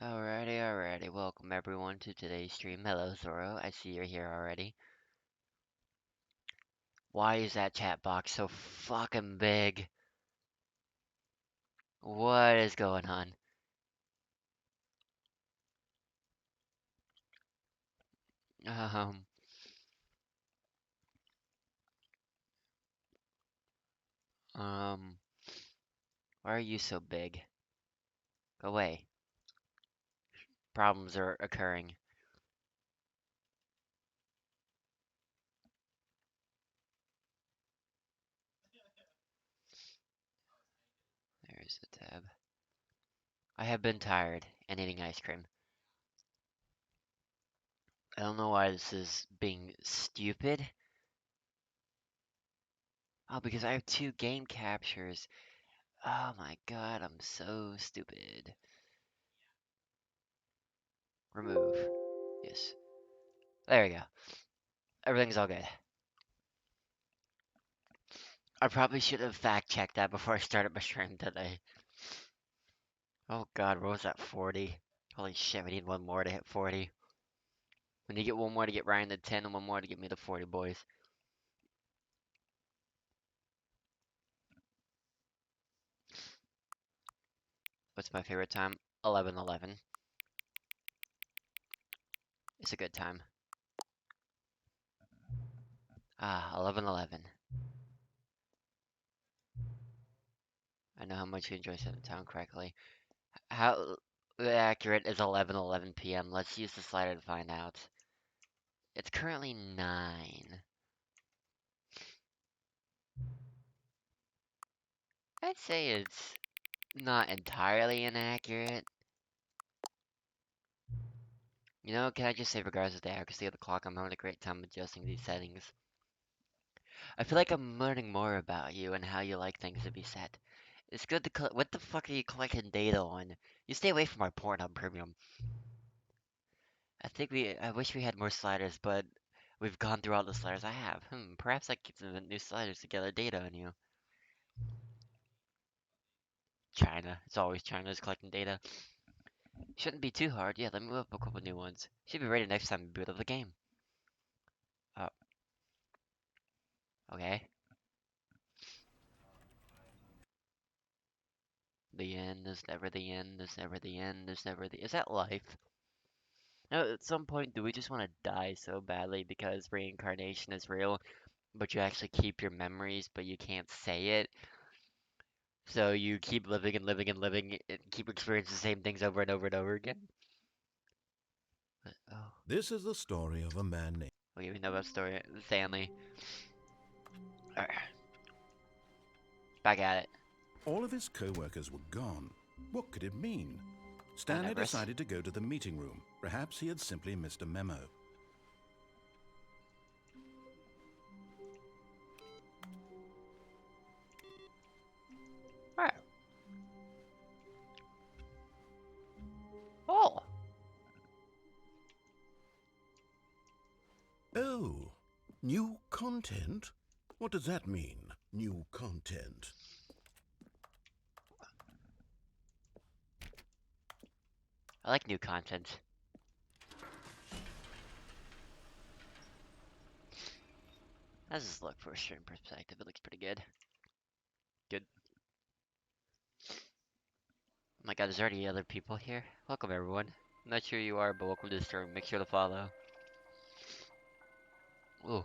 Alrighty. Welcome everyone to today's stream. Hello, Zoro. I see you're here already. Why is that chat box so fucking big? What is going on? Um, um, why are you so big? Go away. Problems are occurring. There's the tab. I have been tired and eating ice cream. I don't know why this is being stupid. Oh, because I have two game captures. Oh my god, I'm so stupid. Remove. Yes. There we go. Everything's all good. I probably should have fact checked that before I started my stream today. Oh god, what was that, 40? Holy shit, we need one more to hit 40. We need to get one more to get Ryan to 10 and one more to get me to 40, boys. What's my favorite time? 11:11. It's a good time. Ah, 11:11. I know how much you enjoy setting the time correctly. How accurate is 11:11 p.m.? Let's use the slider to find out. It's currently 9. I'd say it's not entirely inaccurate. You know, can I just say, regardless of the accuracy of the clock, I'm having a great time adjusting these settings. I feel like I'm learning more about you and how you like things to be set. It's good to what the fuck are you collecting data on? You stay away from our Pornhub premium. I wish we had more sliders, but we've gone through all the sliders I have. Perhaps I could invent new sliders to gather data on you. China. It's always China's collecting data. Shouldn't be too hard. Yeah, let me whip up a couple new ones. Should be ready next time we boot up the game. Oh, okay. The end is never the end, is never the end, is never the... Is that life? Now, at some point, do we just want to die so badly because reincarnation is real, but you actually keep your memories, but you can't say it? So you keep living and living and living and keep experiencing the same things over and over and over again? Oh, This is the story of a man named. okay, we know that story. Stanley. Alright, back at it. All of his co-workers were gone. What could it mean? Mount Stanley Everest. decided to go to the meeting room. Perhaps he had simply missed a memo. Alright. Oh, Oh, new content? What does that mean, new content? I like new content. How's this look for a stream perspective? It looks pretty good. Good. Oh my god, there's already other people here. Welcome, everyone. I'm not sure you are, but welcome to the stream. Make sure to follow. Ooh.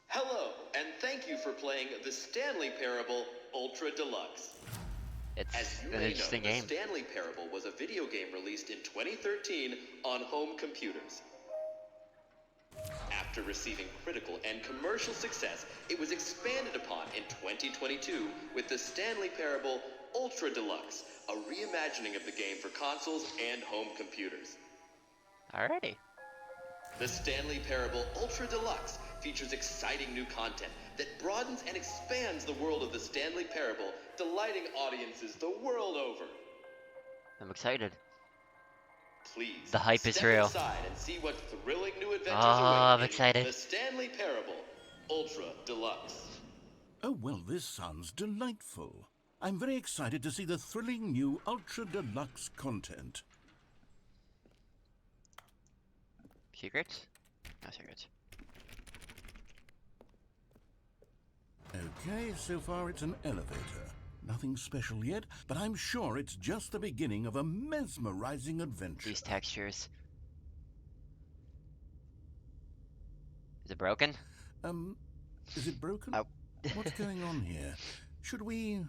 Hello, and thank you for playing the Stanley Parable Ultra Deluxe. As It's you an may know, interesting the game. Stanley Parable was a video game released in 2013 on home computers. After receiving critical and commercial success, it was expanded upon in 2022 with the Stanley Parable Ultra Deluxe, a reimagining of the game for consoles and home computers. Alrighty. The Stanley Parable Ultra Deluxe features exciting new content that broadens and expands the world of the Stanley Parable, delighting audiences the world over. I'm excited. Please, The hype is step real. inside and see what thrilling new Oh, adventures I'm await in excited. The Stanley Parable Ultra Deluxe. Oh, well, this sounds delightful. I'm very excited to see the thrilling new Ultra Deluxe content. Secrets? No secrets. Okay, so far it's an elevator. Nothing special yet, but I'm sure it's just the beginning of a mesmerizing adventure. These textures. Is it broken? Is it broken? Oh. What's going on here? Should we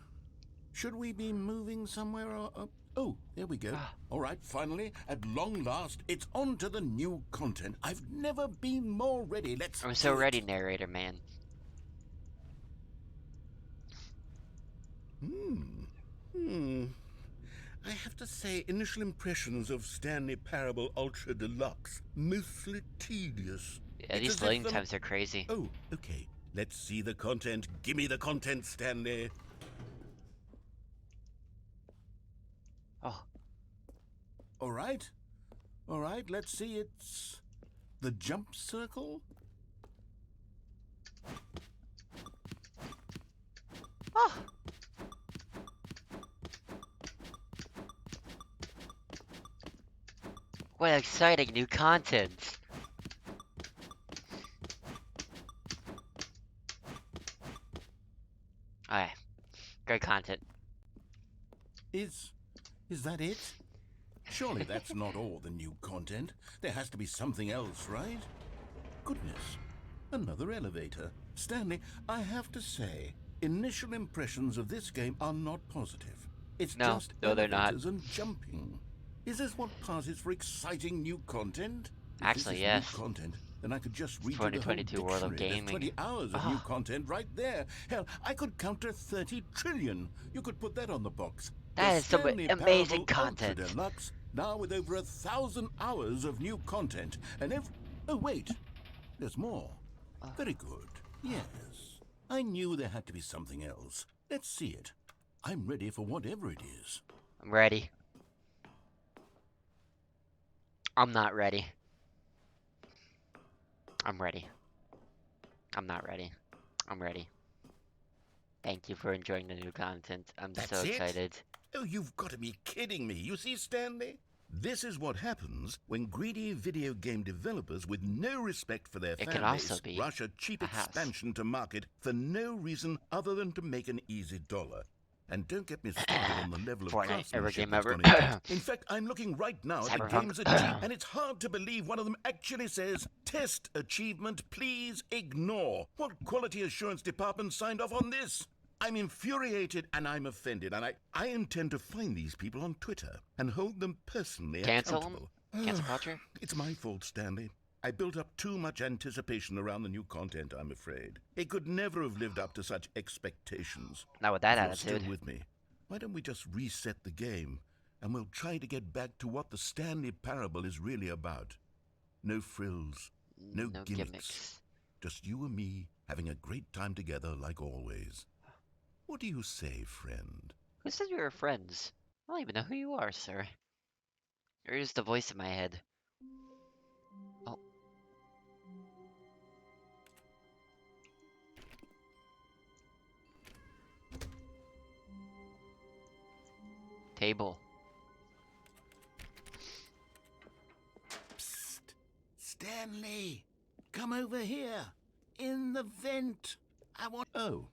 be moving somewhere or... Oh, there we go. All right, finally, at long last, it's on to the new content. I've never been more ready. Let's I'm so do ready, it. narrator man. I have to say, initial impressions of Stanley Parable Ultra Deluxe, mostly tedious. Yeah, It's these as if loading the... times are crazy. Oh, okay. Let's see the content. Give me the content, Stanley. Oh, All right. All right, let's see. It's the jump circle. oh. What exciting new content. Alright, great content. Is that it? Surely that's not all the new content. There has to be something else, right? Goodness, another elevator. Stanley, I have to say, initial impressions of this game are not positive. It's No, just no, they're not. elevators and jumping. Is this what passes for exciting new content? If this Actually, is yes. new content, then I could just read you the whole 2022 World of dictionary. There's 20 Gaming. hours of new content right there. Hell, I could count to 30 trillion. You could put that on the box. That The is some Stanley amazing Parable Ultra content. Deluxe, now with over 1,000 hours of new content. And oh, wait. There's more. Very good. Yes. I knew there had to be something else. Let's see it. I'm ready for whatever it is. I'm ready. I'm not ready. I'm ready. I'm not ready. I'm ready. Thank you for enjoying the new content. I'm That's so it? excited. Oh, you've got to be kidding me. You see, Stanley? This is what happens when greedy video game developers with no respect for their It fan can also base be rush a cheap a house. expansion to market for no reason other than to make an easy dollar. And don't get me started on the level of Fortnite, every craftsmanship game that's ever. gone into it. In fact, I'm looking right now at the Cyberpunk. games achievement, and it's hard to believe one of them actually says, "Test achievement, please ignore." What quality assurance department signed off on this? I'm infuriated and I'm offended, and I intend to find these people on Twitter and hold them personally Cancel them? accountable. Cancel culture? It's my fault, Stanley. I built up too much anticipation around the new content, I'm afraid. It could never have lived up to such expectations. Not with that If you're attitude. still with me, why don't we just reset the game, and we'll try to get back to what the Stanley Parable is really about. No frills, no gimmicks. Just you and me having a great time together like always. What do you say, friend? Who said we were friends? I don't even know who you are, sir. You're just a voice in my head. Oh. Table. Psst! Stanley! Come over here! In the vent! I want... Oh,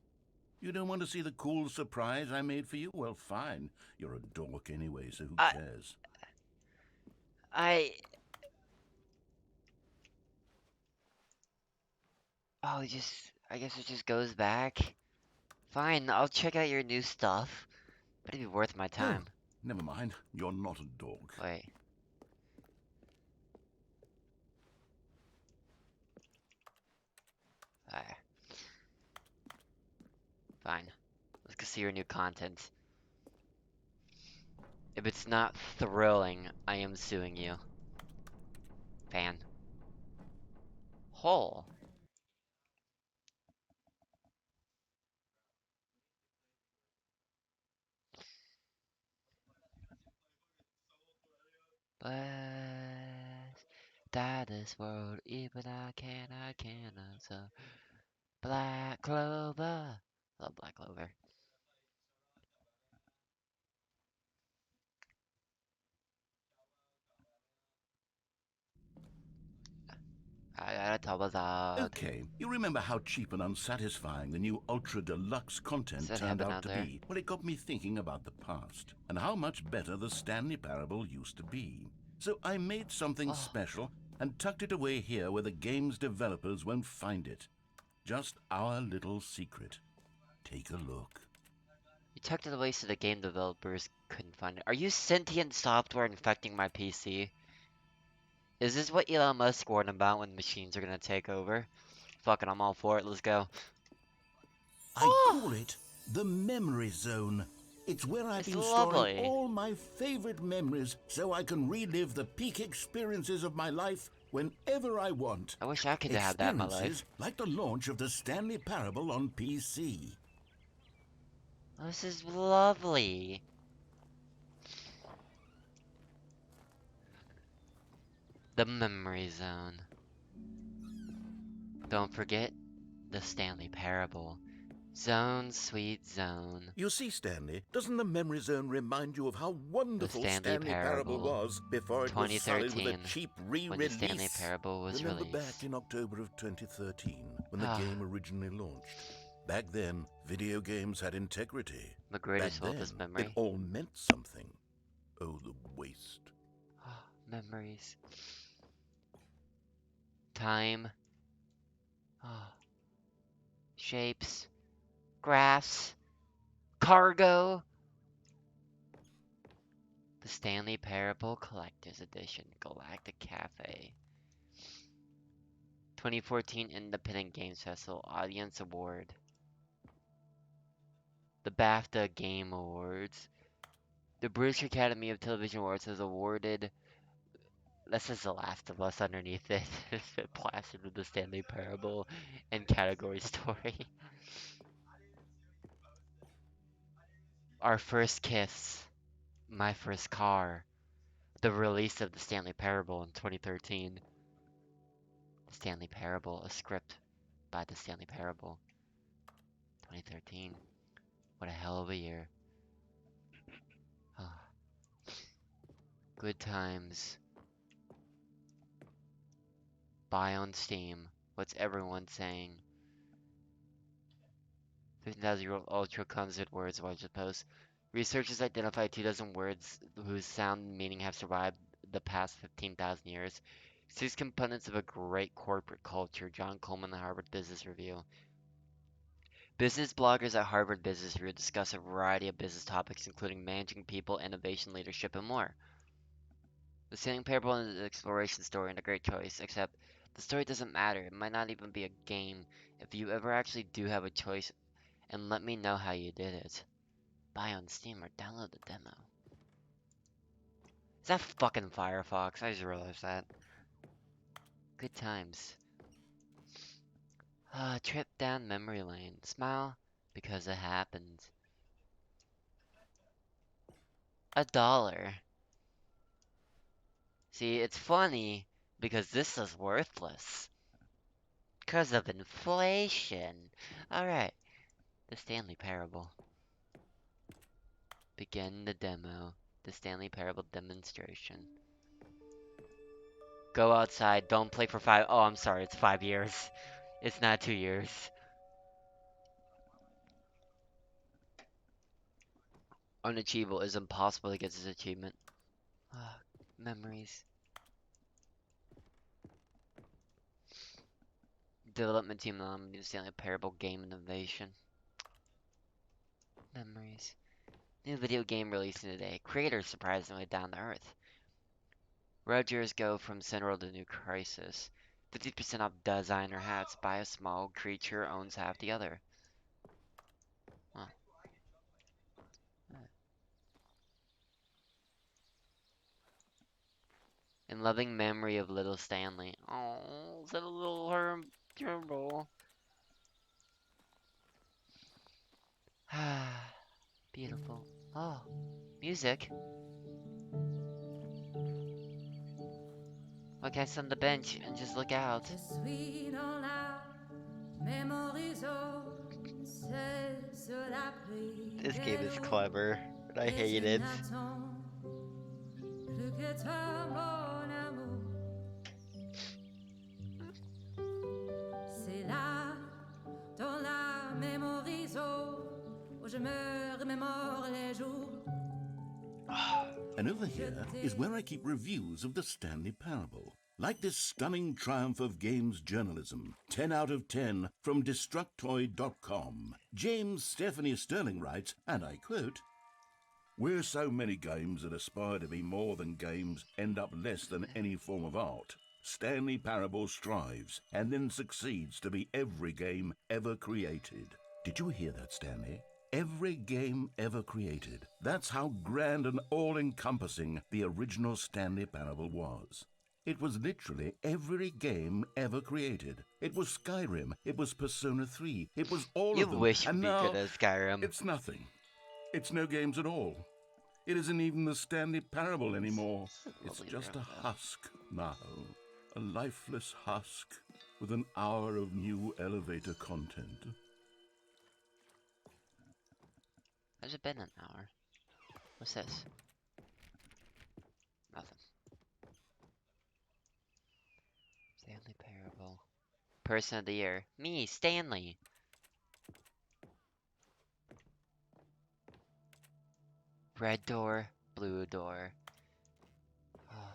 you don't want to see the cool surprise I made for you? Well, fine. You're a dork anyway, so who cares? Oh, I guess it just goes back. Fine, I'll check out your new stuff. But it'd be worth my time. Oh, never mind. You're not a dork. Wait. Alright. Fine. Let's go see your new content. If it's not thrilling, I am suing you. Fan. Hole. Blessed that this world, even I can't answer. Black Clover. Love Black Clover. I got a double dog. Okay, you remember how cheap and unsatisfying the new Ultra Deluxe Does content that turned happen out out to there? be? Well, it got me thinking about the past and how much better the Stanley Parable used to be. So I made something Oh, special and tucked it away here where the game's developers won't find it. Just our little secret. Take a look. you tucked it away so the game developers couldn't find it. Are you sentient software infecting my PC? Is this what Elon Musk warned about when machines are gonna take over? Fuck it, I'm all for it. Let's go. I Oh, call it the Memory Zone. It's where I've it's been storing lovely. all my favorite memories so I can relive the peak experiences of my life whenever I want. I wish I could have that in my life. Experiences like the launch of the Stanley Parable on PC. Oh, this is lovely. The memory zone. Don't forget the Stanley Parable. Zone, sweet zone. You see, Stanley, doesn't the Memory Zone remind you of how The wonderful Stanley Stanley Parable Parable. was before it was sullied with a 2013, cheap when the Stanley re-release? Parable was Remember back released. in October of 2013 when the Ah, game originally launched? Back then, video games had integrity. my Back greatest then, wildest it memory. all meant something. Oh, the waste. Ah, memories. Time. Ah, shapes. Graphs. Cargo. The Stanley Parable Collector's Edition. Galactic Cafe. 2014 Independent Games Festival Audience Award. The BAFTA Game Awards. The British Academy of Television Awards has awarded. This is The Last of Us underneath it. Plastered with the Stanley Parable and category story. Our First Kiss. My First Car. The release of the Stanley Parable in 2013. The Stanley Parable, a script by the Stanley Parable. 2013. What a hell of a year. Ah, good times. Buy on Steam. What's everyone saying? 15,000-year-old ultra concept words watch post. Researchers identified 2 dozen words whose sound and meaning have survived the past 15,000 years. 6 components of a great corporate culture. John Coleman, the Harvard Business Review. Business bloggers at Harvard Business Review discuss a variety of business topics, including managing people, innovation, leadership, and more. The Sailing Parable is an exploration story and a great choice, except the story doesn't matter. It might not even be a game if you ever actually do have a choice, and let me know how you did it. Buy on Steam or download the demo. Is that fucking Firefox? I just realized that. Good times. Trip down memory lane. Smile because it happened. $1. See, it's funny because this is worthless. Because of inflation. Alright, the Stanley Parable. Begin the demo. The Stanley Parable demonstration. Go outside, don't play for 5. Oh, I'm sorry, it's 5 years. It's not 2 years. Unachievable is impossible to get this achievement. Ah, memories. Development team on the Stanley Parable game innovation. Memories. New video game releasing today. Creators surprisingly down to earth. Rogers go from Central to New Crisis. 50% off designer hats. Buy a small creature, owns half the other. Huh. In loving memory of little Stanley. Oh, is that a little herb? Terrible. Ah, beautiful. Oh, music. Why can't I sit on the bench and just look out? Je suis dans la memory zone, c'est sur la This game is prison, clever, but I et je hate it. n'attends plus que toi, mon amour. je me remémore les jours. And over here is where I keep reviews of the Stanley Parable. Like this stunning triumph of games journalism, 10 out of 10 from Destructoid.com. James Stephanie Sterling writes, and I quote, "Where so many games that aspire to be more than games end up less than any form of art, Stanley Parable strives and then succeeds to be every game ever created." Did you hear that, Stanley? Every game ever created. That's how grand and all-encompassing the original Stanley Parable was. It was literally every game ever created. It was Skyrim. It was Persona 3. It was all You of them. wish And we now could have Skyrim. it's nothing. It's no games at all. It isn't even the Stanley Parable anymore. It's Lovely just a room, though. husk now. A lifeless husk with an hour of new elevator content. Has it been an hour? What's this? Nothing. Stanley Parable. Person of the Year. Me, Stanley. Red door, blue door. Oh.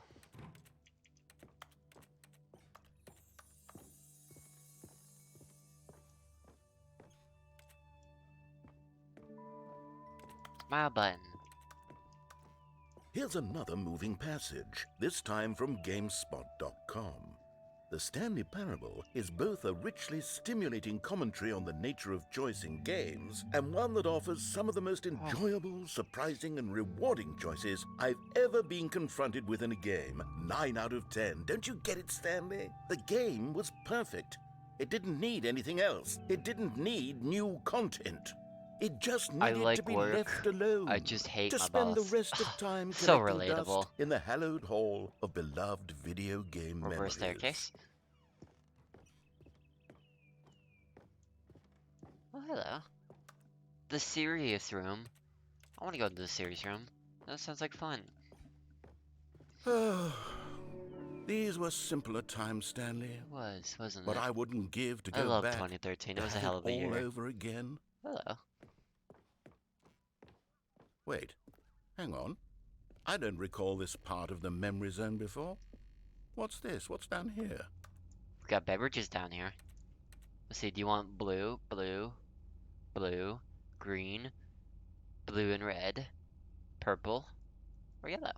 Smile button. Here's another moving passage, this time from GameSpot.com. The Stanley Parable is both a richly stimulating commentary on the nature of choice in games and one that offers some of the most enjoyable, surprising, and rewarding choices I've ever been confronted with in a game. 9 out of 10. Don't you get it, Stanley? The game was perfect. It didn't need anything else. It didn't need new content. It just I needed like to be work. left alone. I just hate to my spend boss. the rest of time So collecting relatable. dust in the hallowed hall of beloved video game Reverse memories. staircase. Oh, hello. The serious room. I want to go to the serious room. That sounds like fun. These were simpler times, Stanley. It was, wasn't But it? I wouldn't give to I go love back 2013. to It was a have hell it of a all year. over again. Hello. Wait, hang on. I don't recall this part of the memory zone before. What's this? What's down here? We've got beverages down here. Let's see, do you want blue, blue, blue, green, blue and red, purple, or yellow?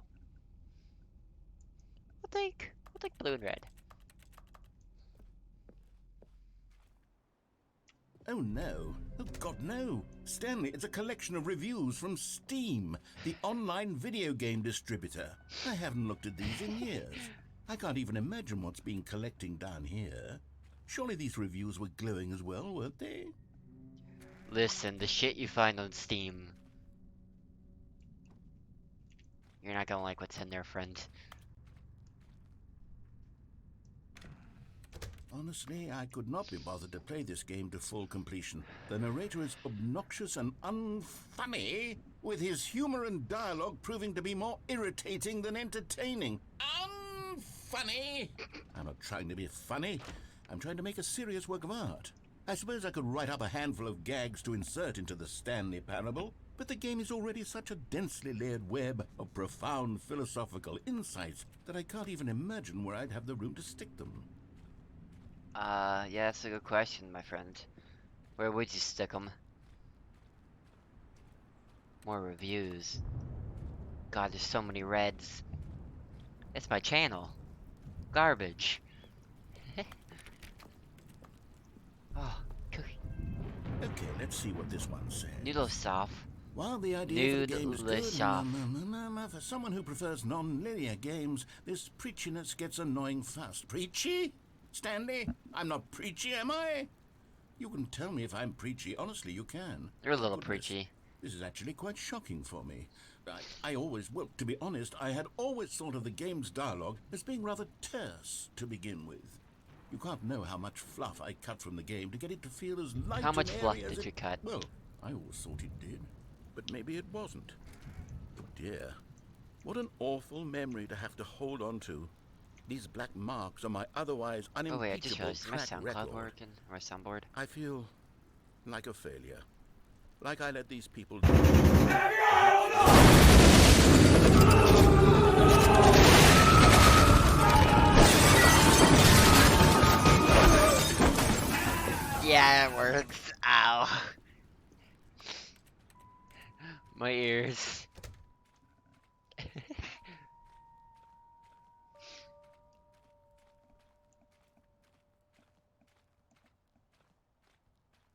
We'll take blue and red. Oh no. Oh God, no. Stanley, it's a collection of reviews from Steam, the online video game distributor. I haven't looked at these in years. I can't even imagine what's been collecting down here. Surely these reviews were glowing as well, weren't they? Listen, the shit you find on Steam. You're not gonna like what's in there, friend. Honestly, I could not be bothered to play this game to full completion. The narrator is obnoxious and unfunny, with his humor and dialogue proving to be more irritating than entertaining. Unfunny! I'm not trying to be funny. I'm trying to make a serious work of art. I suppose I could write up a handful of gags to insert into the Stanley Parable, but the game is already such a densely layered web of profound philosophical insights that I can't even imagine where I'd have the room to stick them. Yeah, that's a good question, my friend. Where would you stick them? More reviews. God, there's so many reds. It's my channel. Garbage. Oh, cookie. Okay, let's see what this one says. Noodle soft. While the idea for the game is good, Noodle-soft. for someone who prefers non-linear games, this preachiness gets annoying fast. Preachy? Stanley, I'm not preachy, am I? You can tell me if I'm preachy. Honestly, you can. You're a little Goodness, preachy. This is actually quite shocking for me. I always, well, to be honest, I had always thought of the game's dialogue as being rather terse to begin with. You can't know how much fluff I cut from the game to get it to feel as light How much and fluff airy as did you cut? Well, I always thought it did, but maybe it wasn't. Oh dear, what an awful memory to have to hold on to. These black marks on my otherwise Oh wait, I just unimpeachable realized, is my track SoundCloud record. working? Or my soundboard? I feel like a failure. Like I let these people down. Yeah, it works. Ow. My ears.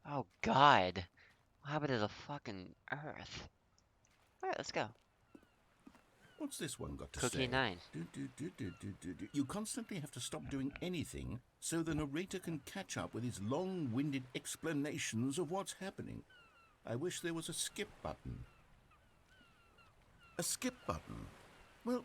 Oh God. What happened to the fucking earth? Alright, let's go. What's this one got to Cookie say? 9. You constantly have to stop doing anything so the narrator can catch up with his long-winded explanations of what's happening. I wish there was a skip button. A skip button? Well,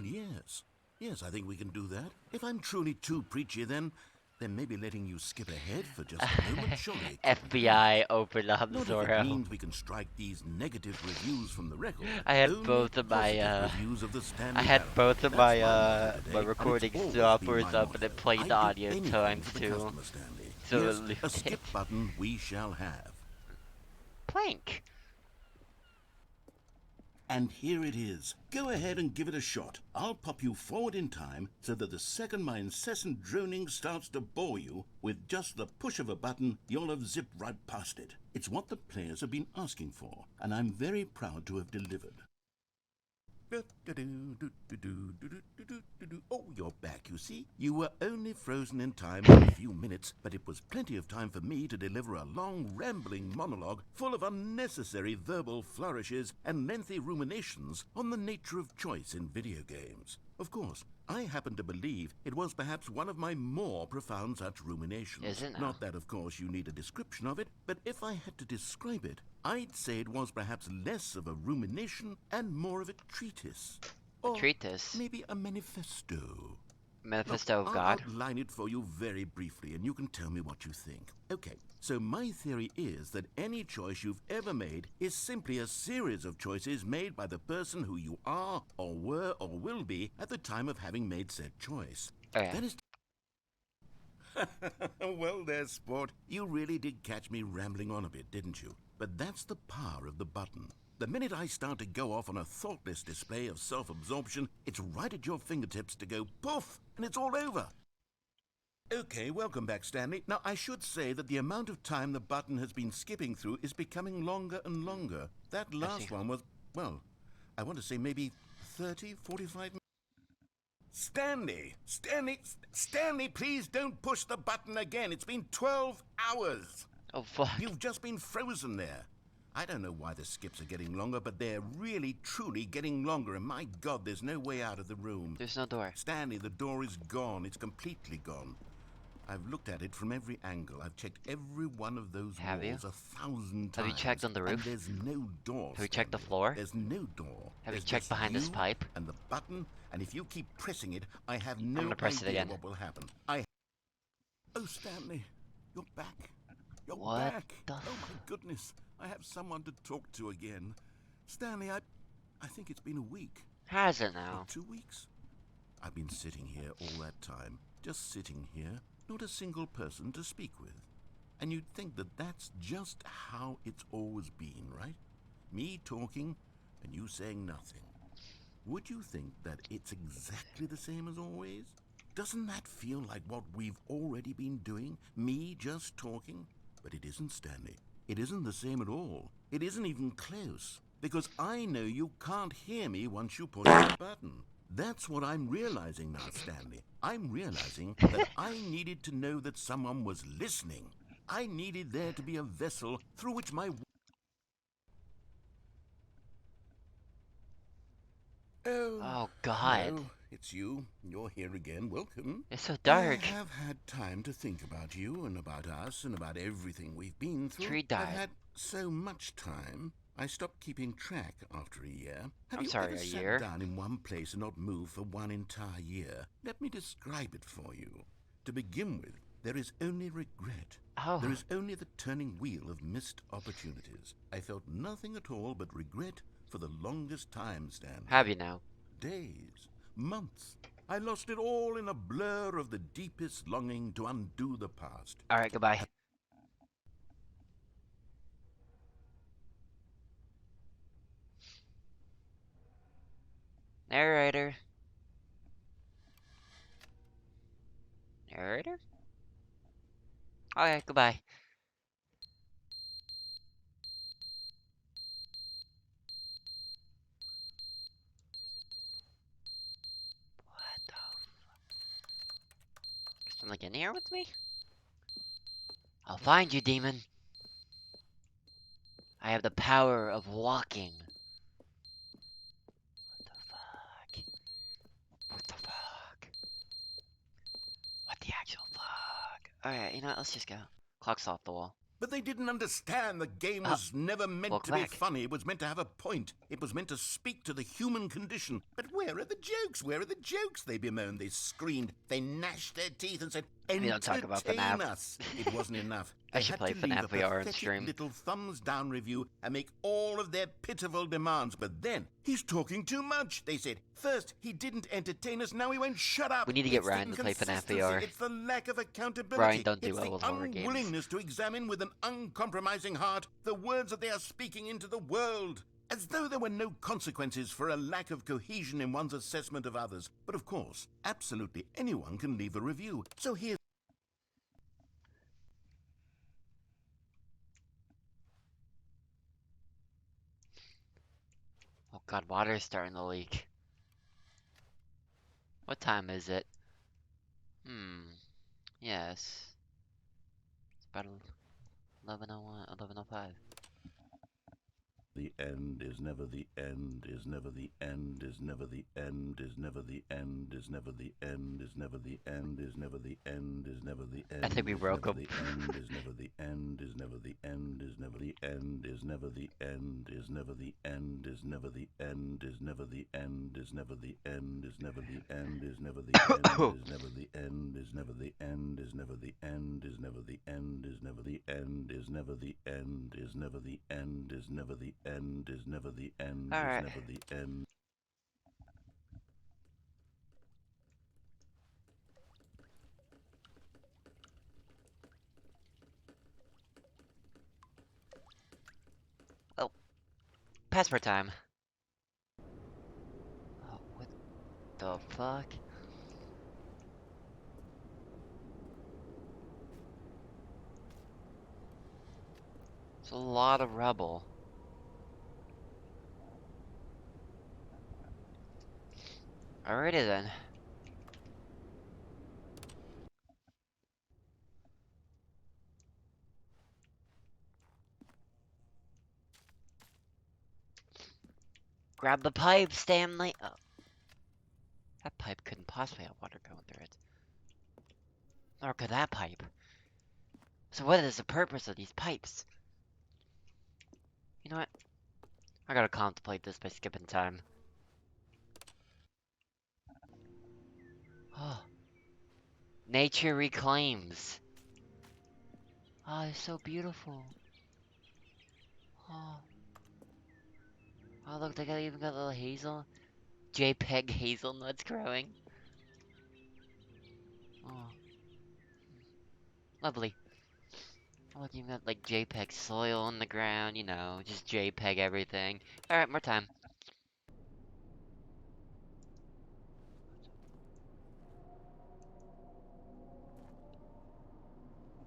yes. Yes, I think we can do that. If I'm truly too preachy, then maybe letting you skip ahead for just a moment, surely. FBI open up Not if it Zorro. means we can strike these negative reviews from the record. I had Only both of my positive reviews of the Stanley I had Parable. both of That's my motto today, my and it's recording always been stoppers my up and it motto. played I'd the do audio anything times for the 2. customer, Stanley. So Yes, it a skip button we shall have. Plank. And here it is. Go ahead and give it a shot. I'll pop you forward in time so that the second my incessant droning starts to bore you, with just the push of a button, you'll have zipped right past it. It's what the players have been asking for, and I'm very proud to have delivered. Oh, you're back, you see. You were only frozen in time for a few minutes, but it was plenty of time for me to deliver a long, rambling monologue full of unnecessary verbal flourishes and lengthy ruminations on the nature of choice in video games. Of course, I happen to believe it was perhaps one of my more profound such ruminations. Is it now? Not that, of course, you need a description of it, but if I had to describe it, I'd say it was perhaps less of a rumination and more of a treatise. Or Treatise. maybe a manifesto. Manifesto of I'll God. outline it for you very briefly, and you can tell me what you think. Okay, so my theory is that any choice you've ever made is simply a series of choices made by the person who you are, or were, or will be at the time of having made said choice. Oh yeah. That is... Well there, sport. You really did catch me rambling on a bit, didn't you? But that's the power of the button. The minute I start to go off on a thoughtless display of self-absorption, it's right at your fingertips to go poof, and it's all over. Okay, welcome back, Stanley. Now, I should say that the amount of time the button has been skipping through is becoming longer and longer. That last one was, well, I want to say maybe 30, 45 minutes. Stanley, please don't push the button again. It's been 12 hours. Oh fuck. You've just been frozen there. I don't know why the skips are getting longer, but they're really, truly getting longer, and my God, there's no way out of the room. There's no door. Stanley, the door is gone. It's completely gone. I've looked at it from every angle. I've checked every one of those Have you? walls 1,000 times. Have you checked on the And roof? there's no door. Have you checked the Stanley. floor? There's no door. Have you There's checked just behind this you pipe? and the button, and if you keep pressing it, I have no gonna press it idea again. what will happen. Oh, Stanley, you're back. You're What back. the Oh my goodness, I have someone to talk to again. Stanley, I think it's been a week. Has it Or now? 2 weeks. I've been sitting here all that time, just sitting here, not a single person to speak with. And you'd think that that's just how it's always been, right? Me talking and you saying nothing. Would you think that it's exactly the same as always? Doesn't that feel like what we've already been doing? Me just talking? But it isn't, Stanley. It isn't the same at all. It isn't even close. Because I know you can't hear me once you push the button. That's what I'm realizing now, Stanley. I'm realizing that I needed to know that someone was listening. I needed there to be a vessel through which my... Oh God. No, it's you. You're here again. Welcome. It's so dark. I have had time to think about you and about us and about everything we've been through. Tree I've died. had so much time. I stopped keeping track after a year. Have I'm you sorry, ever a sat year? down in one place and not moved for one entire year? Let me describe it for you. To begin with, there is only regret. Oh. There is only the turning wheel of missed opportunities. I felt nothing at all but regret for the longest time, Stanley. Have you now? Days, months. I lost it all in a blur of the deepest longing to undo the past. Alright, goodbye. Narrator. Narrator? Okay, goodbye. What the? Is someone in here with me? I'll find you, demon. I have the power of walking. What the fuck? What the fuck? What the actual fuck? Alright, you know what? Let's just go. Clock's off the wall. But they didn't understand the game was never meant welcome to be back. funny. It was meant to have a point. It was meant to speak to the human condition. But where are the jokes? Where are the jokes? They bemoaned, they screamed, they gnashed their teeth and said, We don't talk about entertain FNAF. us. It wasn't enough. I They should had play to leave FNAF a VR on pathetic stream. little thumbs down review and make all of their pitiful demands. But then, he's talking too much, they said. First, he didn't entertain us, now he won't shut up. We need to get It's Ryan the to play FNAF inconsistency, VR. It's the lack of accountability. Ryan don't do it's well the with horror games. unwillingness to examine with an uncompromising heart the words that they are speaking into the world. As though there were no consequences for a lack of cohesion in one's assessment of others. But of course, absolutely anyone can leave a review. So here's Oh god, water's starting to leak. What time is it? Yes. It's about 11:01, 11:05. the end is never the end, is never the end, is never the end, is never the end, is never the end, is never the end, is never the end, is never the end. I think we broke him. The end is never the end, is never the end, is never the end, is never the end, is never the end, is never the end, is never the end, is never the end, is never the end, is never the end, is never the end, is never the end, is never the end, is never the end, is never the end, is never the end, is never the end, is never the end, is never the end, All right. is never the end. Oh, passport time. Oh, what the fuck? It's a lot of rubble. Alrighty then. Grab the pipe, Stanley. Oh. That pipe couldn't possibly have water going through it. Nor could that pipe. So what is the purpose of these pipes? You know what? I gotta contemplate this by skipping time. Oh. Nature reclaims. Oh, it's so beautiful. Oh. Oh, look, they even got little JPEG hazelnuts growing. Oh. Lovely. Oh, look, even got like JPEG soil on the ground, you know, just JPEG everything. Alright, more time.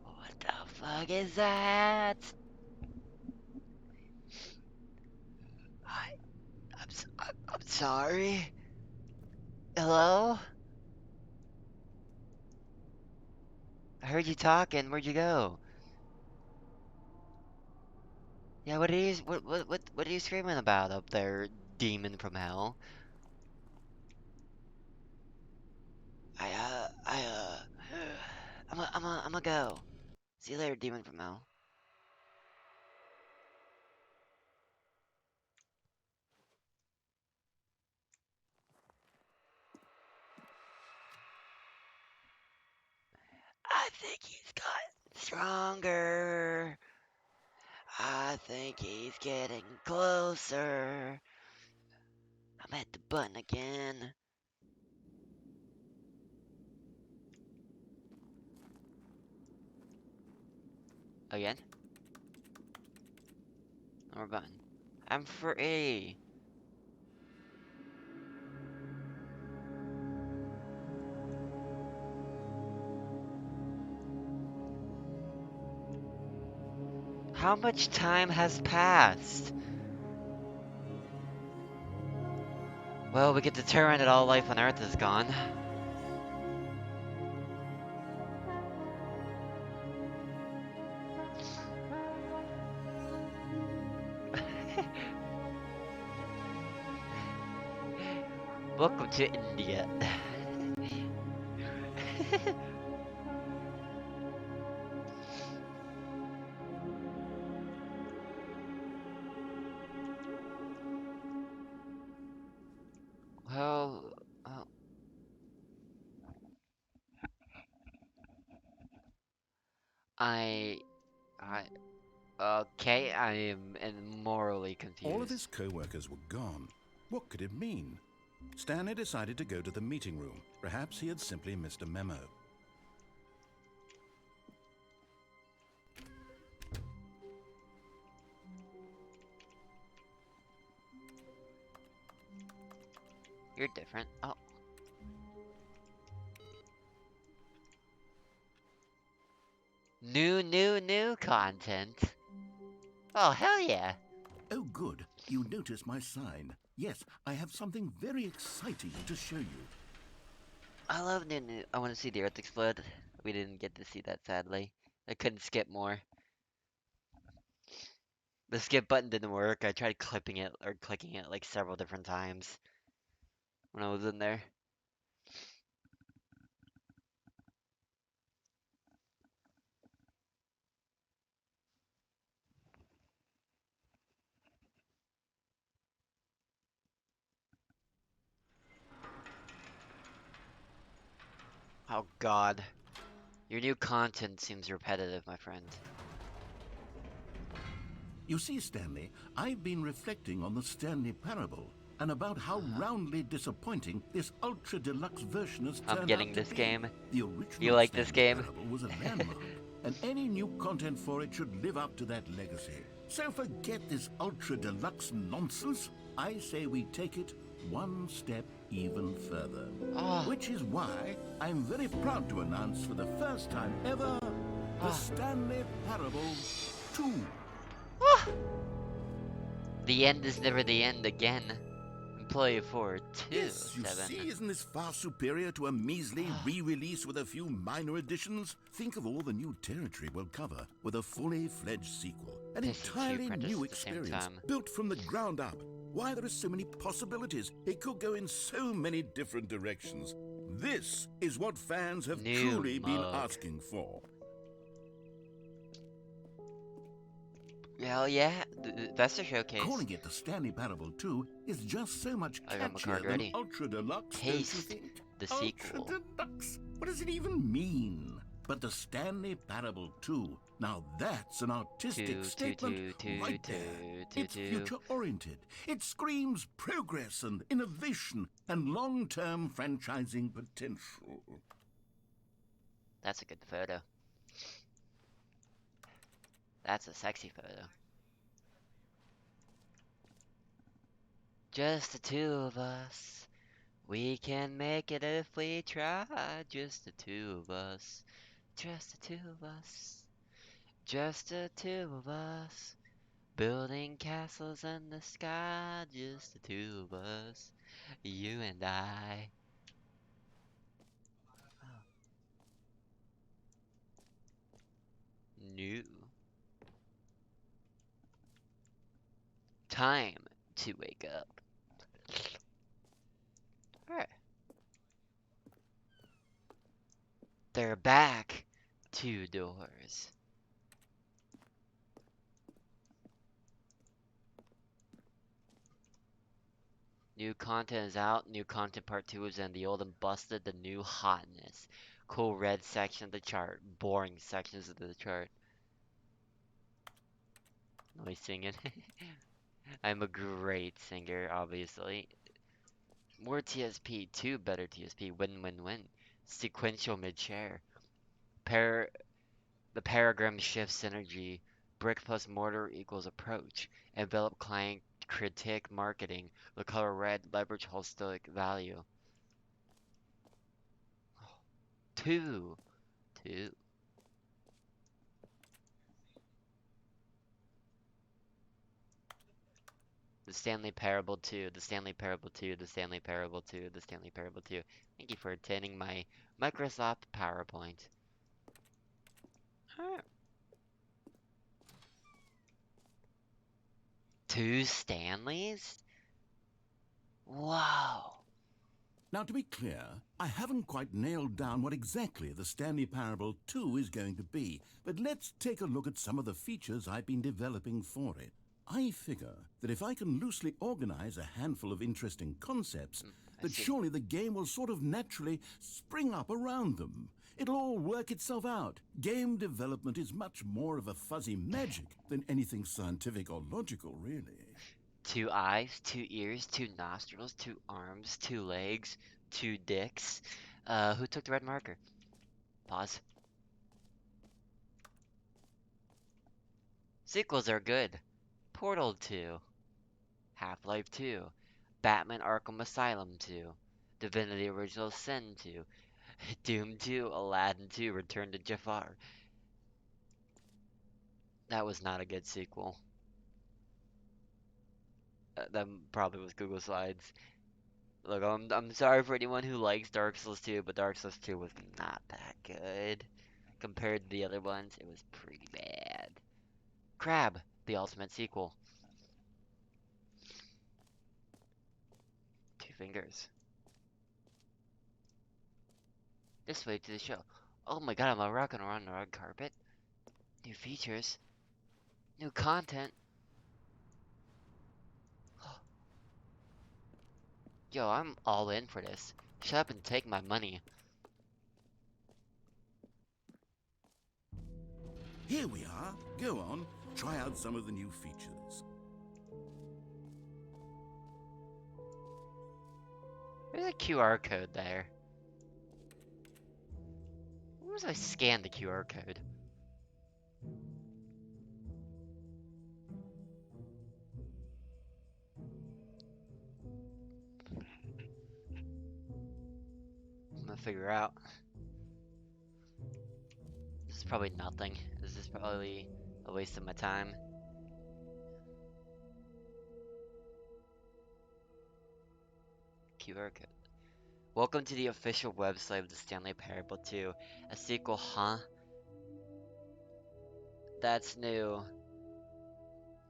What the fuck is that? I'm sorry. Hello? I heard you talking. Where'd you go? Yeah, what are you screaming about up there, demon from hell? I I'm gonna go. See you later, demon from hell. I think he's gotten stronger. I think he's getting closer. I'm at the button again. Again? No more button. I'm free. How much time has passed? Well, we get determined that all life on Earth is gone. Welcome to India. Well, uh, I, I, okay, I am morally All of confused. his co-workers were gone. What could it mean? Stanley decided to go to the meeting room. Perhaps he had simply missed a memo. You're different. Oh, new content. Oh, hell yeah. Oh, good. You noticed my sign. Yes, I have something very exciting to show you. I love new. I want to see the Earth explode. We didn't get to see that, sadly. I couldn't skip more. The skip button didn't work. I tried clipping it or clicking it like several different times when I was in there. Oh god. Your new content seems repetitive, my friend. You see, Stanley, I've been reflecting on the Stanley Parable and about how roundly disappointing this ultra-deluxe version has I'm turned out getting to this be. game. The You original like this Stanley game? Parable was a landmark, and any new content for it should live up to that legacy. So forget this ultra-deluxe nonsense. I say we take it one step even further. Oh, Which is why I'm very proud to announce for the first time ever, the oh. Stanley Parable 2. Ah. The end is never the end again. Employee 427. Yes, you see, isn't this far superior to a measly re-release with a few minor additions? Think of all the new territory we'll cover with a fully fledged sequel. An Pissing two entirely apprentices new at the same experience, time. built from the ground up. Why, there are so many possibilities. It could go in so many different directions. This is what fans have New truly been mug. asking for. Hell yeah, that's a showcase. Calling it the Stanley Parable 2 is just so much I got my card catchier than ready. Ultra Deluxe, don't you Taste think? the Ultra sequel. Deluxe? What does it even mean? But the Stanley Parable 2, now that's an artistic statement right there. It's Two. future-oriented. It screams progress and innovation and long-term franchising potential. That's a good photo. That's a sexy photo. Just the two of us. We can make it if we try. Just the two of us. Just the two of us. Just the two of us. Building castles in the sky. Just the two of us. You and I. New. Time to wake up. Alright. They're back. Two doors. New content is out. New content part 2 is in. The old and busted. The new hotness. Cool red section of the chart. Boring sections of the chart. Noise singing. I'm a great singer, obviously. More TSP. Two better TSP. Win-win-win. Sequential mid-share. Pair The paragram shift synergy. Brick plus mortar equals approach. Envelop client critique marketing. The color red. Leverage holistic value. Two. Two. The Stanley Parable 2, the Stanley Parable 2, the Stanley Parable 2, the Stanley Parable 2. Thank you for attending my Microsoft PowerPoint. Huh. 2 Stanleys? Wow. Now, to be clear, I haven't quite nailed down what exactly the Stanley Parable 2 is going to be, but let's take a look at some of the features I've been developing for it. I figure that if I can loosely organize a handful of interesting concepts, I that see. surely the game will sort of naturally spring up around them. It'll all work itself out. Game development is much more of a fuzzy magic than anything scientific or logical, really. 2 eyes, 2 ears, 2 nostrils, 2 arms, 2 legs, 2 dicks. Who took the red marker? Pause. Sequels are good. Portal 2, Half-Life 2, Batman Arkham Asylum 2, Divinity Original Sin 2, Doom 2, Aladdin 2, Return to Jafar. That was not a good sequel. That probably was Google Slides. Look, I'm sorry for anyone who likes Dark Souls 2, but Dark Souls 2 was not that good. Compared to the other ones, it was pretty bad. Crab, the ultimate sequel. 2 fingers. This way to the show. Oh my god, am I rocking around the red carpet? New features. New content. Yo, I'm all in for this. Shut up and take my money. Here we are. Go on, try out some of the new features. There's a QR code there. Where was I scan the QR code? I'm gonna figure out. This is probably nothing. This is probably a waste of my time. QR code. Welcome to the official website of the Stanley Parable 2. A sequel, huh? That's new.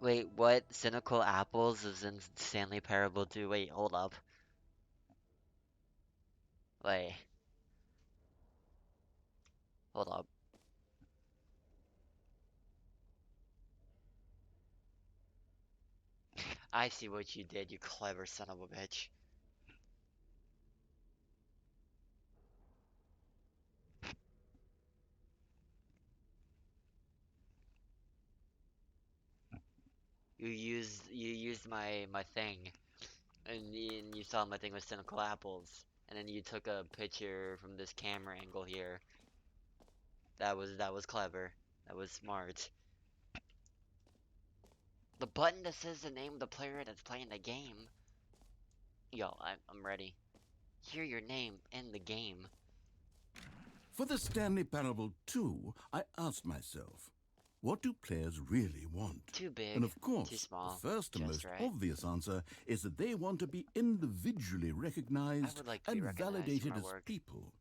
Wait, what? Cynical Apples is in Stanley Parable 2. Wait, hold up. Wait. Hold up. I see what you did, you clever son of a bitch. You used my thing, and you saw my thing with cynical apples, and then you took a picture from this camera angle here. That was clever. That was smart. The button that says the name of the player that's playing the game. Yo, I'm ready. Hear your name in the game. For the Stanley Parable 2, I asked myself, what do players really want? Too big. And of course, Too small. the first and Just most right. obvious answer is that they want to be individually recognized would like to be and recognized for validated my as work. people.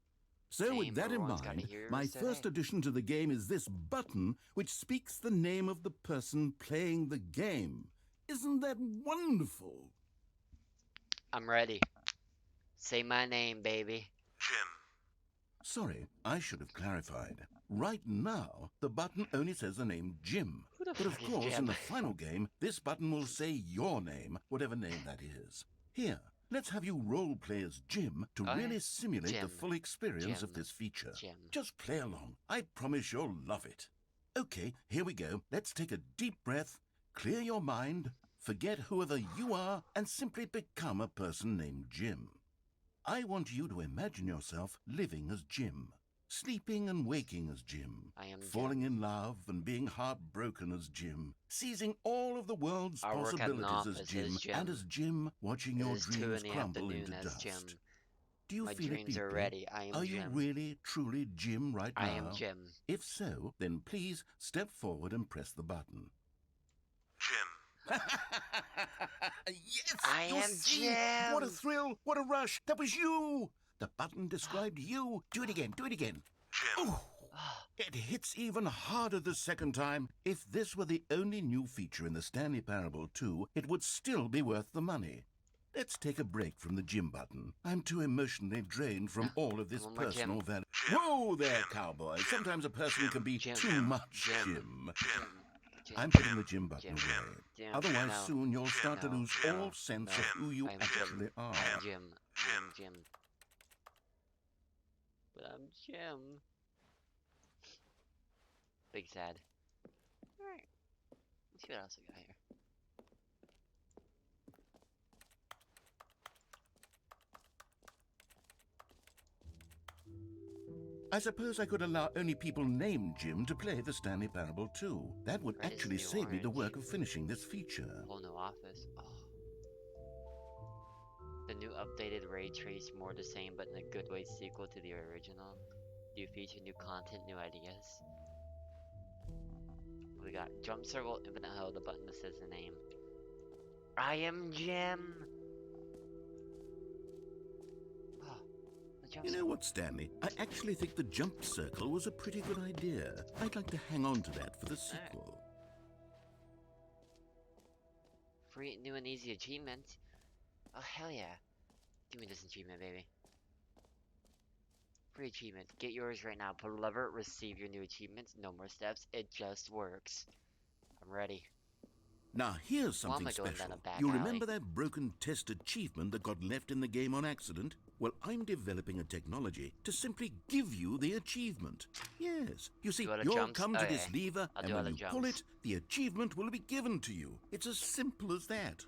So Same, with that in everyone's gotta mind, hear my us say first hey. addition to the game is this button which speaks the name of the person playing the game. Isn't that wonderful? I'm ready. Say my name, baby. Jim. Sorry, I should have clarified. Right now, the button only says the name Jim. Who the But of fuck is course, in Jim? the final game, this button will say your name, whatever name that is. Here, let's have you role-play as Jim to Okay. really simulate the Jim. full experience of Jim. this feature. Jim. Just play along. I promise you'll love it. Okay, here we go. Let's take a deep breath, clear your mind, forget whoever you are, and simply become a person named Jim. I want you to imagine yourself living as Jim, sleeping and waking as Jim, I am falling Jim. in love and being heartbroken as Jim, seizing all of the world's I work at an possibilities as office Jim, as Jim. and as Jim, watching It your is 2 dreams in the crumble afternoon into as dust. Jim. Do you My feel it dreams are deeply? ready. I am Are Jim. you really, truly Jim right now? I am Jim. If so, then please step forward and press the button. Jim. Yes, I you am see? What a Jim. thrill! What a rush! That was you! The button described you. Do it again, do it again. Oh, it hits even harder the second time. If this were the only new feature in the Stanley Parable 2, it would still be worth the money. Let's take a break from the gym button. I'm too emotionally drained from all of this One more personal Jim. value. Whoa there, cowboy. Sometimes a person can be Jim. too much, Jim. Jim. Jim. I'm putting the gym button Jim. away. Jim. Otherwise, No. soon you'll start to No. lose No. all sense No. of who you I'm actually Jim. are. I'm Jim. I'm Jim. But I'm Jim. Big sad. Alright. Let's see what else we got here. I suppose I could allow only people named Jim to play the Stanley Parable 2. That would Red is actually the save me the orange. work of finishing this feature. Whole new office. Oh. The new updated ray trace, more the same but in a good way sequel to the original. New feature, new content, new ideas. We got jump circle, infinite hell, the button that says the name. I am Jim. Oh, the jump You know circle. what, Stanley? I actually think the jump circle was a pretty good idea. I'd like to hang on to that for the sequel. Free, new and easy achievement. Oh hell yeah. Give me this achievement, baby. Free achievement. Get yours right now. Pull the lever, receive your new achievements. No more steps. It just works. I'm ready. Now, here's Why am something I going special. down a back You alley? remember that broken test achievement that got left in the game on accident? Well, I'm developing a technology to simply give you the achievement. Yes. You see, Do all the you'll jumps? come to Okay. this lever, I'll and do all when the you pull jumps. it, the achievement will be given to you. It's as simple as that.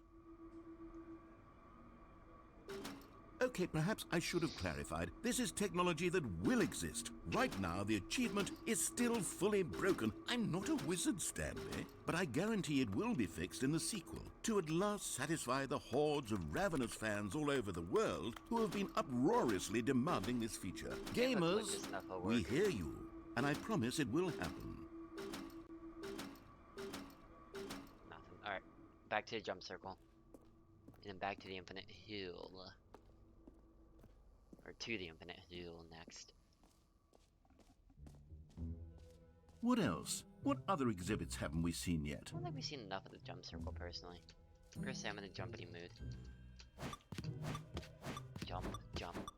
Okay, perhaps I should have clarified. This is technology that will exist. Right now, the achievement is still fully broken. I'm not a wizard, Stanley, but I guarantee it will be fixed in the sequel to at last satisfy the hordes of ravenous fans all over the world who have been uproariously demanding this feature. Game look like Gamers, this stuff will we work. hear you, and I promise it will happen. Nothing. Alright. Back to the jump circle. And then back to the infinite hill. Or to the infinite hill next. What else? What other exhibits haven't we seen yet? I don't think we've seen enough of the jump circle personally. First, I'm in a jumpity mood. Jump, jump.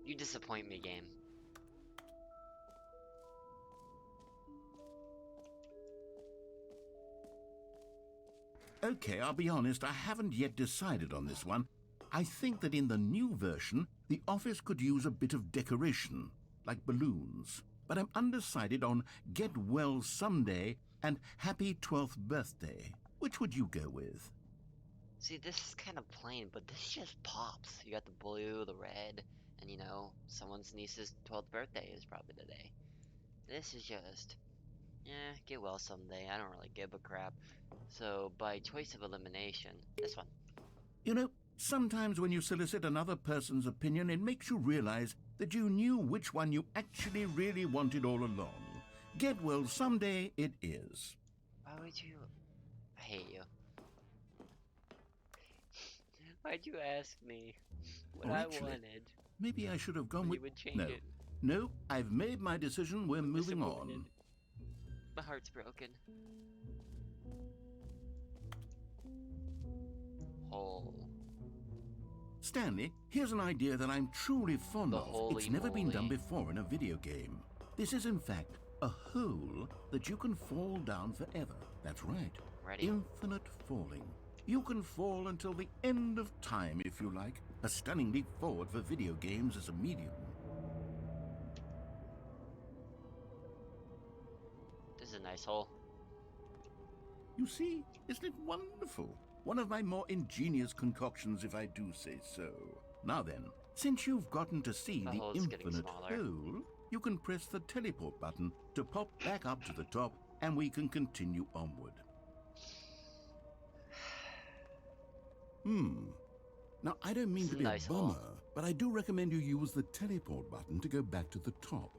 You disappoint me, game. Okay, I'll be honest, I haven't yet decided on this one. I think that in the new version, the office could use a bit of decoration, like balloons. But I'm undecided on Get Well Someday and Happy 12th Birthday. Which would you go with? See, this is kind of plain, but this just pops. You got the blue, the red, and you know, someone's niece's 12th birthday is probably today. This is just, get well someday. I don't really give a crap. So, by choice of elimination, this one. You know, sometimes when you solicit another person's opinion, it makes you realize that you knew which one you actually really wanted all along. Get Well Someday it is. Why would you? I hate you. Why'd you ask me what Or I actually, wanted? Maybe I should have gone When with... you would change No. it. No, I've made my decision. We're moving on. Disappointed. My heart's broken. Hole. Stanley, here's an idea that I'm truly fond The of. holy It's never been done moly. before in a video game. This is, in fact, a hole that you can fall down forever. That's right. Ready? Infinite falling. You can fall until the end of time, if you like. A stunning leap forward for video games as a medium. This is a nice hole. You see, isn't it wonderful? One of my more ingenious concoctions, if I do say so. Now then, since you've gotten to see The the hole's getting infinite smaller. hole, you can press the teleport button to pop back up to the top, and we can continue onward. Now, I don't mean It's to a be a nice bummer, hole. but I do recommend you use the teleport button to go back to the top.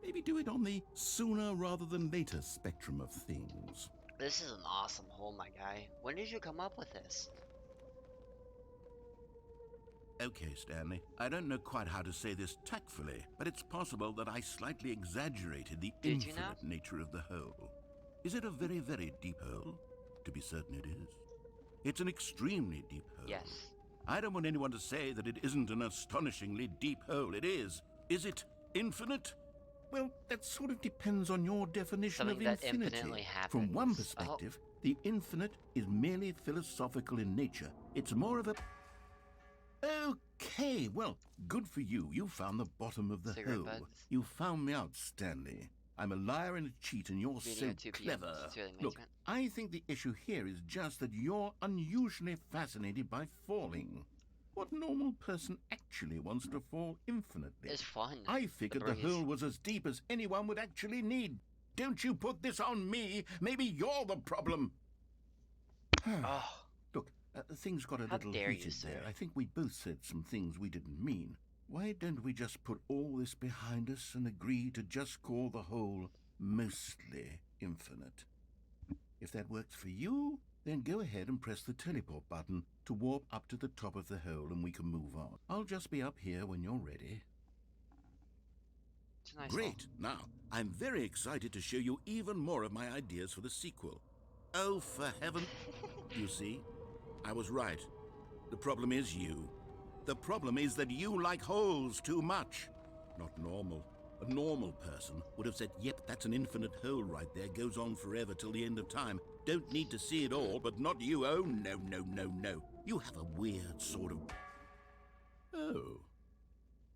Maybe do it on the sooner rather than later spectrum of things. This is an awesome hole, my guy. When did you come up with this? Okay, Stanley, I don't know quite how to say this tactfully, but it's possible that I slightly exaggerated the Did you now? infinite nature of the hole. Is it a very, very deep hole? To be certain it is. It's an extremely deep hole. Yes. I don't want anyone to say that it isn't an astonishingly deep hole. It is. Is it infinite? Well, that sort of depends on your definition Something of that infinity. infinitely happens. From one Oh. perspective, the infinite is merely philosophical in nature. It's more of a... Okay, well, good for you. You found the bottom of the Cigarette hole. butts. You found me out, Stanley. I'm a liar and a cheat, and you're Meeting so at 2 p.m. clever. Sincerely, Look, management. I think the issue here is just that you're unusually fascinated by falling. What normal person actually wants to fall infinitely? It's fun. I figured the breeze. hole was as deep as anyone would actually need. Don't you put this on me. Maybe you're the problem. Oh, Look, things got a How little dare you, heated sir. there. I think we both said some things we didn't mean. Why don't we just put all this behind us and agree to just call the hole mostly infinite? If that works for you, then go ahead and press the teleport button to warp up to the top of the hole and we can move on. I'll just be up here when you're ready. it's a nice Great. Now, I'm very excited to show you even more of my ideas for the sequel. Oh, for heaven... You see, I was right. The problem is you. The problem is that you like holes too much. Not normal. A normal person would have said, yep, that's an infinite hole right there, goes on forever till the end of time. Don't need to see it all, but not you. Oh, no, no, no, no. You have a weird sort of... Oh.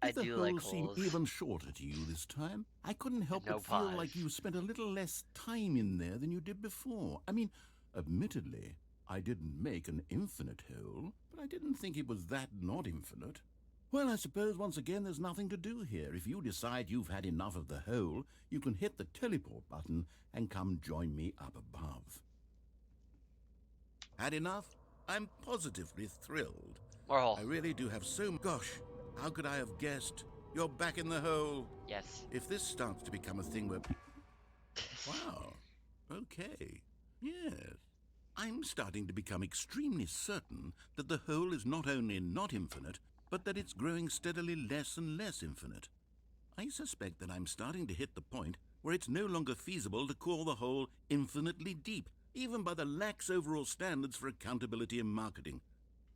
I Did the do hole like seem holes. even shorter to you this time? I couldn't help No but feel pause. like you spent a little less time in there than you did before. I mean, admittedly, I didn't make an infinite hole, but I didn't think it was that not infinite. Well, I suppose once again there's nothing to do here. If you decide you've had enough of the hole, you can hit the teleport button and come join me up above. Had enough? I'm positively thrilled. More hole. I really do have so... Gosh, how could I have guessed? You're back in the hole. Yes. If this starts to become a thing where... Wow. Okay. Yes. I'm starting to become extremely certain that the hole is not only not infinite, but that it's growing steadily less and less infinite. I suspect that I'm starting to hit the point where it's no longer feasible to call the hole infinitely deep, even by the lax overall standards for accountability in marketing.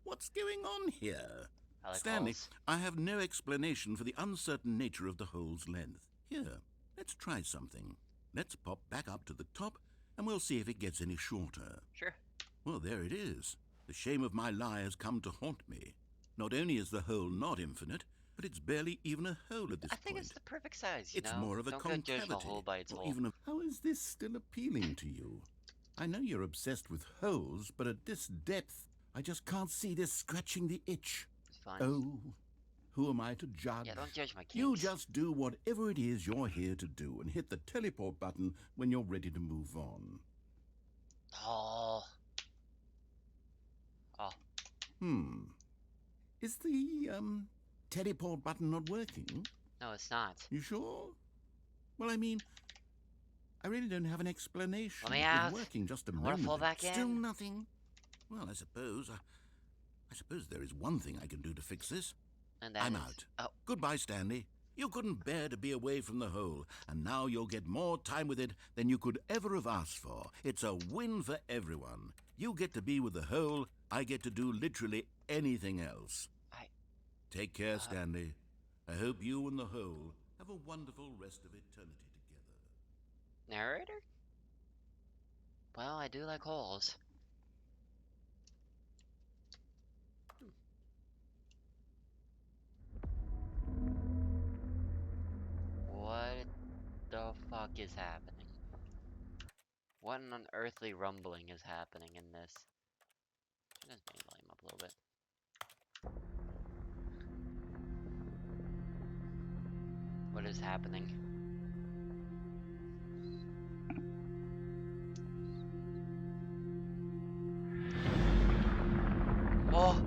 What's going on here? I like Stanley, holes. I have no explanation for the uncertain nature of the hole's length. Here, let's try something. Let's pop back up to the top, and we'll see if it gets any shorter. Sure. Well, there it is. The shame of my lie has come to haunt me. Not only is the hole not infinite, but it's barely even a hole at this I think point. it's the perfect size, you It's know? more of a Don't concavity. judge the hole by its or hole. even a... How is this still appealing to you? I know you're obsessed with holes, but at this depth, I just can't see this scratching the itch. It's fine. Oh, who am I to judge? Yeah, don't judge my kinks. You just do whatever it is you're here to do and hit the teleport button when you're ready to move on. Oh. Oh. Is the, teleport button not working? No, it's not. You sure? Well, I mean, I really don't have an explanation. Let me It out. was working just a I wanna moment fall ago. back Still in. nothing? Well, I suppose there is one thing I can do to fix this. And that I'm is- out. Oh. Goodbye, Stanley. You couldn't bear to be away from the hole, and now you'll get more time with it than you could ever have asked for. It's a win for everyone. You get to be with the hole, I get to do literally anything else. Take care, Stanley. I hope you and the hole have a wonderful rest of eternity together. Narrator? Well, I do like holes. What the fuck is happening? What an unearthly rumbling is happening in this? Turn this main volume up a little bit. What is happening? Oh!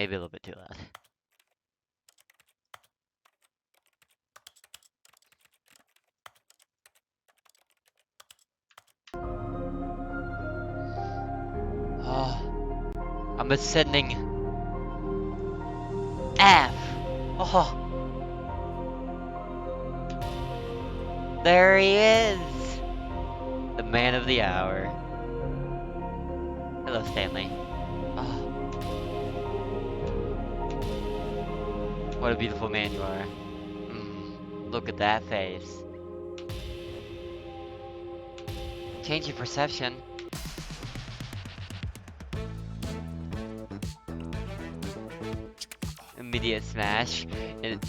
Maybe a little bit too loud. Oh, I'm ascending. F. Oh, there he is. The man of the hour. Hello, Stanley. Oh, what a beautiful man you are. Look at that face. Change your perception. Immediate smash. And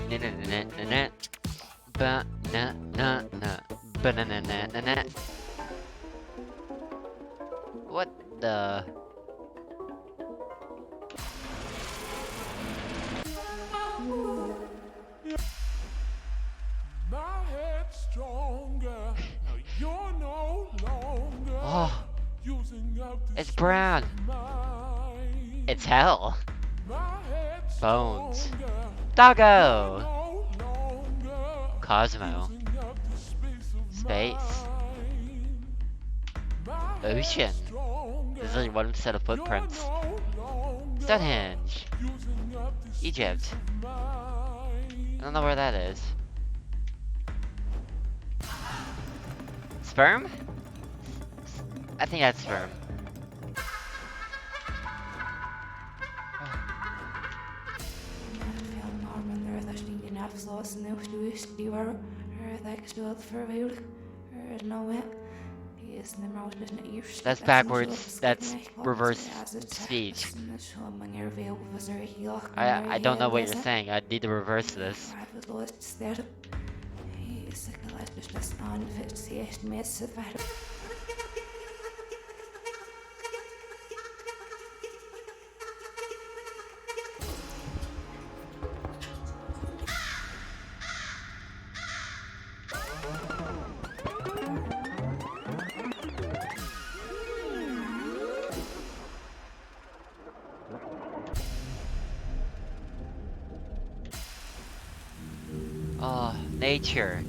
na-na-na-na-na. Ba-na-na-na. Ba-na-na-na-na-na. What the? My head's stronger. Now you're no longer Oh, using up the it's brown. mine. It's hell. My head's Bones. stronger. Doggo. No longer Cosmo. using up the space of Space. mine. My head's Ocean. stronger. There's only one set of You're footprints. no longer Stonehenge. using up the Egypt. space of mine. I don't know where that is. Sperm? I think that's sperm. That's backwards. That's reverse speech. I don't know what you're saying. I need to reverse this. Oh, nature.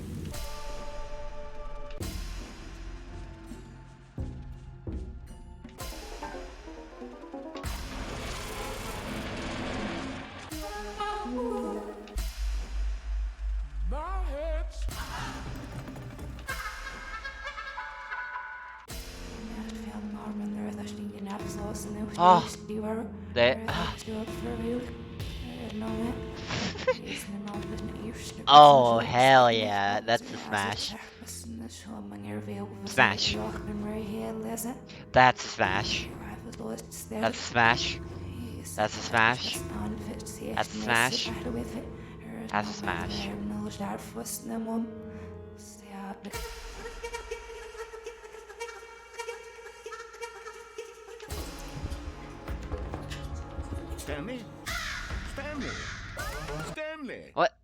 My head's Oh, they. Oh, hell yeah. That's the smash. Smash. That's a smash. That's a smash. That's a smash. That's a smash. That's a smash. Stanley? Stanley! Stanley! What?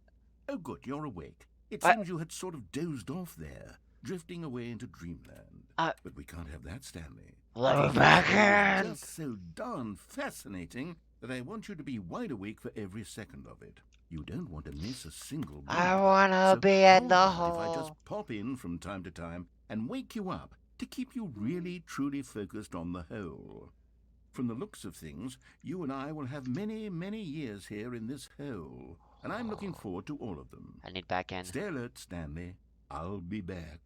Oh, good, you're awake. It What? seems you had sort of dozed off there, drifting away into dreamland. But we can't have that, Stanley. Let me back It's in. just so darn fascinating that I want you to be wide awake for every second of it. You don't want to miss a single beat. I wanna So be how in the about if I just hole. pop in from time to time and wake you up to keep you really, truly focused on the whole? From the looks of things, you and I will have many, many years here in this hole, and I'm looking forward to all of them. I need back in. Stay alert, Stanley. I'll be back.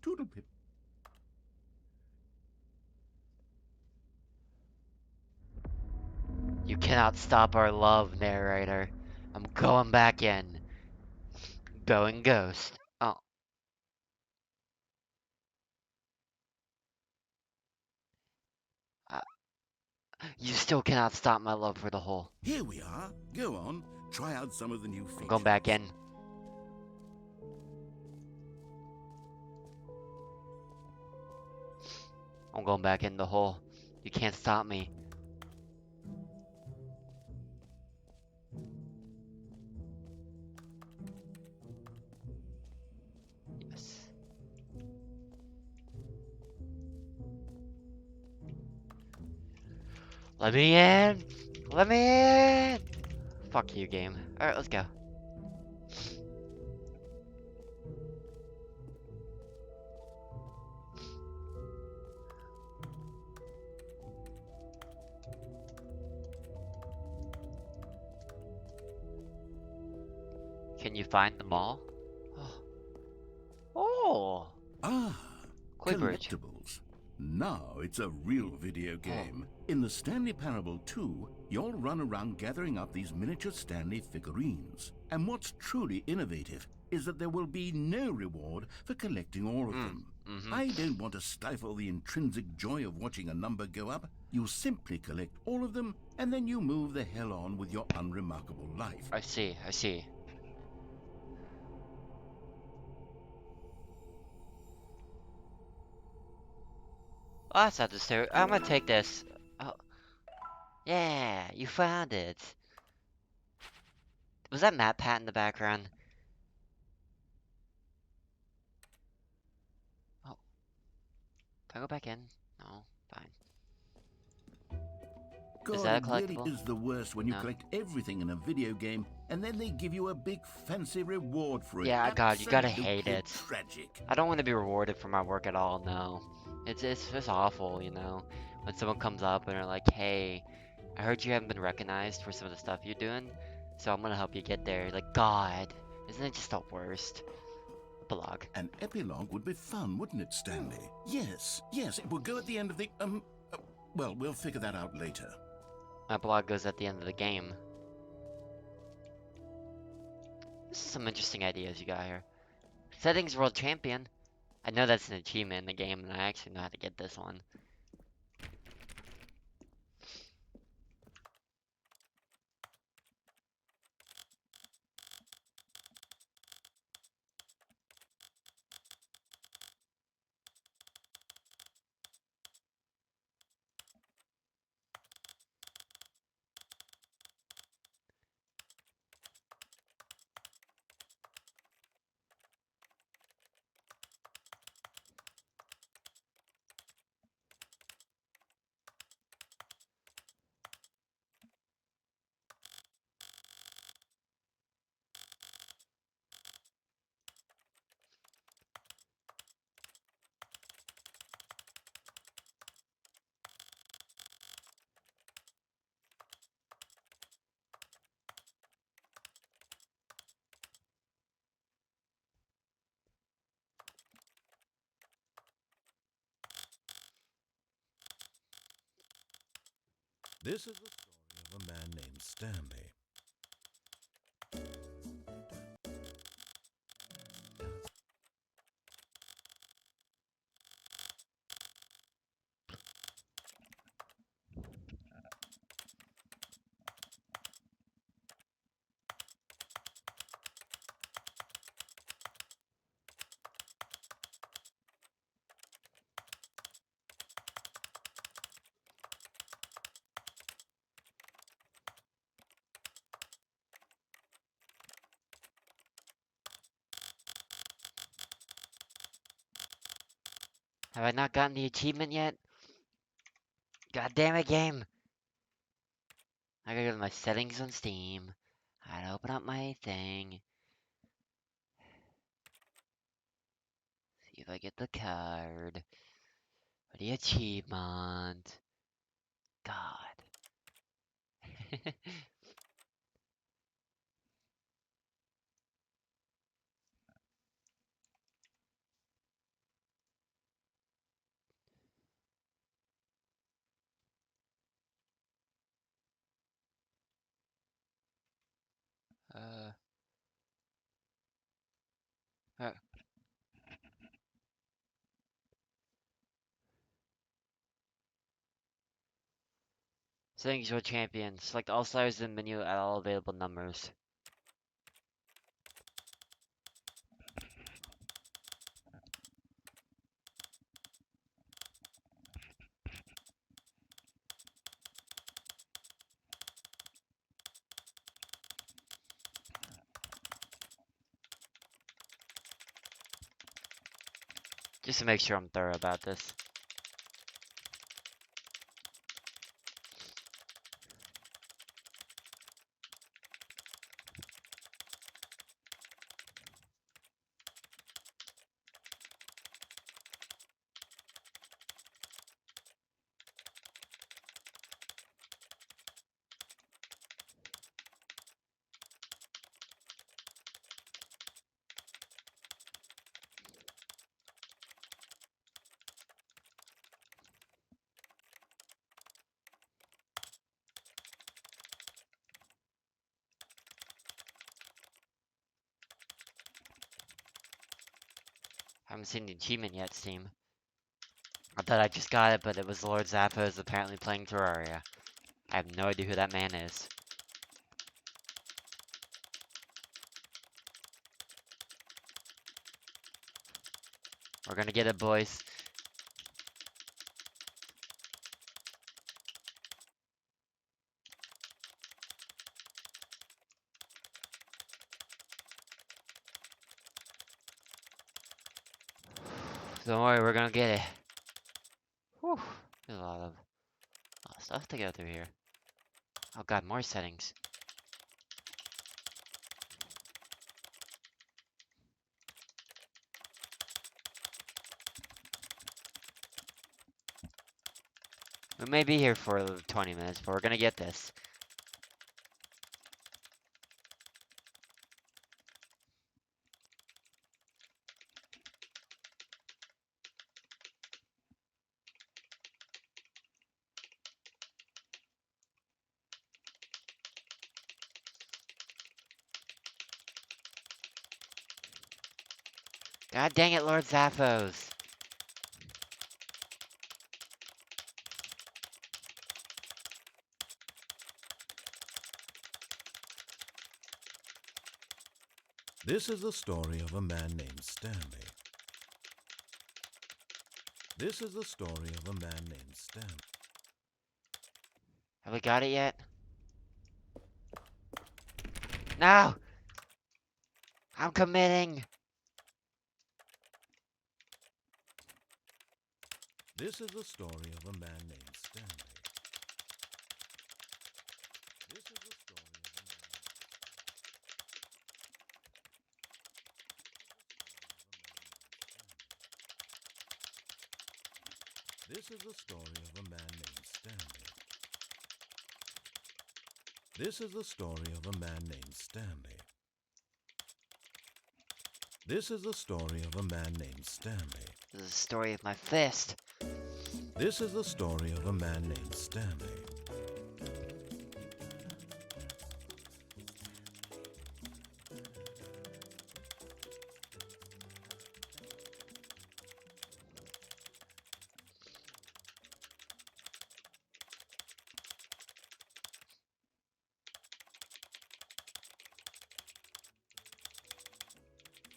Toodlepip. You cannot stop our love, narrator. I'm going back in. Going ghost. Oh. Uh, you still cannot stop my love for the hole. Here we are. Go on. Try out some of the new features. I'm going back in. I'm going back in the hole. You can't stop me. Yes. Let me in! Let me in! Fuck you, game. Alright, let's go. Can you find them all? Oh! Ah, Koi bridge. collectibles. Now it's a real video game. In the Stanley Parable 2, you'll run around gathering up these miniature Stanley figurines. And what's truly innovative is that there will be no reward for collecting all of them. I don't want to stifle the intrinsic joy of watching a number go up. You simply collect all of them, and then you move the hell on with your unremarkable life. I see, I see. Oh, that's not the story. I'm gonna take this. Oh. Yeah, you found it. Was that Matt Pat in the background? Oh. Can I go back in? No, fine. God, Is that a it really collectible? is the worst when you No. collect everything in a video game and then they give you a big fancy reward for it. Yeah, God, you gotta Absolutely hate it. Tragic. I don't want to be rewarded for my work at all, no. It's just awful, you know? When someone comes up and they're like, hey, I heard you haven't been recognized for some of the stuff you're doing, so I'm gonna help you get there. Like, God, isn't it just the worst? Epilogue. An epilogue would be fun, wouldn't it, Stanley? Yes, it will go at the end of the, well, we'll figure that out later. Epilogue goes at the end of the game. This is some interesting ideas you got here. Settings World Champion. I know that's an achievement in the game, and I actually know how to get this one. This is the story of a man named Stanley. Have I not gotten the achievement yet? God damn it, game! I gotta go to my settings on Steam. I gotta open up my thing. See if I get the card. For the achievement. God. uh. uh. Settings World Champion. Select all stars in the menu at all available numbers. Just to make sure I'm thorough about this. haven't seen the achievement yet, Steam. I thought I just got it, but it was Lord Zappos apparently playing Terraria. I have no idea who that man is. We're gonna get it, boys. Don't worry, we're gonna get it. Whew. There's a lot of stuff to go through here. Oh god, more settings. We may be here for 20 minutes, but we're gonna get this. God dang it, Lord Zappos! This is the story of a man named Stanley. This is the story of a man named Stanley. Have we got it yet? No! I'm committing! This is the story of a man named Stanley. This is the story of a man. This is the story of a man named Stanley. This is the story of a man named Stanley. This is the story of a man named Stanley. This is the story of my fist. This is the story of a man named Stanley.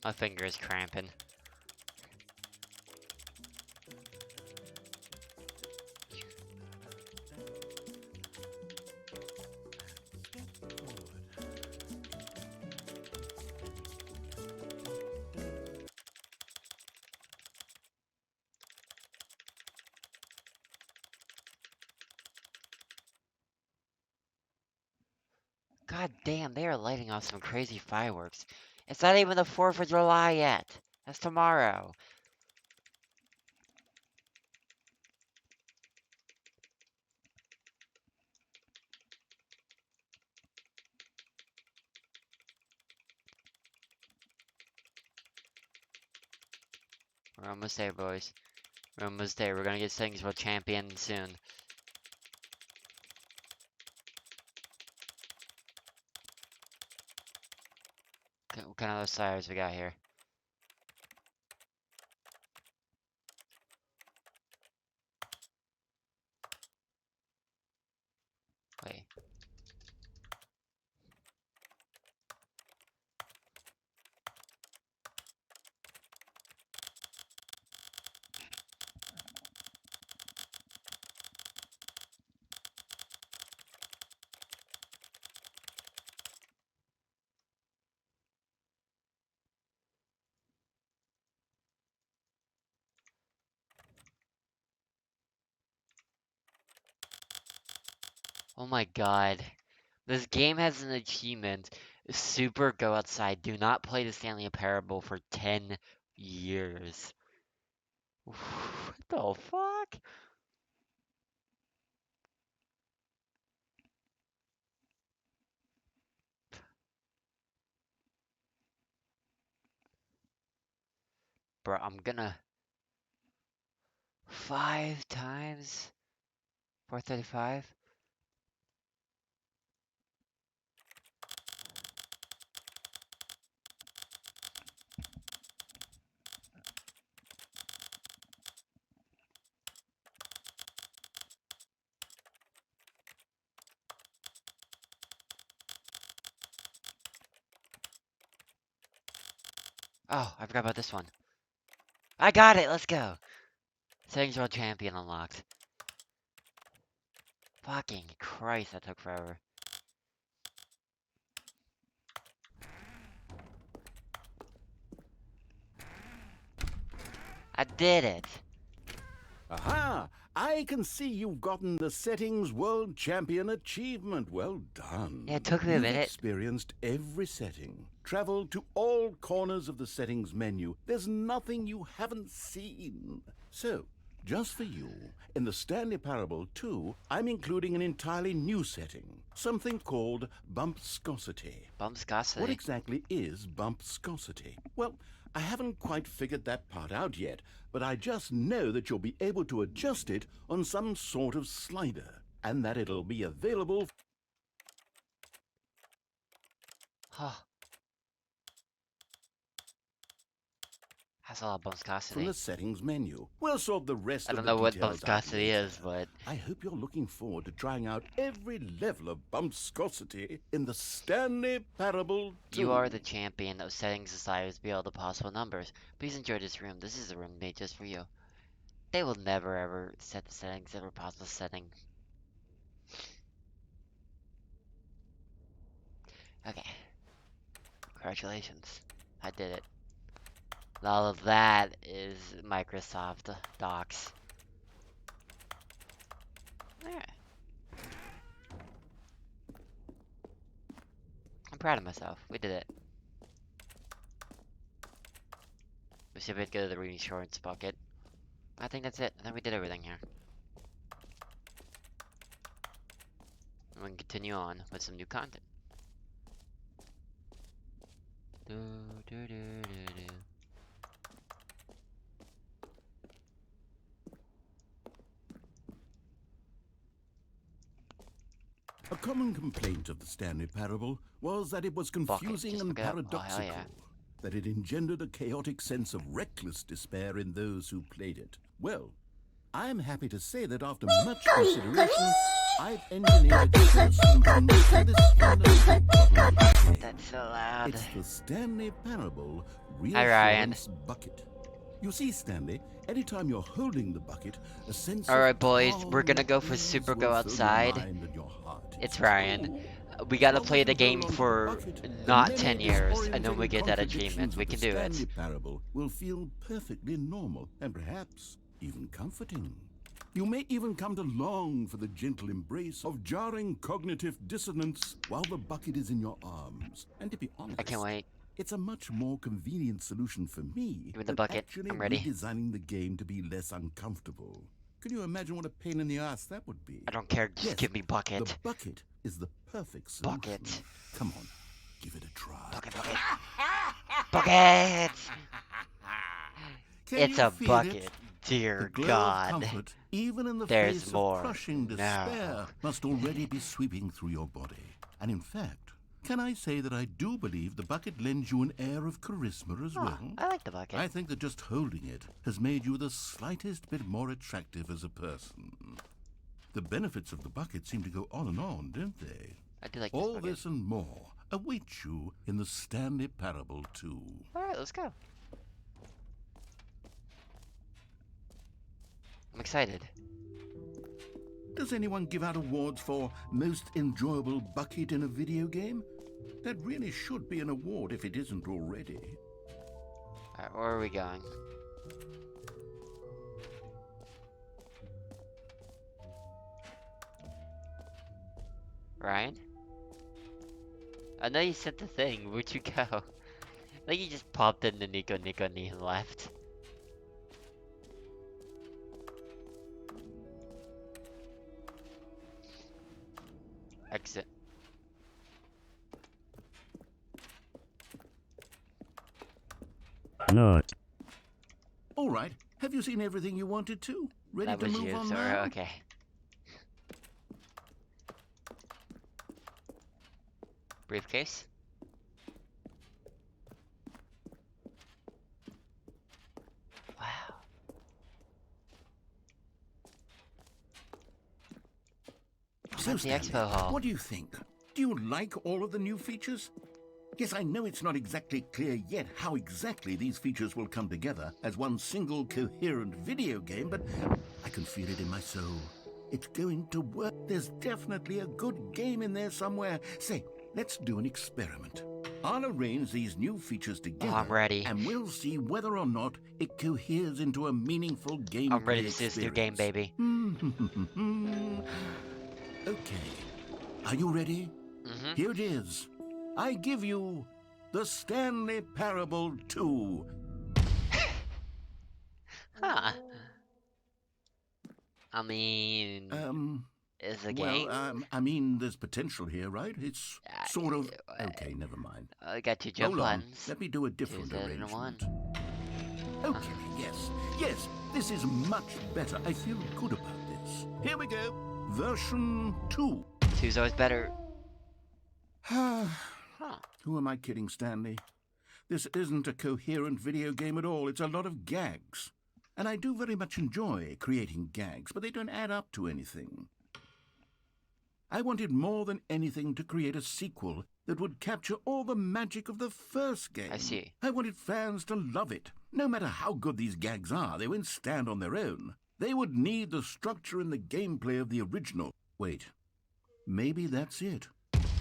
My finger is cramping. God damn, they are lighting off some crazy fireworks. It's not even the 4th of July yet. That's tomorrow. We're almost there, boys. We're almost there. We're gonna get things for champion soon. What kind of those sires we got here? Wait. Oh my god. This game has an achievement. Super go outside. Do not play the Stanley Parable for 10 years. What the fuck? Bro, I'm gonna 5 times 435. Oh, I forgot about this one. I got it. Let's go. Settings World Champion unlocked. Fucking Christ, that took forever. I did it. Aha! I can see you've gotten the Settings World Champion achievement. Well done. Yeah, it took me a You've minute. experienced every setting, traveled to all corners of the settings menu. There's nothing you haven't seen. So, just for you, in the Stanley Parable 2, I'm including an entirely new setting, something called bumpscosity. What Bumpscosity. exactly is bumpscosity? Well, I haven't quite figured that part out yet, but I just know that you'll be able to adjust it on some sort of slider, and that it'll be available Huh. That's a lot of from bumpscosity. the settings menu. We'll sort the rest I of don't the know what details out bumpscosity later. is, but I hope you're looking forward to trying out every level of bumpscosity in the Stanley Parable 2. you are the champion of setting societies beyond the possible numbers. Please enjoy this room. This is a room made just for you. They will never ever set the settings ever possible setting. Okay. Congratulations. I did it. All of that is Microsoft Docs. Yeah. I'm proud of myself. We did it. We should go to the reinsurance bucket. I think that's it. I think we did everything here. And we can continue on with some new content. Do, do, do, do, do. A common complaint of the Stanley Parable was that it was confusing Just and look it up. Oh, hell paradoxical, yeah. that it engendered a chaotic sense of reckless despair in those who played it. Well, I'm happy to say that after much consideration, I've engineered a clear solution to this fundamental problem of the game. That's so loud. It's the Stanley Parable Hi, Ryan. Reassurance Bucket. You see, Stanley, anytime you're holding the bucket, a sense Alright, of boys, we're calm gonna and go for ease Super will Go fill your Outside. mind and your heart. It's Ryan. We gotta play the game for not 10 years, and then we get that achievement. We can do it. Stanley Parable will feel perfectly normal and perhaps even comforting. You may even come to long for the gentle embrace of jarring cognitive dissonance while the bucket is in your arms. And to be honest, I can't wait. it's a much more convenient solution for me Give me the than bucket. actually I'm ready. redesigning the game to be less uncomfortable. Can you imagine what a pain in the ass that would be? I don't care, just Yes, give me bucket. The bucket is the perfect solution. Bucket. Come on, give it a try. Bucket, bucket. Bucket! Can It's you a feel bucket. it? Dear The glow God. of comfort, even in the There's face more. of crushing No. despair, must already be sweeping through your body. And in fact, can I say that I do believe the bucket lends you an air of charisma as Oh, well? I like the bucket. I think that just holding it has made you the slightest bit more attractive as a person. The benefits of the bucket seem to go on and on, don't they? I do like this All bucket. this and more await you in the Stanley Parable 2. Alright, let's go. I'm excited. Does anyone give out awards for most enjoyable bucket in a video game? That really should be an award if it isn't already. Alright, where are we going? Ryan? I know you sent the thing. Where'd you go? Like you just popped in the Nico knee and left. Exit. No. All right, have you seen everything you wanted to? Ready That to was move you, on so now? okay. Briefcase? Wow. So, At the Stanley, expo hall. what do you think? Do you like all of the new features? Yes, I know it's not exactly clear yet how exactly these features will come together as one single coherent video game, but I can feel it in my soul. It's going to work. There's definitely a good game in there somewhere. Say, let's do an experiment. I'll arrange these new features together, I'm ready. and we'll see whether or not it coheres into a meaningful gameplay I'm ready to see this new game, baby. Okay. Are you ready? Mm-hmm. Here it is. I give you the Stanley Parable 2. Huh. I mean, is a game? Well, I mean, there's potential here, right? It's sort of... Uh, Okay, never mind. I got two jump Hold on. buttons. Let me do a different 2001. arrangement. Okay, yes, this is much better. I feel good about this. Here we go. Version 2. Two's always better. Huh. Huh. Who am I kidding, Stanley? This isn't a coherent video game at all. It's a lot of gags. And I do very much enjoy creating gags, but they don't add up to anything. I wanted more than anything to create a sequel that would capture all the magic of the first game. I see. I wanted fans to love it. No matter how good these gags are, they won't stand on their own. They would need the structure and the gameplay of the original. Wait, maybe that's it.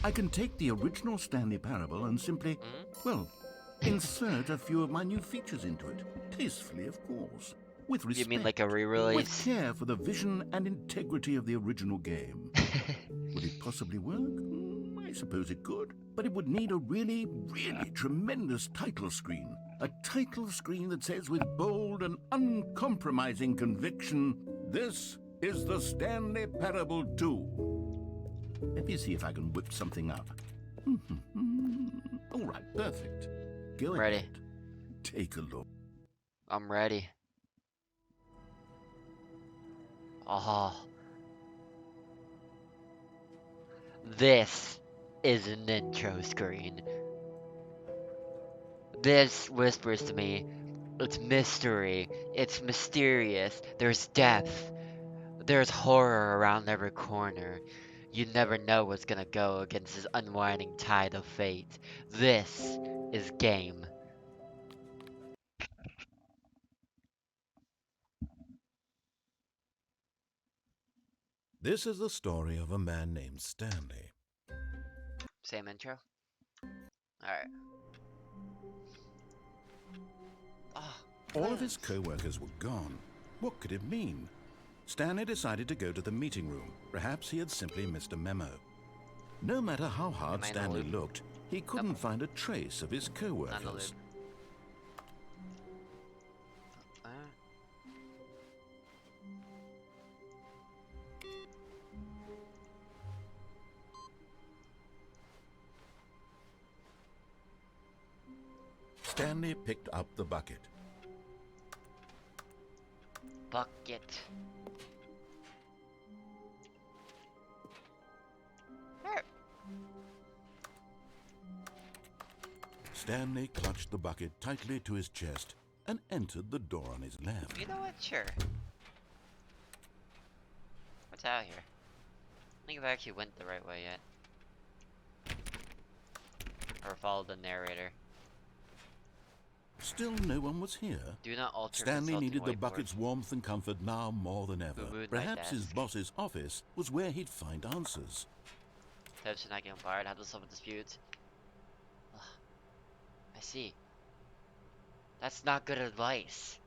I can take the original Stanley Parable and simply, well, insert a few of my new features into it. Tastefully, of course. With respect. You mean like a With re-release? care for the vision and integrity of the original game. Would it possibly work? I suppose it could. But it would need a really, really tremendous title screen. A title screen that says with bold and uncompromising conviction, "This is the Stanley Parable 2." Let me see if I can whip something up. All right, perfect. Go Ready. ahead. Take a look. I'm ready. Oh. This is an intro screen. This whispers to me, it's mystery, it's mysterious, there's depth, there's horror around every corner. You never know what's gonna go against this unwinding tide of fate. This is game. This is the story of a man named Stanley. Same intro? Alright. Oh, All of his co-workers were gone. What could it mean? Stanley decided to go to the meeting room. Perhaps he had simply missed a memo. No matter how hard Am I in the Stanley loop? looked, he couldn't find a trace of his not the loop. co-workers. Stanley picked up the bucket. Bucket. Stanley clutched the bucket tightly to his chest and entered the door on his left. You know what? Sure. What's out here? I think if I actually went the right way yet. Or followed the narrator. Still no one was here. Do not alter Stanley consulting needed the whiteboard. bucket's warmth and comfort now more than ever. Boo-booed my Perhaps his desk. boss's office was where he'd find answers. Tips to not getting fired, how to solve disputes. Ugh. I see. That's not good advice.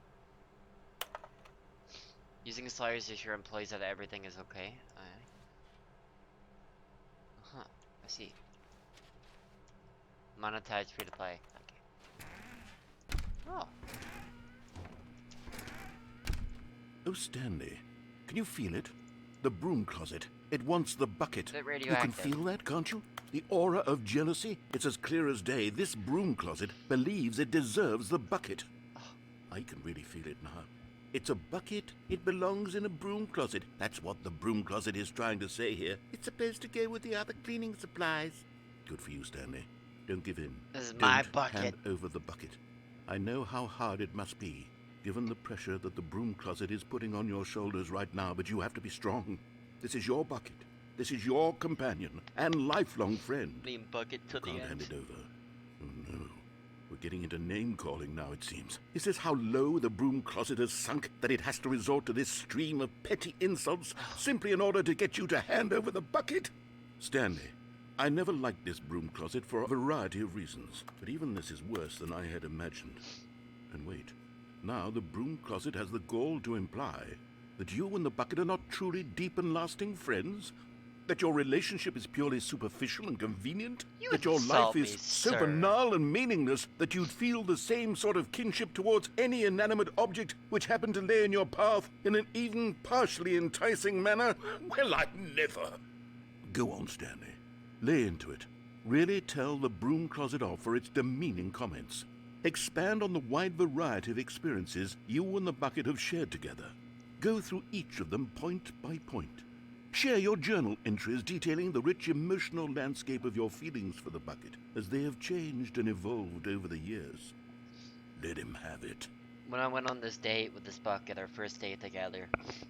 Using sliders to assure employees that everything is okay. Uh-huh. I see. Monetize free to play. Okay. Oh. Oh, Stanley, can you feel it? The broom closet. It wants the bucket. Is it You can radioactive? feel that, can't you? The aura of jealousy? It's as clear as day. This broom closet believes it deserves the bucket. I can really feel it now. It's a bucket. It belongs in a broom closet. That's what the broom closet is trying to say here. It's supposed to go with the other cleaning supplies. Good for you, Stanley. Don't give in. This is my Don't bucket. hand over the bucket. I know how hard it must be, given the pressure that the broom closet is putting on your shoulders right now, but you have to be strong. This is your bucket. This is your companion and lifelong friend. Lean bucket to the Can't hand end. it over. getting into name-calling now, it seems. Is this how low the broom closet has sunk, that it has to resort to this stream of petty insults simply in order to get you to hand over the bucket? Stanley, I never liked this broom closet for a variety of reasons, but even this is worse than I had imagined. And wait, now the broom closet has the gall to imply that you and the bucket are not truly deep and lasting friends? That your relationship is purely superficial and convenient? You That your insult life is me, so sir. banal and meaningless that you'd feel the same sort of kinship towards any inanimate object which happened to lay in your path in an even partially enticing manner? Well, I'd never. Go on, Stanley. Lay into it. Really tell the broom closet off for its demeaning comments. Expand on the wide variety of experiences you and the bucket have shared together. Go through each of them point by point. Share your journal entries detailing the rich emotional landscape of your feelings for the bucket as they have changed and evolved over the years. Let him have it. When I went on this date with this bucket, our first date together,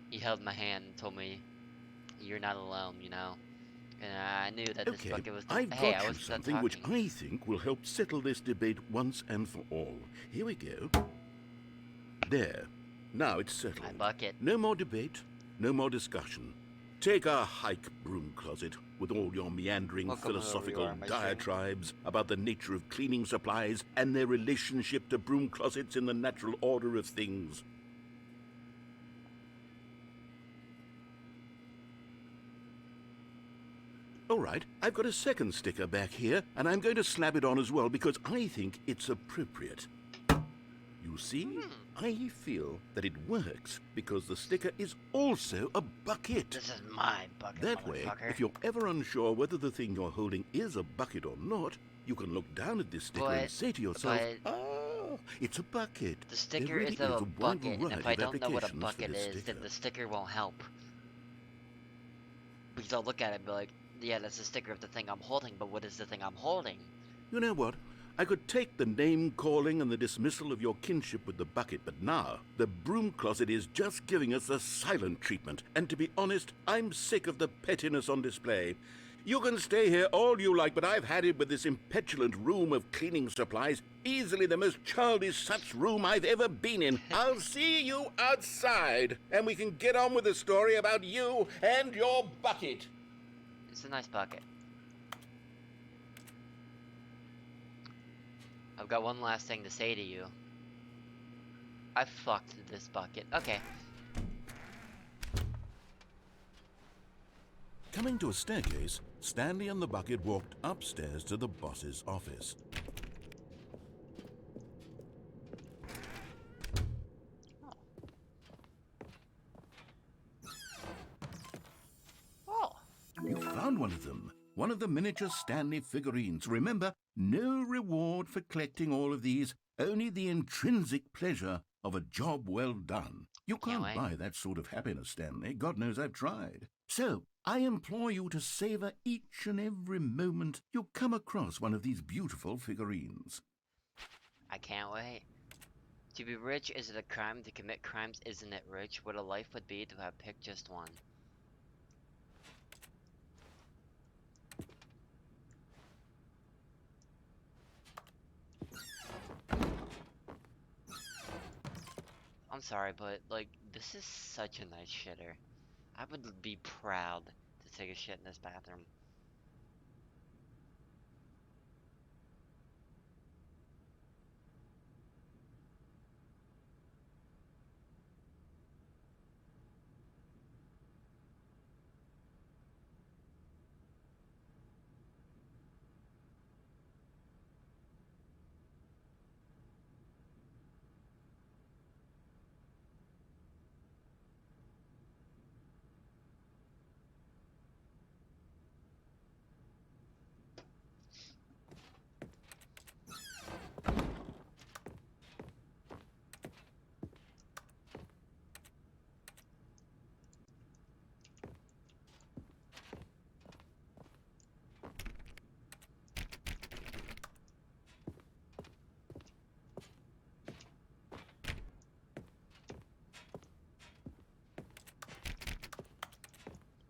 he held my hand and told me, "You're not alone, you know." And I knew that this Okay, bucket was. I've Hey, got I you wasn't done something which talking. I think will help settle this debate once and for all. Here we go. There. Now it's settled. My bucket. No more debate, no more discussion. Take a hike, broom closet, with all your meandering Welcome wherever philosophical you are, my friend. diatribes about the nature of cleaning supplies and their relationship to broom closets in the natural order of things. All right, I've got a second sticker back here, and I'm going to slap it on as well because I think it's appropriate. You see, I feel that it works because the sticker is also a bucket. This is my bucket, That way, motherfucker. if you're ever unsure whether the thing you're holding is a bucket or not, you can look down at this sticker and say to yourself, "Ah, it's a bucket." The sticker There really is of a wide bucket, and if variety I of don't know what a applications for bucket this is, then sticker. the sticker won't help. Because I'll look at it and be like, yeah, that's a sticker of the thing I'm holding, but what is the thing I'm holding? You know what? I could take the name-calling and the dismissal of your kinship with the bucket, but now the broom closet is just giving us a silent treatment. And to be honest, I'm sick of the pettiness on display. You can stay here all you like, but I've had it with this impetulant room of cleaning supplies. Easily the most childish such room I've ever been in. I'll see you outside, and we can get on with the story about you and your bucket. It's a nice bucket. I've got one last thing to say to you. I fucked this bucket. Okay. Coming to a staircase, Stanley and the bucket walked upstairs to the boss's office. Oh. You found one of them. One of the miniature Stanley figurines. Remember, no reward for collecting all of these, only the intrinsic pleasure of a job well done. You Can't can't wait. buy that sort of happiness, Stanley. God knows I've tried. So, I implore you to savor each and every moment you come across one of these beautiful figurines. I can't wait. To be rich, is it a crime? To commit crimes, isn't it rich? What a life would be to have picked just one. I'm sorry, but like, this is such a nice shitter. I would be proud to take a shit in this bathroom.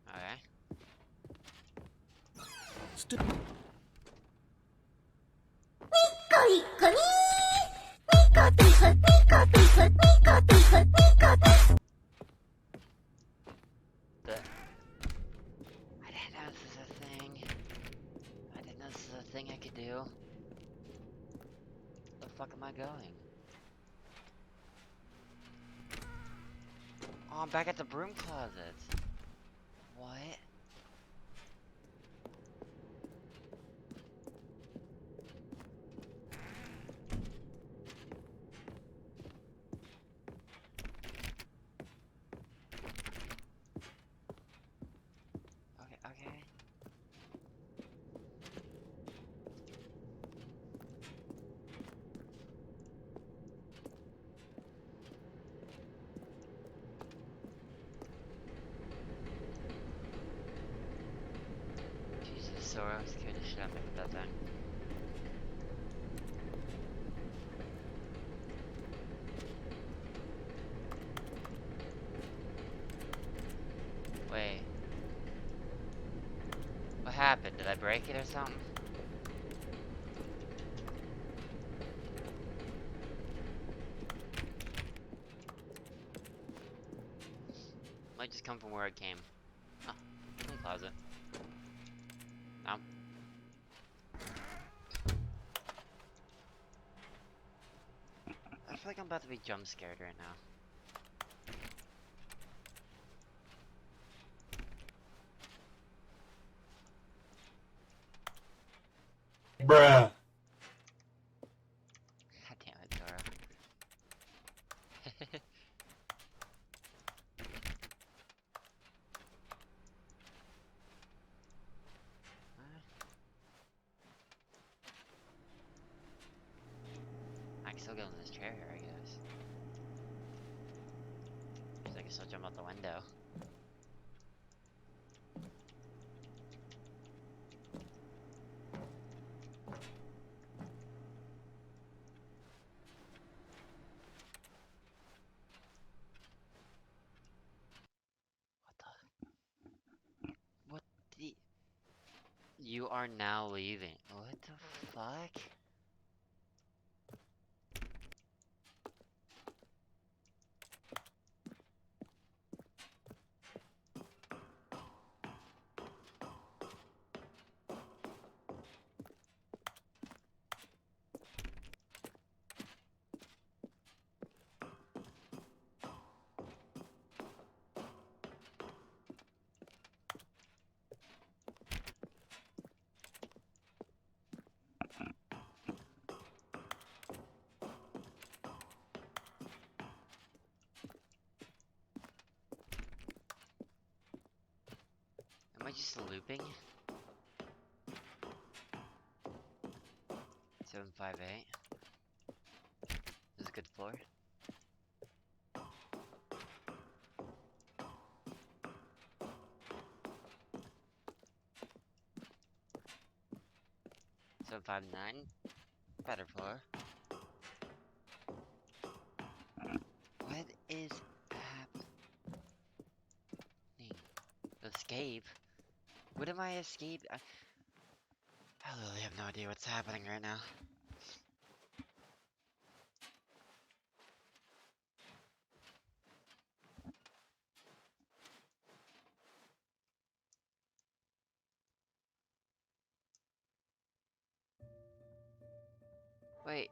Okay. Still. こいこみ thing I could do? The fuck am I going? Oh, I'm back at the broom closet. What? Okay, okay. Jesus, Sora scared the shit out of me with that thing. Wait. What happened? Did I break it or something? Might just come from where it came. Oh, in the closet. No. I feel like I'm about to be jump scared right now. Bruh. God damn it, Dora. I can still get in this chair here, I guess. Cause I can still jump out the window. What the? You are now leaving. What the fuck? Am I just looping? 758. This is a good floor. Seven 5 9. Better floor. What is happening? Escape? What am I escape? I literally have no idea what's happening right now. Wait.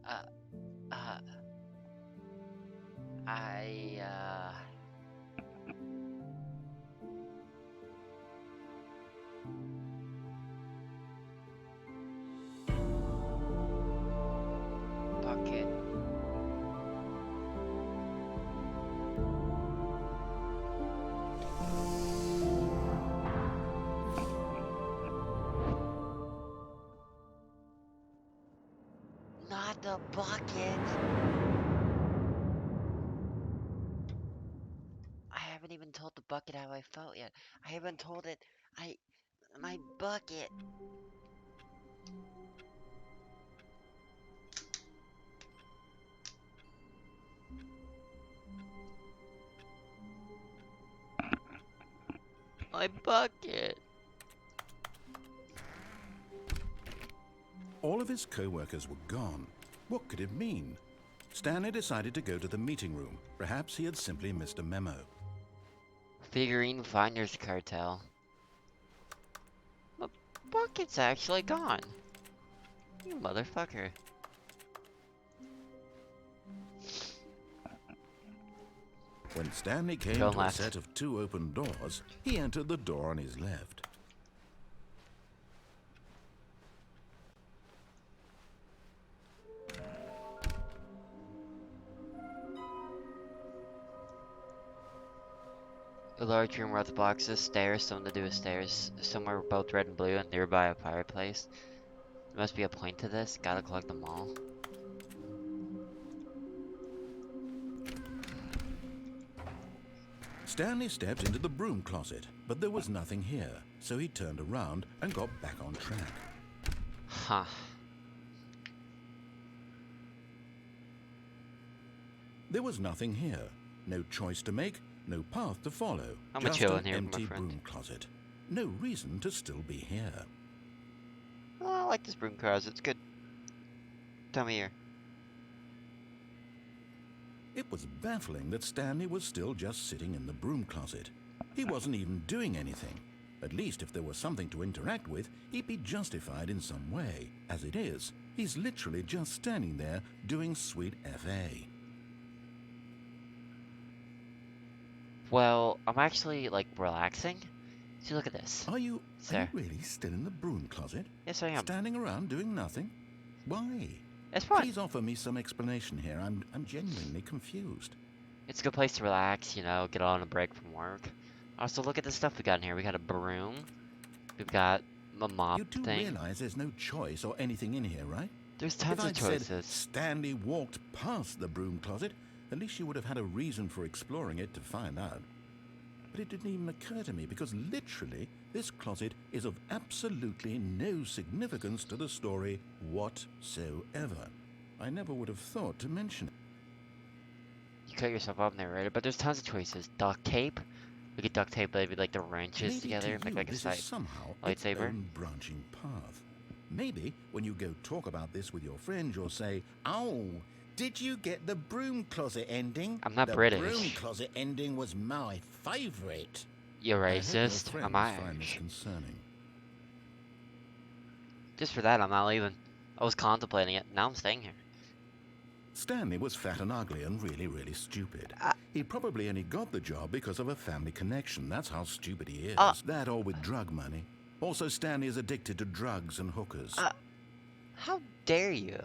Uh, uh, I, bucket. Not the bucket. I haven't even told the bucket how I felt yet. I haven't told it. My bucket. My bucket. All of his co-workers were gone. What could it mean? Stanley decided to go to the meeting room. Perhaps he had simply missed a memo. Figurine Finders Cartel. The bucket's actually gone. You motherfucker. When Stanley came Go to left. a set of 2 open doors, he entered the door on his left. A large room with boxes, stairs, something to do with stairs. Somewhere both red and blue and nearby a fireplace. There must be a point to this. Gotta collect them all. Stanley stepped into the broom closet, but there was nothing here, so he turned around and got back on track. Huh. There was nothing here. No choice to make, no path to follow. I'm just chilling an here with my empty friend. broom closet. No reason to still be here. Oh, I like this broom closet. It's good. Tell me here. It was baffling that Stanley was still just sitting in the broom closet. He wasn't even doing anything. At least if there was something to interact with, he'd be justified in some way. As it is, he's literally just standing there doing sweet FA. Well, I'm actually, like, relaxing. See, look at this. Are you Sir. really still in the broom closet? Yes, I am. Standing around doing nothing? Why? It's fun. Please offer me some explanation here. I'm genuinely confused. It's a good place to relax, you know, get on a break from work. Also, look at the stuff we got in here. We got a broom. We've got a mop You do thing. realize there's no choice or anything in here, right? There's If tons of I'd said choices. Stanley walked past the broom closet, at least you would have had a reason for exploring it to find out. But it didn't even occur to me because literally this closet is of absolutely no significance to the story whatsoever. I never would have thought to mention it. You cut yourself off in there, right? But there's tons of choices. Duct tape. We could duct tape maybe like the wrenches Maybe together, to make you, like a this side is somehow its lightsaber. own branching path. Maybe when you go talk about this with your friends, you'll say, "Oh, did you get the broom closet ending? I'm not the British. broom closet ending was my favourite." You're I hope your racist. friends I'm find this Irish. concerning. Just for that, I'm not leaving. I was contemplating it. Now I'm staying here. Stanley was fat and ugly and really, really stupid. He probably only got the job because of a family connection. That's how stupid he is. That or with drug money. Also, Stanley is addicted to drugs and hookers. How dare you?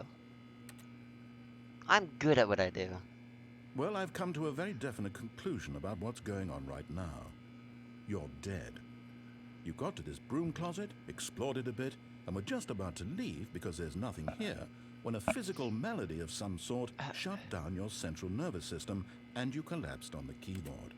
I'm good at what I do. Well, I've come to a very definite conclusion about what's going on right now. You're dead. You got to this broom closet, explored it a bit, and were just about to leave because there's nothing here when a physical malady of some sort shut down your central nervous system and you collapsed on the keyboard.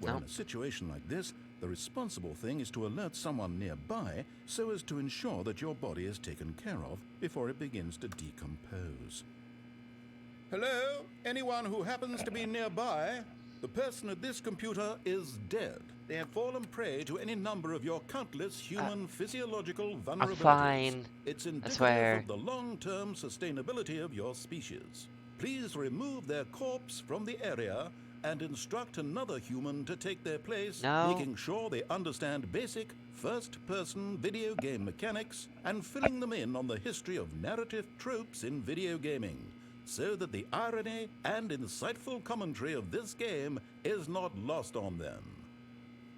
Well, No. in a situation like this, the responsible thing is to alert someone nearby so as to ensure that your body is taken care of before it begins to decompose. Hello? Anyone who happens to be nearby? The person at this computer is dead. They have fallen prey to any number of your countless human physiological vulnerabilities. I'm fine. It's I indicative swear. of the long-term sustainability of your species. Please remove their corpse from the area and instruct another human to take their place, No. making sure they understand basic first-person video game mechanics and filling them in on the history of narrative tropes in video gaming, so that the irony and insightful commentary of this game is not lost on them.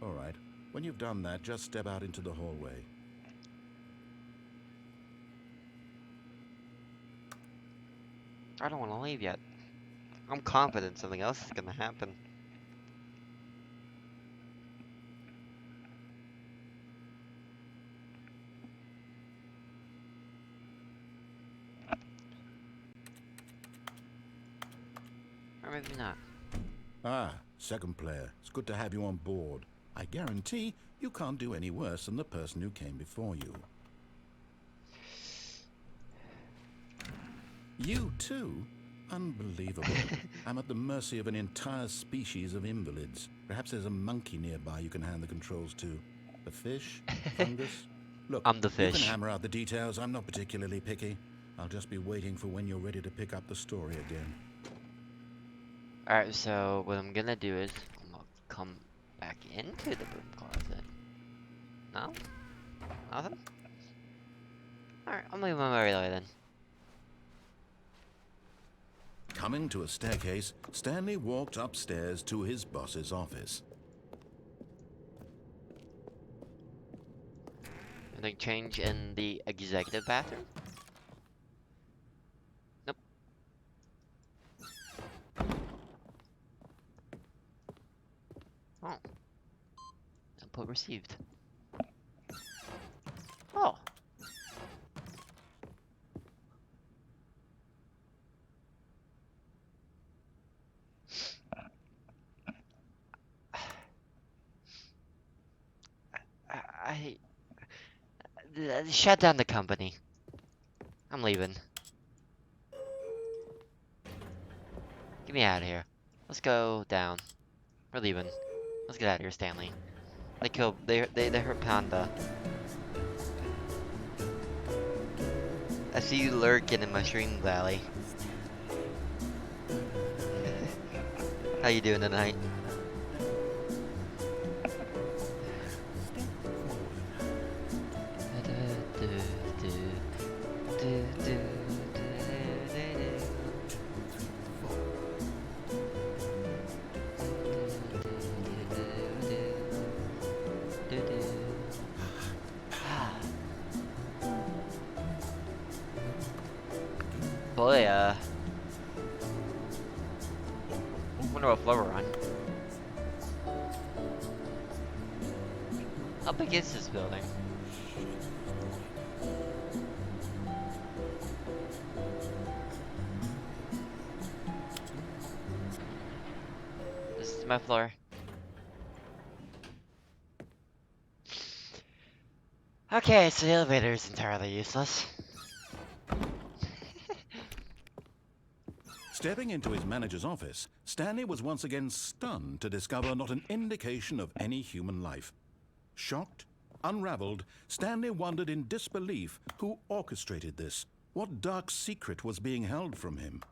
All right, when you've done that, just step out into the hallway. I don't want to leave yet. I'm confident something else is gonna happen. Or maybe not. Ah, second player. It's good to have you on board. I guarantee you can't do any worse than the person who came before you. You too? Unbelievable. I'm at the mercy of an entire species of invalids. Perhaps there's a monkey nearby you can hand the controls to. A fish? Fungus? Look, I'm the you fish. can hammer out the details. I'm not particularly picky. I'll just be waiting for when you're ready to pick up the story again. Alright, so what I'm gonna do is I'm gonna come back into the broom closet. No? Nothing? Alright, I'm leaving my right away then. Coming to a staircase, Stanley walked upstairs to his boss's office. And then change in the executive bathroom? Nope. Oh. Input received. Oh. I shut down the company. I'm leaving. Get me out of here. Let's go down. We're leaving. Let's get out of here, Stanley. They hurt Panda. I see you lurking in Mushroom Valley. How you doing tonight? Boy, wonder what floor we're on. How big is this building? This is my floor. Okay, so the elevator is entirely useless. Stepping into his manager's office, Stanley was once again stunned to discover not an indication of any human life. Shocked, unraveled, Stanley wondered in disbelief who orchestrated this. What dark secret was being held from him?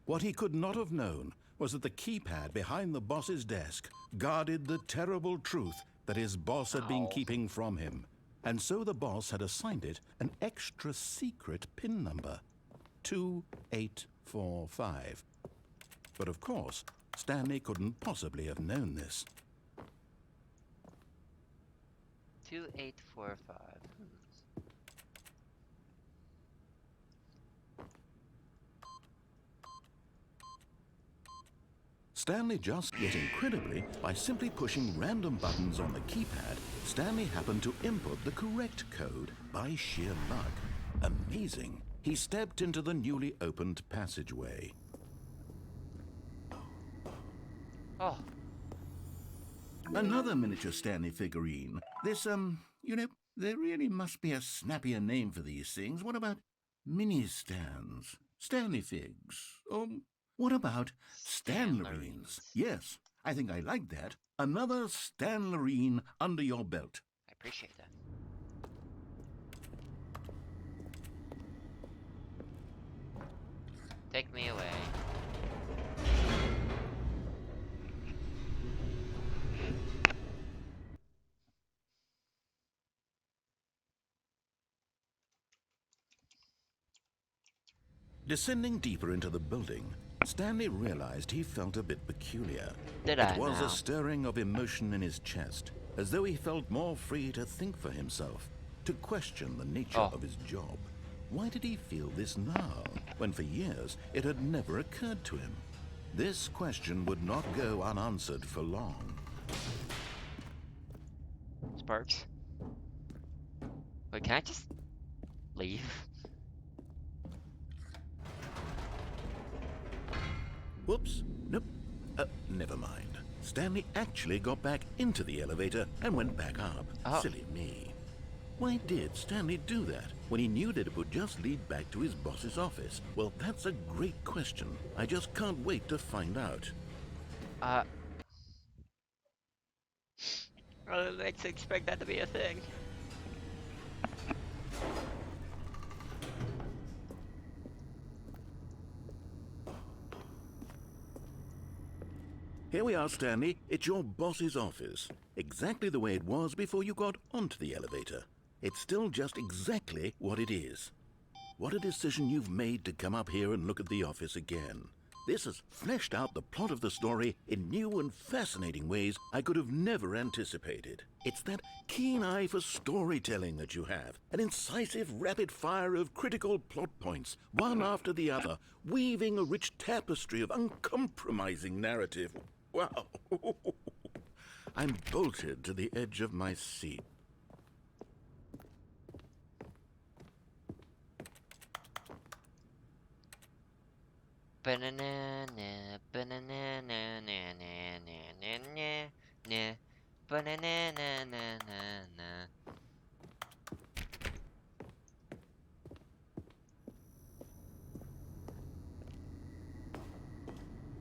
What he could not have known was that the keypad behind the boss's desk guarded the terrible truth that his boss had been keeping from him. And so the boss had assigned it an extra secret PIN number. 2845. But of course, Stanley couldn't possibly have known this. 2845. Stanley just, yet incredibly, by simply pushing random buttons on the keypad, Stanley happened to input the correct code by sheer luck. Amazing. He stepped into the newly opened passageway. Oh. Another miniature Stanley figurine. This, there really must be a snappier name for these things. What about mini stands? Stanley figs? Or what about Stanlerines? Yes, I think I like that. Another Stanlerine under your belt. I appreciate that. Take me away. Descending deeper into the building, Stanley realized he felt a bit peculiar. Did It I was now? a stirring of emotion in his chest, as though he felt more free to think for himself, to question the nature of his job. Why did he feel this now, when for years it had never occurred to him? This question would not go unanswered for long. Sparks? Wait, can I just leave? Whoops. Nope. Never mind. Stanley actually got back into the elevator and went back up. Oh. Silly me. Why did Stanley do that when he knew that it would just lead back to his boss's office? Well, that's a great question. I just can't wait to find out. I didn't expect that to be a thing. Here we are, Stanley. It's your boss's office. Exactly the way it was before you got onto the elevator. It's still just exactly what it is. What a decision you've made to come up here and look at the office again. This has fleshed out the plot of the story in new and fascinating ways I could have never anticipated. It's that keen eye for storytelling that you have, an incisive rapid fire of critical plot points, one after the other, weaving a rich tapestry of uncompromising narrative. Wow! I'm bolted to the edge of my seat. Banana, banana, na na na na na na, banana, na na na na.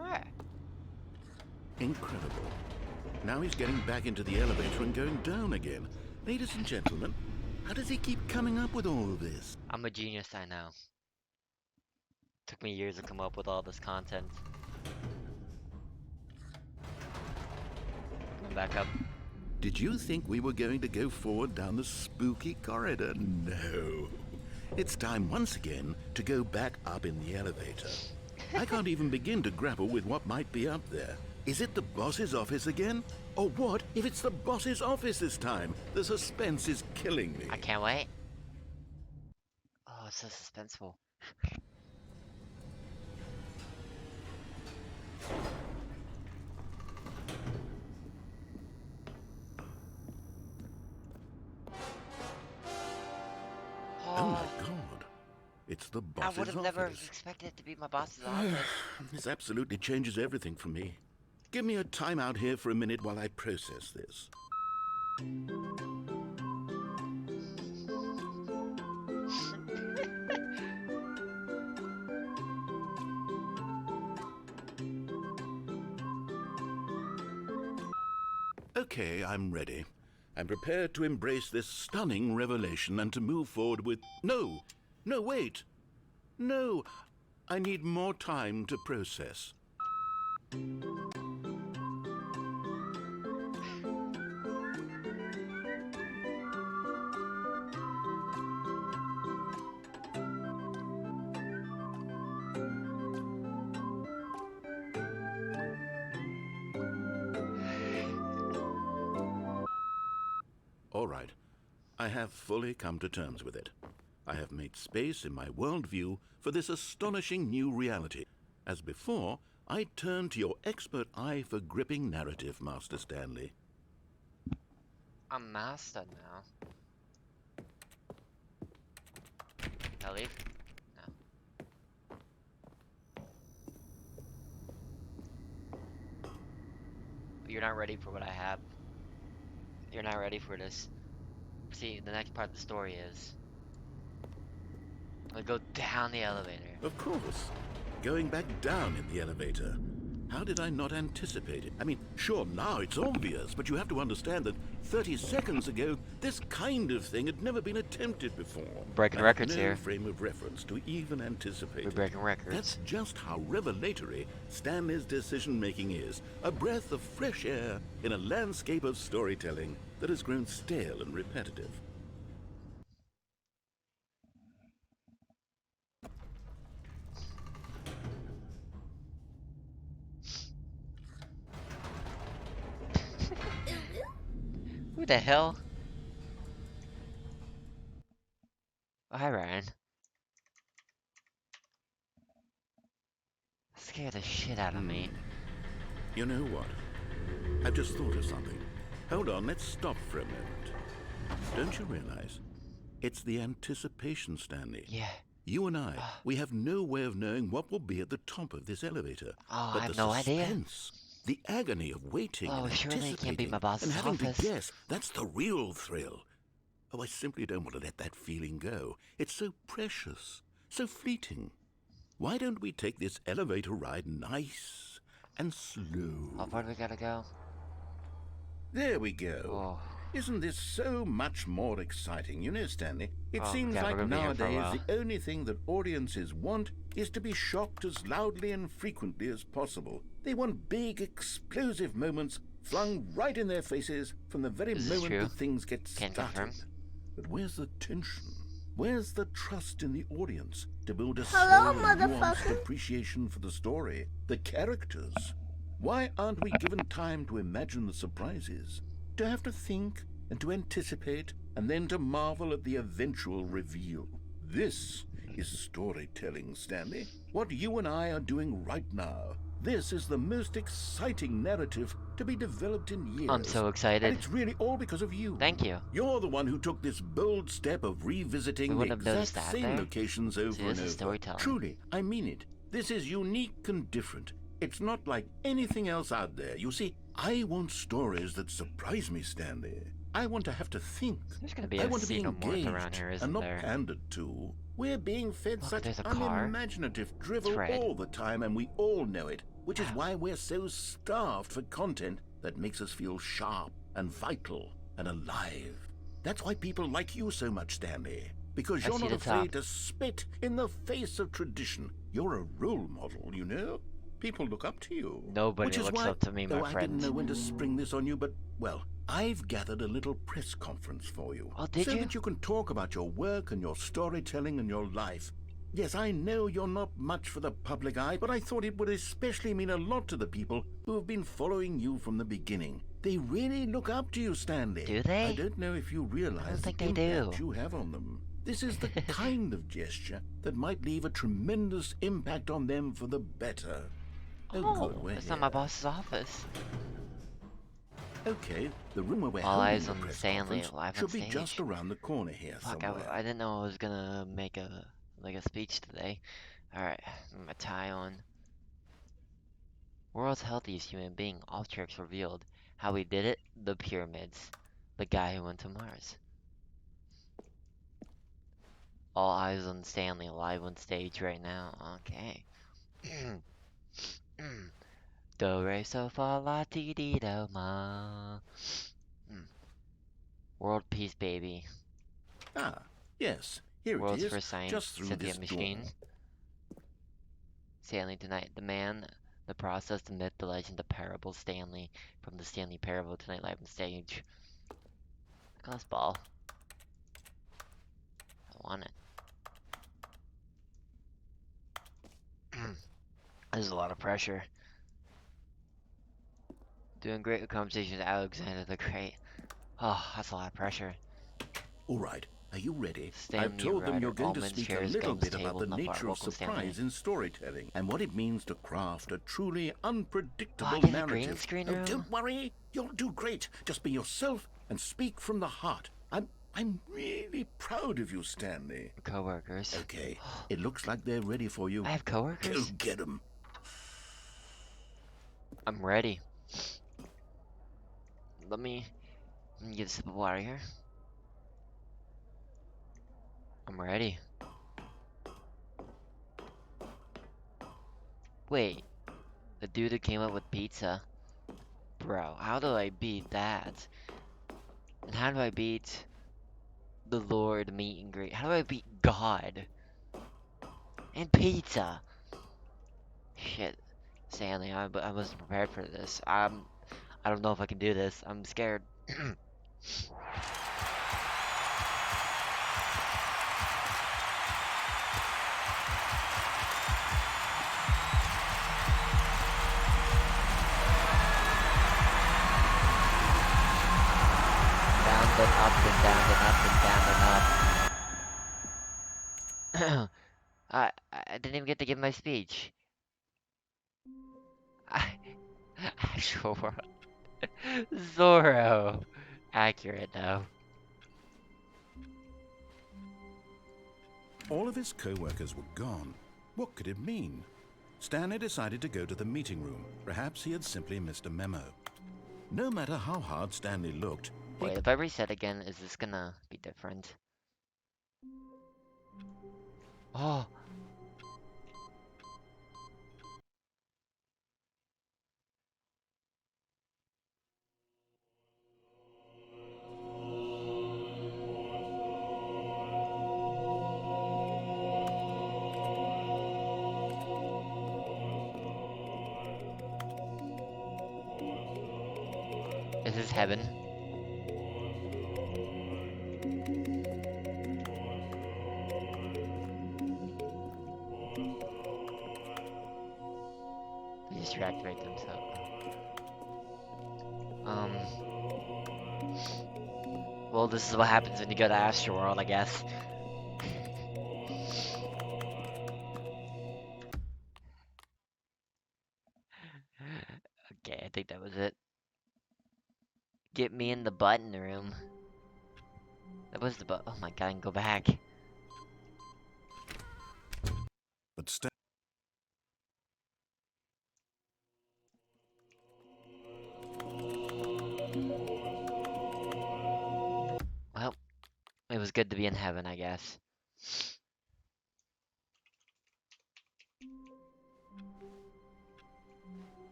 Alright. Incredible. Now he's getting back into the elevator and going down again. Ladies and gentlemen, how does he keep coming up with all of this? I'm a genius, I know. Took me years to come up with all this content. Come back up. Did you think we were going to go forward down the spooky corridor? No. It's time once again to go back up in the elevator. I can't even begin to grapple with what might be up there. Is it the boss's office again? Or what if it's the boss's office this time? The suspense is killing me. I can't wait. Oh, it's so suspenseful. Oh my God. It's the I boss's would have never office. expected it to be my boss's office. This absolutely changes everything for me. Give me a timeout here for a minute while I process this. Okay, I'm ready. I'm prepared to embrace this stunning revelation and to move forward with... No! No, wait! No! I need more time to process. All right. I have fully come to terms with it. I have made space in my worldview for this astonishing new reality. As before, I turn to your expert eye for gripping narrative, Master Stanley. I'm master now. Can I leave? No. But you're not ready for what I have. You're not ready for this. See, the next part of the story is... I go down the elevator. Of course. Going back down in the elevator. How did I not anticipate it? I mean, sure, now it's obvious, but you have to understand that 30 seconds ago, this kind of thing had never been attempted before. Breaking I have records no here. frame of reference to even anticipate We're it. breaking records. That's just how revelatory Stanley's decision-making is. A breath of fresh air in a landscape of storytelling that has grown stale and repetitive. Who the hell? Oh, hi, Ryan. Scared the shit out of me. You know what? I've just thought of something. Hold on, let's stop for a moment. Don't you realize? It's the anticipation, Stanley. Yeah. You and I, we have no way of knowing what will be at the top of this elevator. Oh, but I have the no idea. suspense, the agony of waiting Oh, and surely it can't be my anticipating boss's and having office. to guess, that's the real thrill. Oh, I simply don't want to let that feeling go. It's so precious, so fleeting. Why don't we take this elevator ride nice and slow? How far do we gotta go? There we go. Oh. Isn't this so much more exciting? You know, Stanley, it Oh seems god, we're like gonna be here for a nowadays while. the only thing that audiences want is to be shocked as loudly and frequently as possible. They want big, explosive moments flung right in their faces from the very Is this moment true? that things get Can started. confirm. But where's the tension? Where's the trust in the audience to build a Hello, slow and nuanced motherfucker. appreciation for the story, the characters? Why aren't we given time to imagine the surprises, to have to think and to anticipate, and then to marvel at the eventual reveal? This is storytelling, Stanley. What you and I are doing right now. This is the most exciting narrative to be developed in years. I'm so And excited. it's really all because of you. Thank you. You're the one who took this bold step of We revisiting the wouldn't have noticed exact that same there. locations See, over this and is over. storytelling. Truly, I mean it. This is unique and different. It's not like anything else out there. You see, I want stories that surprise me, Stanley. I want to have to think. There's gonna be I a want to be xenomorph around engaged here, and isn't not there? pandered to. We're being fed Look, such there's a car. unimaginative drivel red. all the time, and we all know it, which is Wow. why we're so starved for content that makes us feel sharp and vital and alive. That's why people like you so much, Stanley. Because I you're see not the afraid top. to spit in the face of tradition. You're a role model, you know? People look up to you. Nobody Which is looks why, up to me, my though I didn't friend. know when to spring this on you, but, well, I've gathered a little press conference for you. Oh, did so you? that you can talk about your work and your storytelling and your life. Yes, I know you're not much for the public eye, but I thought it would especially mean a lot to the people who have been following you from the beginning. They really look up to you, Stanley. Do they? I don't know if you realize think the they impact do. you have on them. This is the kind of gesture that might leave a tremendous impact on them for the better. Oh, good, we're It's not my here. boss's office. Okay, the room where we're All holding eyes the on press Stanley conference live on should be stage. just around the corner here Fuck, somewhere. I didn't know I was gonna make a speech today. Alright, my tie on. World's healthiest human being, all tricks revealed. How we did it? The pyramids. The guy who went to Mars. All eyes on Stanley live on stage right now. Okay. Do re so fa la ti di do ma. World peace, baby. Ah, yes, here World's it is, first science just through Cynthia this machine. door. Stanley tonight. The man, the process, the myth, the legend, the parable. Stanley from the Stanley Parable tonight live on stage. Look at this ball. I want it. This is a lot of pressure. Doing great with conversations with Alexander the Great. Oh, that's a lot of pressure. All right, are you ready? Stanley I've told them Ryder, you're going to almonds, speak a chairs, little games, bit about table, the nut bar, nature of welcome Stanley. surprise in storytelling and what it means to craft a truly unpredictable Oh, I get a narrative. green screen Oh, room? don't worry, you'll do great. Just be yourself and speak from the heart. I'm really proud of you, Stanley. Coworkers. Okay, it looks like they're ready for you. I have Go coworkers? get them. I'm ready. Let me get a sip of water here. I'm ready. Wait, the dude who came up with pizza? Bro, how do I beat that? And how do I beat the Lord meet and greet? How do I beat God? And pizza? Shit. Stanley, I wasn't prepared for this. I don't know if I can do this. I'm scared. Down and up and down and up and down and up. I didn't even get to give my speech. Actual world. Zorro. Accurate though. All of his co-workers were gone. What could it mean? Stanley decided to go to the meeting room. Perhaps he had simply missed a memo. No matter how hard Stanley looked, he Wait, if I reset again, is this gonna be different? Oh. Is this heaven? They just reactivate themselves. Well, this is what happens when you go to Astroworld, I guess. Okay, I think that was it. Get me in the button room. That was the oh my god, I can go back. But Stan Well, it was good to be in heaven, I guess.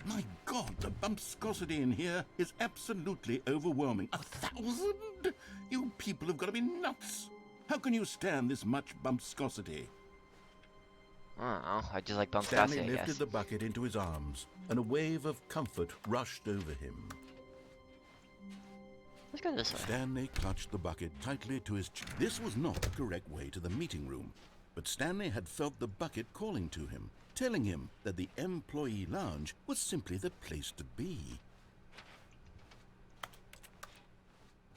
My God, the bumpscosity in here is absolutely overwhelming. 1,000? You people have got to be nuts. How can you stand this much bumpscosity? I don't know, I just like Stanley Bumpscossi, I lifted guess. the bucket into his arms, and a wave of comfort rushed over him. Let's go this way. Stanley clutched the bucket tightly to his chest. This was not the correct way to the meeting room, but Stanley had felt the bucket calling to him, telling him that the employee lounge was simply the place to be.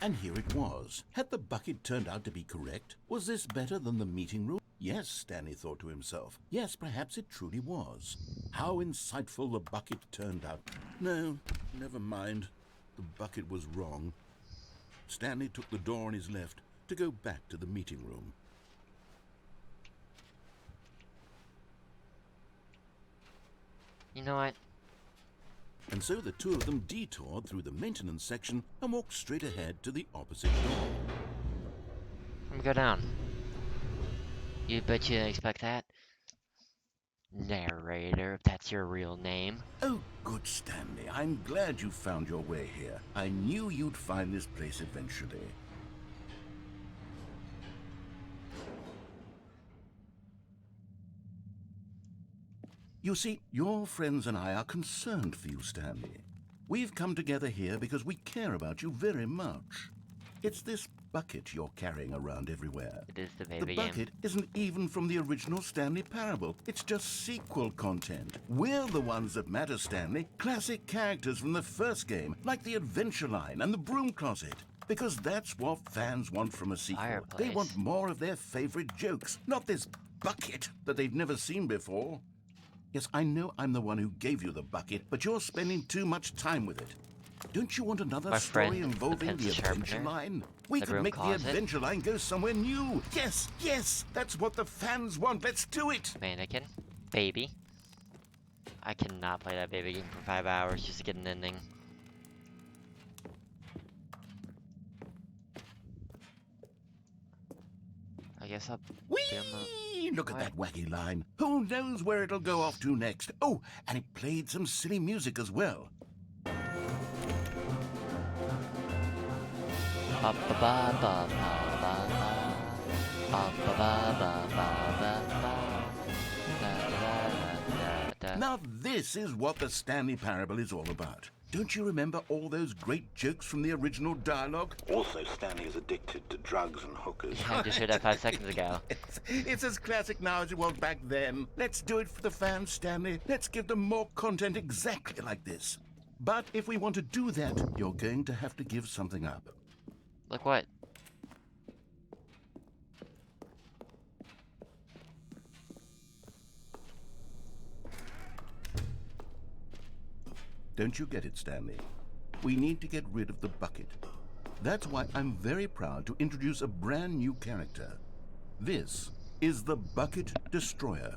And here it was. Had the bucket turned out to be correct? Was this better than the meeting room? Yes, Stanley thought to himself. Yes, perhaps it truly was. How insightful the bucket turned out. No, never mind. The bucket was wrong. Stanley took the door on his left to go back to the meeting room. You know what? And so the two of them detoured through the maintenance section and walked straight ahead to the opposite door. Let me go down. You bet you didn't expect that? Narrator, if that's your real name. Oh, good, Stanley. I'm glad you found your way here. I knew you'd find this place eventually. You see, your friends and I are concerned for you, Stanley. We've come together here because we care about you very much. It's this bucket you're carrying around everywhere. It is the The baby game. bucket isn't even from the original Stanley Parable. It's just sequel content. We're the ones that matter, Stanley. Classic characters from the first game, like the Adventure Line and the Broom Closet. Because that's what fans want from a sequel. They Fireplace. want more of their favorite jokes, not this bucket that they've never seen before. Yes, I know I'm the one who gave you the bucket, but you're spending too much time with it. Don't you want another My story friend, the involving the pencil Adventure sharpener, Line? We the could broom make the closet. Adventure Line go somewhere new. Yes, yes, that's what the fans want. Let's do it. Mannequin. Baby. I cannot play that baby game for 5 hours just to get an ending. I guess I'll be on the... Whee! Look at What? that wacky line. Who knows where it'll go off to next? Oh, and it played some silly music as well. Ba ba ba ba ba ba ba. Ba ba ba ba ba ba ba. Da da da da da. Now this is what the Stanley Parable is all about. Don't you remember all those great jokes from the original dialogue? Also, Stanley is addicted to drugs and hookers. I just heard that 5 seconds ago. It's as classic now as it was back then. Let's do it for the fans, Stanley. Let's give them more content exactly like this. But if we want to do that, you're going to have to give something up. Look what? Don't you get it, Stanley? We need to get rid of the bucket. That's why I'm very proud to introduce a brand new character. This is the Bucket Destroyer.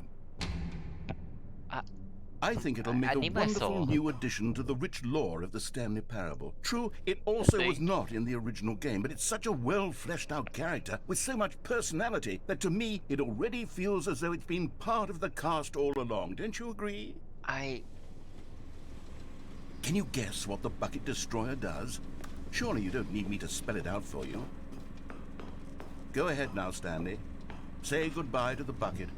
I think it'll make I a need my wonderful soul. new addition to the rich lore of the Stanley Parable. True, it also was think. not in the original game, but it's such a well-fleshed-out character with so much personality that to me it already feels as though it's been part of the cast all along. Don't you agree? Can you guess what the Bucket Destroyer does? Surely you don't need me to spell it out for you. Go ahead now, Stanley. Say goodbye to the bucket,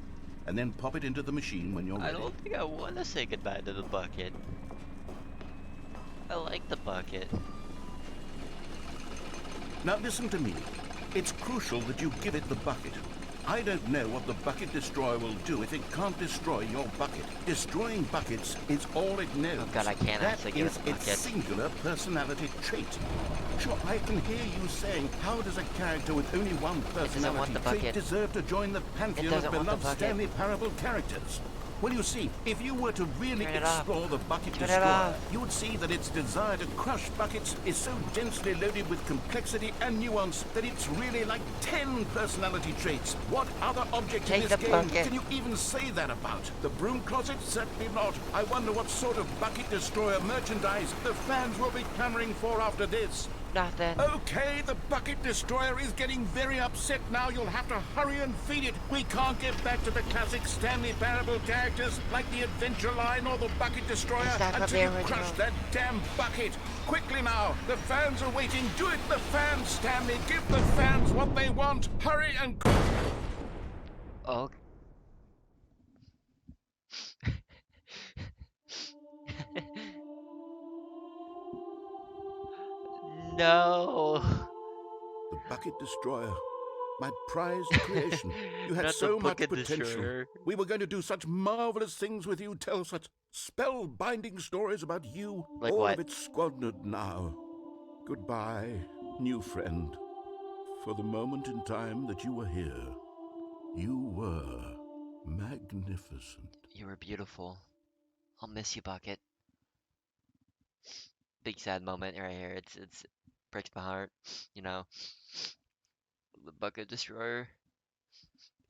and then pop it into the machine when you're I ready. don't think I want to say goodbye to the bucket. I like the bucket. Now listen to me. It's crucial that you give it the bucket. I don't know what the bucket destroyer will do if it can't destroy your bucket. Destroying buckets is all it knows. Oh god, I can't actually give it That the is its bucket. singular personality trait. Sure, I can hear you saying, how does a character with only one doesn't want personality the trait bucket. deserve to join the pantheon of doesn't want the beloved bucket. Stanley Parable characters? Well, you see, if you were to really Turn it off. explore the bucket Turn it destroyer, off. you would see that its desire to crush buckets is so densely loaded with complexity and nuance that it's really like 10 personality traits. What other object Take in this the game bucket. can you even say that about? The broom closet? Certainly not. I wonder what sort of bucket destroyer merchandise the fans will be clamoring for after this. Nothing. Okay, the bucket destroyer is getting very upset now. You'll have to hurry and feed it. We can't get back to the classic Stanley Parable characters like the Adventure Line or the bucket destroyer Is that from until the you original? crush that damn bucket. Quickly now, the fans are waiting. Do it, the fans, Stanley. Give the fans what they want. Hurry and... Oh. No. The bucket destroyer. My prized creation. You had Not the so much bucket potential. destroyer. We were going to do such marvelous things with you, tell such spellbinding stories about you. Like All what? of it squandered now. Goodbye, new friend. For the moment in time that you were here, you were magnificent. You were beautiful. I'll miss you, Bucket. Big sad moment right here. It's breaks my heart. You know, the Bucket Destroyer.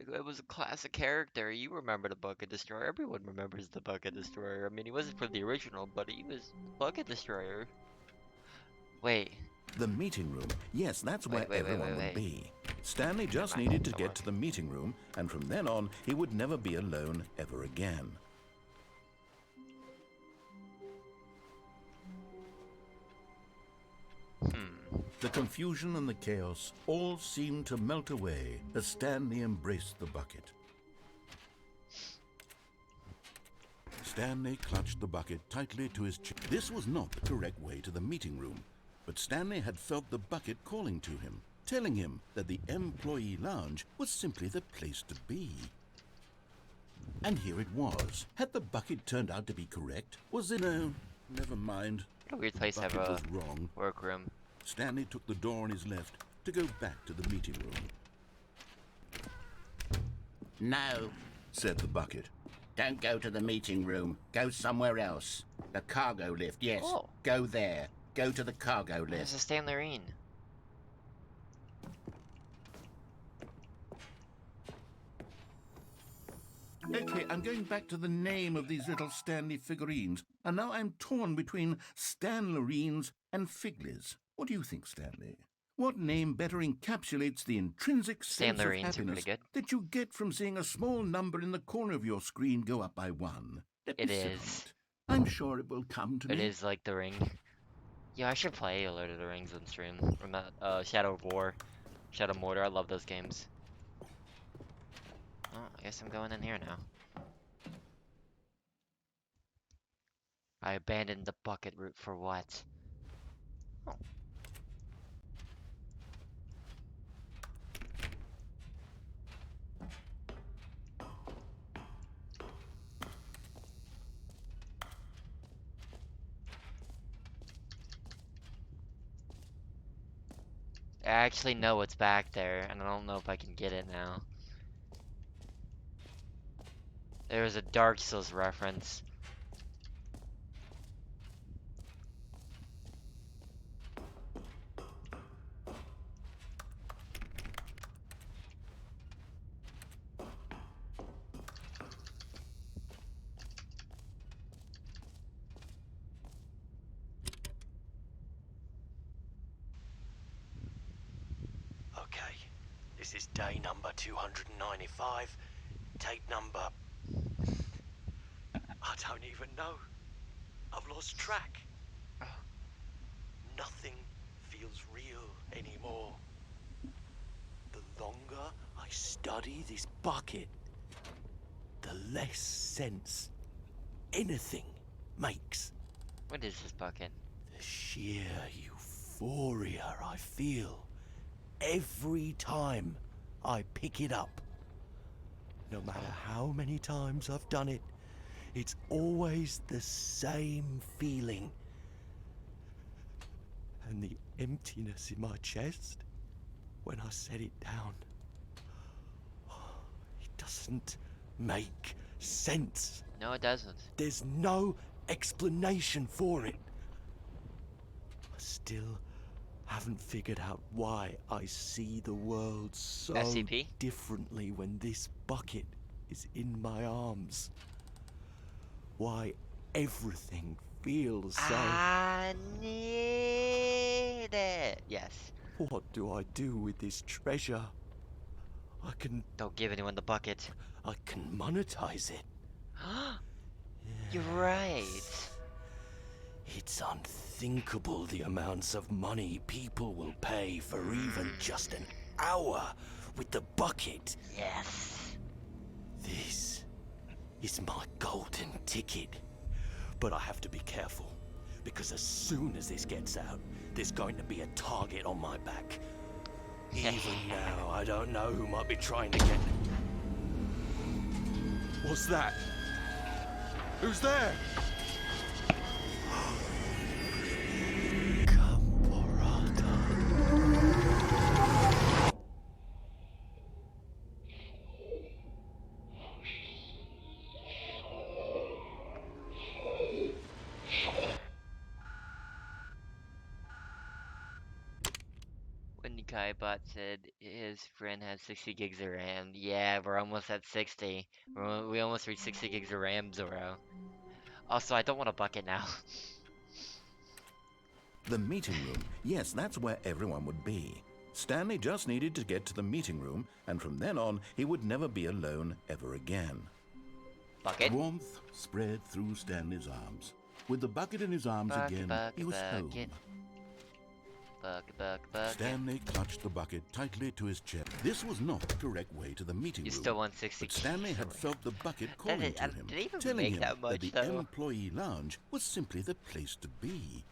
It was a classic character. You remember the Bucket Destroyer. Everyone remembers the Bucket Destroyer. I mean, he wasn't from the original, but he was the Bucket Destroyer. Wait. The meeting room. Yes, that's where Wait, everyone wait. would be. Stanley just Right, needed to come on. get to the meeting room, and from then on, he would never be alone ever again. The confusion and the chaos all seemed to melt away as Stanley embraced the bucket. Stanley clutched the bucket tightly to his chest. This was not the correct way to the meeting room, but Stanley had felt the bucket calling to him, telling him that the employee lounge was simply the place to be. And here it was. Had the bucket turned out to be correct? Was it... No, never mind. What a weird place to have Bucket a was wrong. workroom. Stanley took the door on his left to go back to the meeting room. No, Said the bucket. don't go to the meeting room. Go somewhere else. The cargo lift, yes. Oh. Go there. Go to the cargo There's lift. a Stanley. Okay, I'm going back to the name of these little Stanley figurines, and now I'm torn between Stanlerines and Figlies. What do you think, Stanley? What name better encapsulates the intrinsic sense of Stanlerines are pretty happiness good. that you get from seeing a small number in the corner of your screen go up by one? Let It me sit on is. it. I'm sure it will come to It me. is like the ring. Yeah, I should play Lord of the Rings on stream. Or not, Shadow of War. Shadow of Mordor, I love those games. Oh, I guess I'm going in here now. I abandoned the bucket route for what? Oh. I actually know what's back there, and I don't know if I can get it now. There was a Dark Souls reference. Okay, this is day number 295. Tape number... I don't even know. I've lost track. Nothing feels real anymore. The longer I study this bucket, the less sense anything makes. What is this bucket? The sheer euphoria I feel every time I pick it up. No matter how many times I've done it, it's always the same feeling. And the emptiness in my chest when I set it down. It doesn't make sense. No, it doesn't. There's no explanation for it. I still haven't figured out why I see the world so SCP? differently when this bucket is in my arms. Why everything feels so... I need it. Yes. What do I do with this treasure? Don't give anyone the bucket. I can monetize it. You're right. It's unthinkable the amounts of money people will pay for even just an hour with the bucket. Yes. This is my golden ticket. But I have to be careful, because as soon as this gets out, there's going to be a target on my back. Even now, I don't know who might be trying to get... What's that? Who's there? When Kaibot said his friend has 60 gigs of RAM, yeah, we're almost at 60. We almost reached 60 gigs of RAM, Zoro. Also, I don't want a bucket now. The meeting room. Yes, that's where everyone would be. Stanley just needed to get to the meeting room, and from then on, he would never be alone ever again. Bucket? Warmth spread through Stanley's arms. With the bucket in his arms again, he was home. Bucket. Stanley clutched the bucket tightly to his chest. This was not the correct way to the meeting You room. still want 60 But Stanley had felt the bucket calling is- to him, did it even telling make him that much, the though? employee lounge was simply the place to be.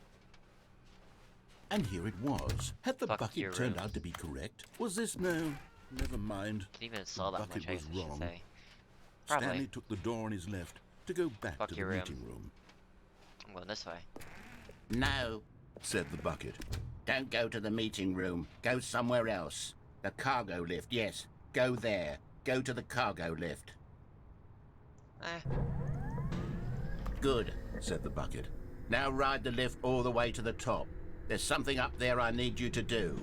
And here it was. Had the Fuck bucket your turned room. out to be correct? Was this no? Never mind. Didn't even saw The that much, bucket I was should wrong. say. Stanley Probably. took the door on his left to go back Fuck to the your room. meeting room. I'm going this way. No, Said the bucket. don't go to the meeting room. Go somewhere else. The cargo lift, yes. Go there. Go to the cargo lift. Eh. Good. Said the bucket. Now ride the lift all the way to the top. There's something up there I need you to do.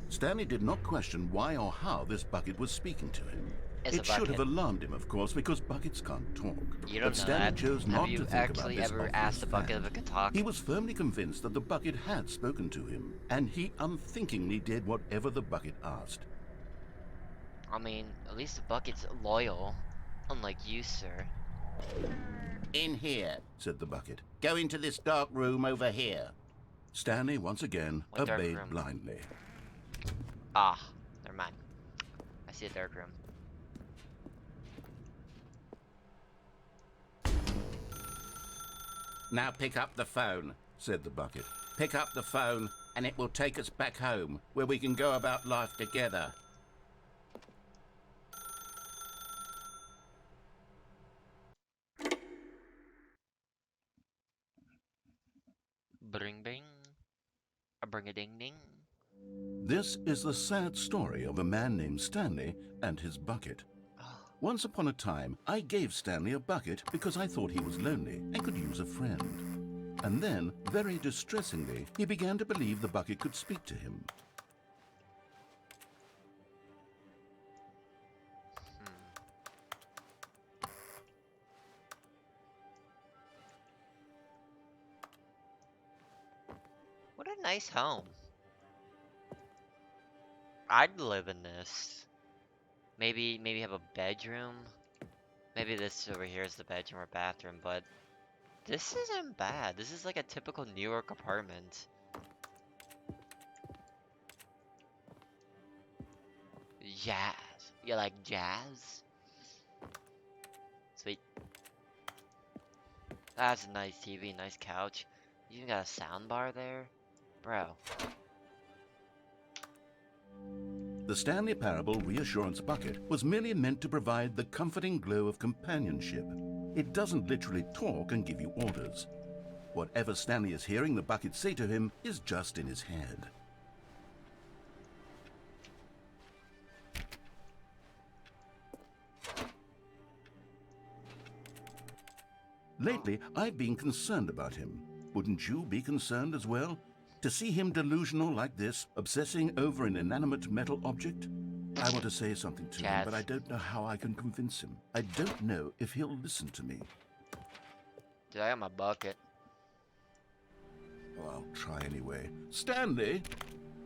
Stanley did not question why or how this bucket was speaking to him. It's a It should have bucket. alarmed him, of course, because buckets can't talk. You don't But know Stanley that. chose Have not you to think actually about this ever obvious asked a bucket if fact. it could talk? He was firmly convinced that the bucket had spoken to him, and he unthinkingly did whatever the bucket asked. I mean, at least the bucket's loyal. Unlike you, sir. In here. Said the bucket. Go into this dark room over here. Stanley once again What dark obeyed room? blindly. Ah, never mind. I see a dark room. Now pick up the phone. Said the bucket. Pick up the phone and it will take us back home, where we can go about life together. Bring bing. A bring a ding ding. This is the sad story of a man named Stanley and his bucket. Once upon a time, I gave Stanley a bucket because I thought he was lonely and could use a friend. And then, very distressingly, he began to believe the bucket could speak to him. What a nice home. I'd live in this. Maybe have a bedroom. Maybe this over here is the bedroom or bathroom, but this isn't bad. This is like a typical New York apartment. Jazz. You like jazz? Sweet. That's a nice TV, nice couch. You even got a sound bar there? Bro. The Stanley Parable Reassurance Bucket was merely meant to provide the comforting glow of companionship. It doesn't literally talk and give you orders. Whatever Stanley is hearing the bucket say to him is just in his head. Lately, I've been concerned about him. Wouldn't you be concerned as well? To see him delusional like this, obsessing over an inanimate metal object? I want to say something to him, but I don't know how I can convince him. I don't know if he'll listen to me. Dude, I got my bucket. Oh, I'll try anyway. Stanley,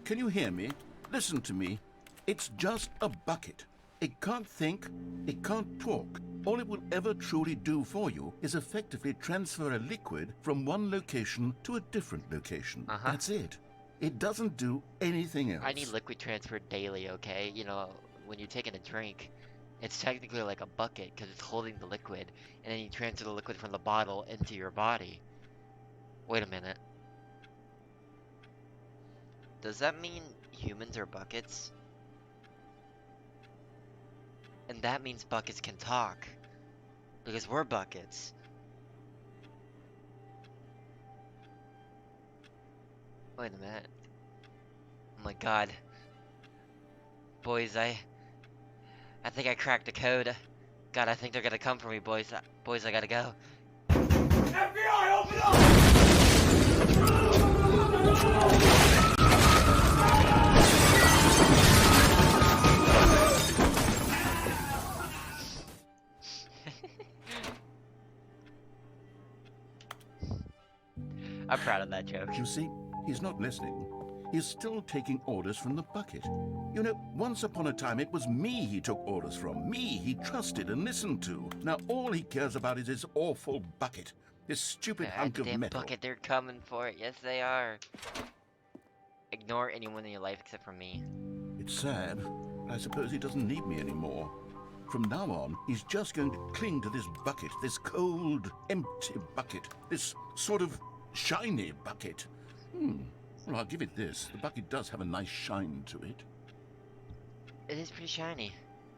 can you hear me? Listen to me. It's just a bucket. It can't think, it can't talk. All it will ever truly do for you is effectively transfer a liquid from one location to a different location. That's it. It doesn't do anything else. I need liquid transfer daily, okay? You know, when you're taking a drink, it's technically like a bucket because it's holding the liquid, and then you transfer the liquid from the bottle into your body. Wait a minute. Does that mean humans are buckets? And that means buckets can talk. Because we're buckets. Wait a minute. Oh my god. Boys, I think I cracked the code. God, I think they're gonna come for me, boys. Boys, I gotta go. FBI, open up! I'm proud of that joke. You see, he's not listening. He's still taking orders from the bucket. You know, once upon a time it was me he took orders from. Me he trusted and listened to. Now all he cares about is his awful bucket. This stupid hunk of Damn metal. bucket, they're coming for it. Yes, they are. Ignore anyone in your life except for me. It's sad. I suppose he doesn't need me anymore. From now on, he's just going to cling to this bucket, this cold, empty bucket, this sort of shiny bucket. Well, I'll give it this. The bucket does have a nice shine to it. It is pretty shiny.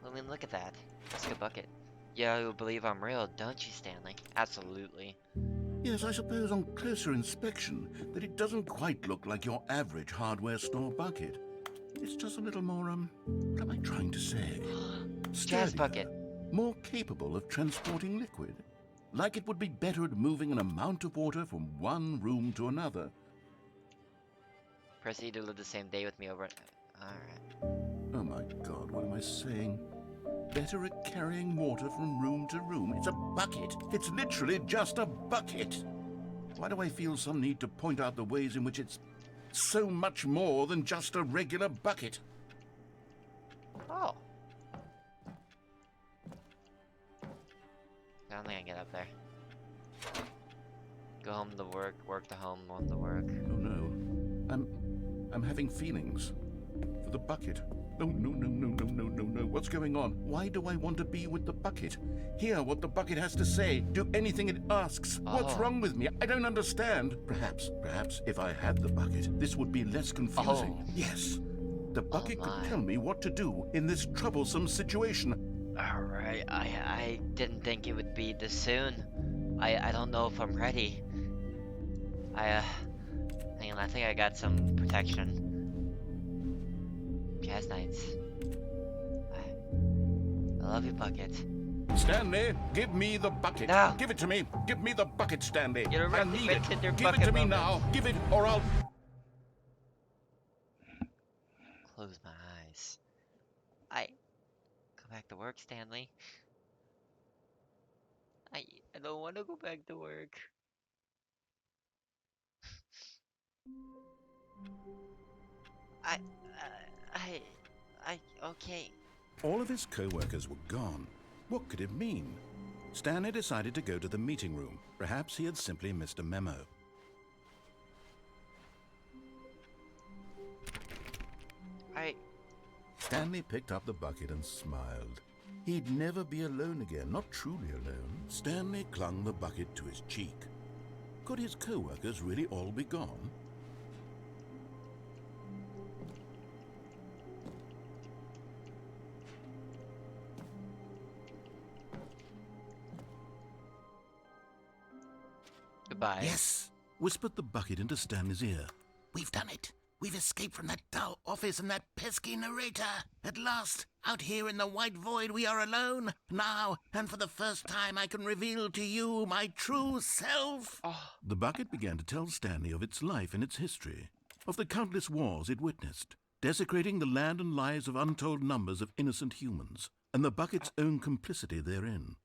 I mean, look at that. That's a good bucket. Yeah, you believe I'm real, don't you, Stanley? Absolutely. Yes, I suppose on closer inspection that it doesn't quite look like your average hardware store bucket. It's just a little more, what am I trying to say? Jazz bucket. More capable of transporting liquid. Like it would be better at moving an amount of water from one room to another. Proceed to live the same day with me over. Alright. Oh my god, what am I saying? Better at carrying water from room to room. It's a bucket. It's literally just a bucket. Why do I feel some need to point out the ways in which it's so much more than just a regular bucket? Oh. I don't think I can get up there. Go home to work, work to home, home to work. Oh no. I'm having feelings. For the bucket. No. What's going on? Why do I want to be with the bucket? Hear what the bucket has to say. Do anything it asks. What's wrong with me? I don't understand. Perhaps if I had the bucket, this would be less confusing. Yes. The bucket could tell me what to do in this troublesome situation. Alright, I didn't think it would be this soon. I don't know if I'm ready. Hang on, I think I got some protection. Jazz Nights. I love you, Bucket. Stanley, give me the bucket. No. Give it to me. Give me the bucket, Stanley. You're I need it. invented your Give it bucket to me moment. now. Give it, or I'll... Close my eyes. Go back to work, Stanley. I don't want to go back to work. Okay. All of his co-workers were gone. What could it mean? Stanley decided to go to the meeting room. Perhaps he had simply missed a memo. Stanley picked up the bucket and smiled. He'd never be alone again, not truly alone. Stanley clung the bucket to his cheek. Could his co-workers really all be gone? Goodbye. Yes, whispered the bucket into Stanley's ear. We've done it. We've escaped from that dull office and that pesky narrator. At last, out here in the white void, we are alone. Now, and for the first time, I can reveal to you my true self. The bucket began to tell Stanley of its life and its history, of the countless wars it witnessed, desecrating the land and lives of untold numbers of innocent humans, and the bucket's own complicity therein,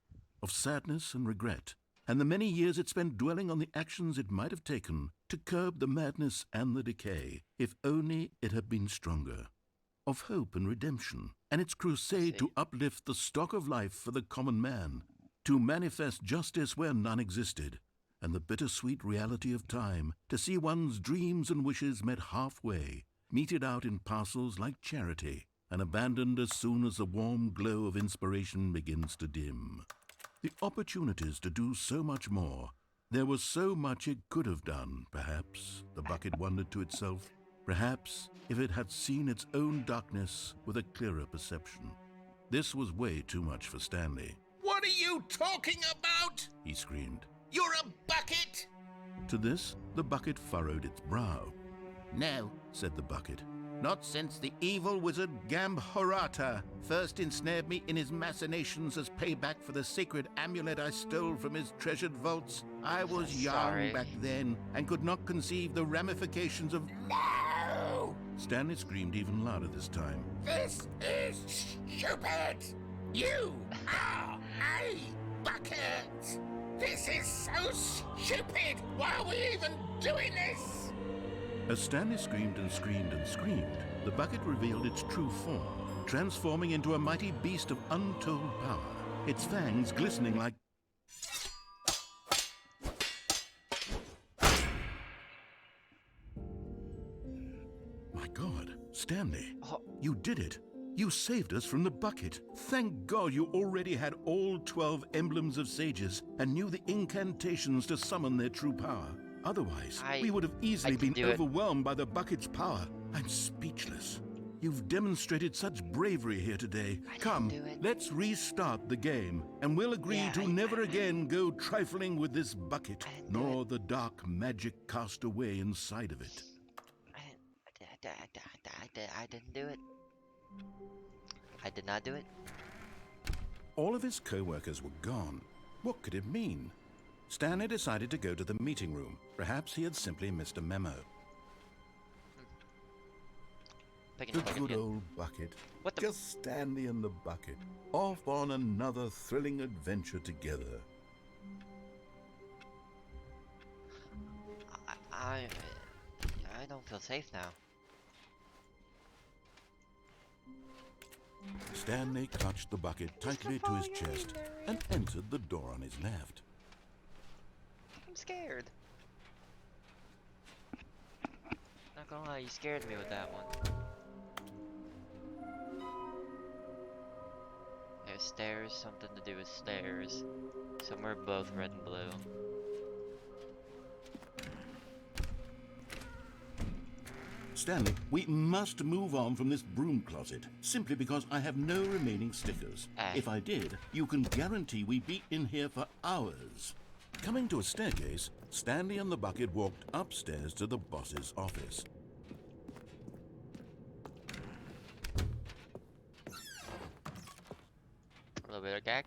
of sadness and regret, and the many years it spent dwelling on the actions it might have taken to curb the madness and the decay, if only it had been stronger, of hope and redemption, and its crusade to uplift the stock of life for the common man, to manifest justice where none existed, and the bittersweet reality of time, to see one's dreams and wishes met halfway, meted out in parcels like charity, and abandoned as soon as the warm glow of inspiration begins to dim. The opportunities to do so much more. There was so much it could have done, perhaps, the bucket wondered to itself. Perhaps, if it had seen its own darkness with a clearer perception. This was way too much for Stanley. What are you talking about? He screamed. You're a bucket! To this, the bucket furrowed its brow. No, Said the bucket. not since the evil wizard Gambhorata first ensnared me in his machinations as payback for the sacred amulet I stole from his treasured vaults. I was young Sorry. back then and could not conceive the ramifications of... No! Stanley screamed even louder this time. This is stupid! You are a bucket! This is so stupid! Why are we even doing this? As Stanley screamed and screamed and screamed, the bucket revealed its true form, transforming into a mighty beast of untold power, its fangs glistening like... My God, Stanley, you did it. You saved us from the bucket. Thank God you already had all 12 emblems of sages and knew the incantations to summon their true power. Otherwise, we would have easily been overwhelmed by the bucket's power. I'm speechless. You've demonstrated such bravery here today. Come, let's restart the game, and we'll agree to never again go trifling with this bucket, nor the dark magic cast away inside of it. I didn't do it. I did not do it. All of his co-workers were gone. What could it mean? Stanley decided to go to the meeting room. Perhaps he had simply missed a memo. The good old bucket. What the? Just Stanley and the bucket, off on another thrilling adventure together. I don't feel safe now. Stanley clutched the bucket tightly to his chest and entered the door on his left. I'm scared. Not gonna lie, you scared me with that one. There's stairs, something to do with stairs. Somewhere both red and blue. Stanley, we must move on from this broom closet, simply because I have no remaining stickers. If I did, you can guarantee we'd be in here for hours. Coming to a staircase, Stanley and the bucket walked upstairs to the boss's office. A little bit of gag.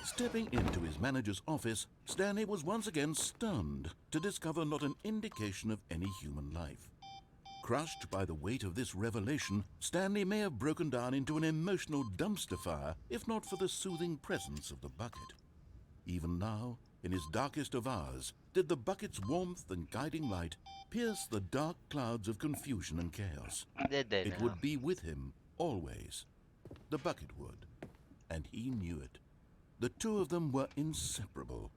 Stepping into his manager's office, Stanley was once again stunned to discover not an indication of any human life. Crushed by the weight of this revelation, Stanley may have broken down into an emotional dumpster fire if not for the soothing presence of the bucket. Even now, in his darkest of hours, did the bucket's warmth and guiding light pierce the dark clouds of confusion and chaos. It would be with him, always. The bucket would, and he knew it. The two of them were inseparable.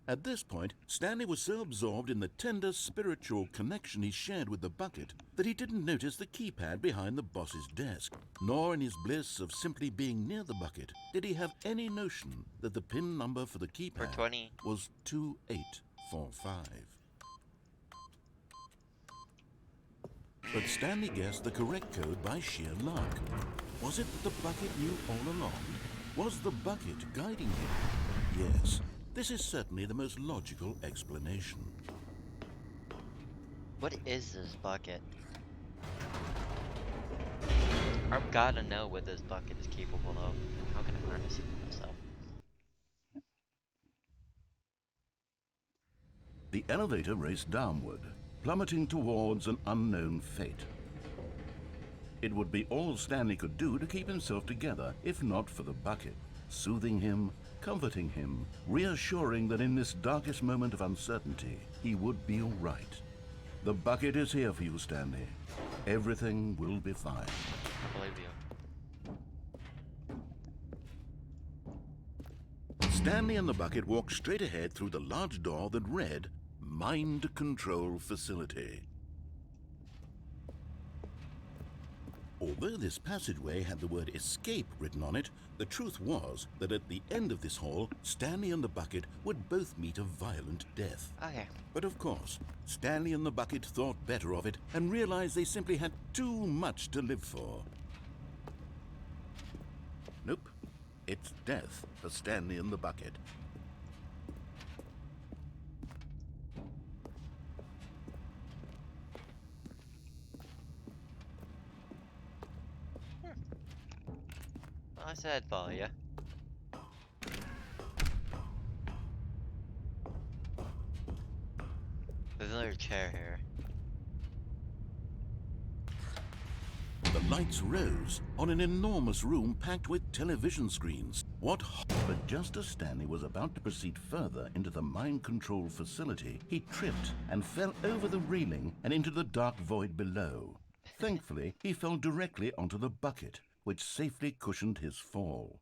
At this point, Stanley was so absorbed in the tender spiritual connection he shared with the bucket that he didn't notice the keypad behind the boss's desk, nor in his bliss of simply being near the bucket did he have any notion that the PIN number for the keypad 420. was 2845. But Stanley guessed the correct code by sheer luck. Was it that the bucket knew all along? Was the bucket guiding him? Yes, this is certainly the most logical explanation. What is this bucket? I've gotta know what this bucket is capable of. How can I harness it for myself? The elevator raced downward, plummeting towards an unknown fate. It would be all Stanley could do to keep himself together, if not for the bucket, soothing him, comforting him, reassuring that in this darkest moment of uncertainty, he would be all right. The bucket is here for you, Stanley. Everything will be fine. I believe you. Stanley and the bucket walked straight ahead through the large door that read, Mind Control Facility. Although this passageway had the word escape written on it, the truth was that at the end of this hall, Stanley and the bucket would both meet a violent death. Okay. But of course, Stanley and the bucket thought better of it and realized they simply had too much to live for. Nope, it's death for Stanley and the bucket. I said follow ya. There's another chair here. The lights rose on an enormous room packed with television screens. But just as Stanley was about to proceed further into the mind control facility, he tripped and fell over the railing and into the dark void below. Thankfully, he fell directly onto the bucket, which safely cushioned his fall.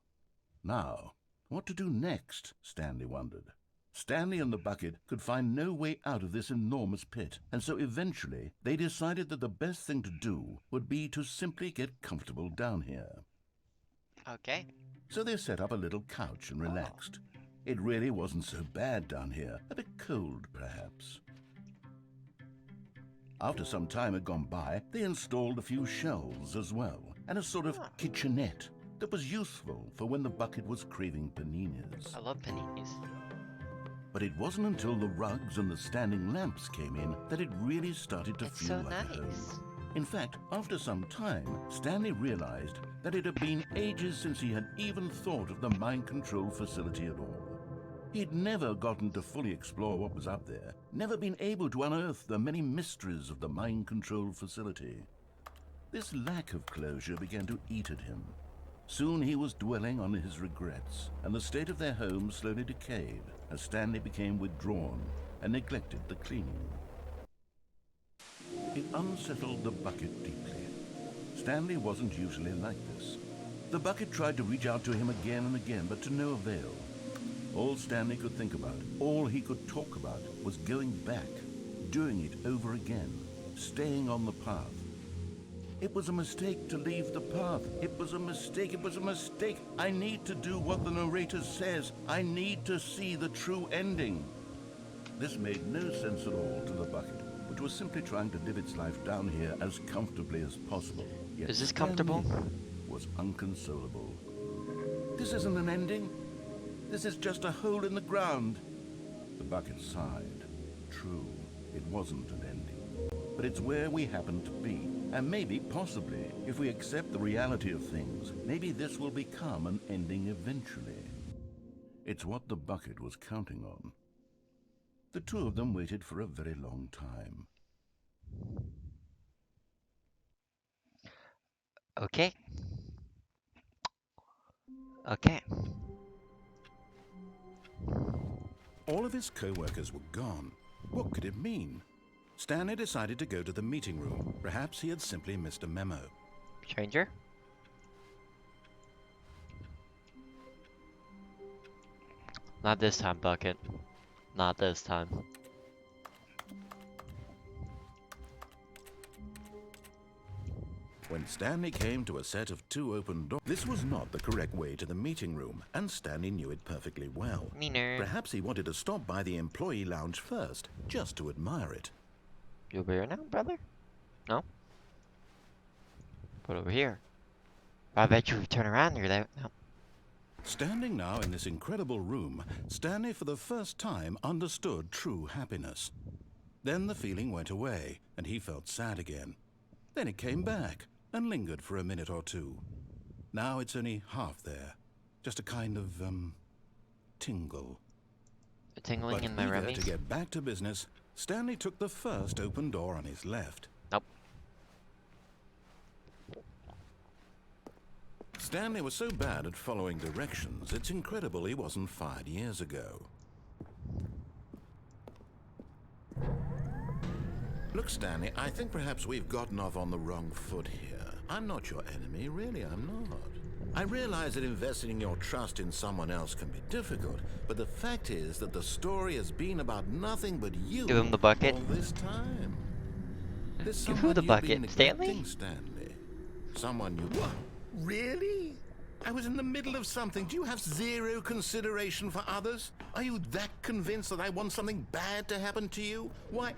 Now, what to do next, Stanley wondered. Stanley and the bucket could find no way out of this enormous pit, and so eventually they decided that the best thing to do would be to simply get comfortable down here. Okay. So they set up a little couch and relaxed. It really wasn't so bad down here, a bit cold perhaps. After some time had gone by, they installed a few shelves as well, and a sort of kitchenette that was useful for when the bucket was craving paninis. I love paninis. But it wasn't until the rugs and the standing lamps came in that it really started to It's feel so like a nice. home. In fact, after some time, Stanley realized that it had been ages since he had even thought of the mind control facility at all. He'd never gotten to fully explore what was up there, never been able to unearth the many mysteries of the mind control facility. This lack of closure began to eat at him. Soon he was dwelling on his regrets, and the state of their home slowly decayed as Stanley became withdrawn and neglected the cleaning. It unsettled the bucket deeply. Stanley wasn't usually like this. The bucket tried to reach out to him again and again, but to no avail. All Stanley could think about, all he could talk about, was going back, doing it over again, staying on the path. It was a mistake to leave the path. It was a mistake. It was a mistake. I need to do what the narrator says. I need to see the true ending. This made no sense at all to the bucket, which was simply trying to live its life down here as comfortably as possible. Yet Is this comfortable? Stanley was unconsolable. This isn't an ending. This is just a hole in the ground. The bucket sighed. True, it wasn't an ending. But it's where we happen to be. And maybe, possibly, if we accept the reality of things, maybe this will become an ending eventually. It's what the bucket was counting on. The two of them waited for a very long time. Okay. Okay. All of his co-workers were gone. What could it mean? Stanley decided to go to the meeting room. Perhaps he had simply missed a memo. Stranger? Not this time, Bucket. Not this time. When Stanley came to a set of 2 open doors, this was not the correct way to the meeting room, and Stanley knew it perfectly well. Me nerd. Perhaps he wanted to stop by the employee lounge first, just to admire it. You over here now, brother? No? But over here. I bet you turn around, you're there. No. Standing now in this incredible room, Stanley for the first time understood true happiness. Then the feeling went away, and he felt sad again. Then it came back, and lingered for a minute or two. Now it's only half there. Just a kind of, tingle. A tingling But in my eager rummies? to get back to business, Stanley took the first open door on his left. Nope. Stanley was so bad at following directions, it's incredible he wasn't fired years ago. Look, Stanley, I think perhaps we've gotten off on the wrong foot here. I'm not your enemy, really, I'm not. I realize that investing your trust in someone else can be difficult, but the fact is that the story has been about nothing but you Give him the bucket. all this time. There's Give who someone the you've bucket? been Stanley? neglecting, Stanley. Someone you... What? Really? I was in the middle of something. Do you have zero consideration for others? Are you that convinced that I want something bad to happen to you? Why,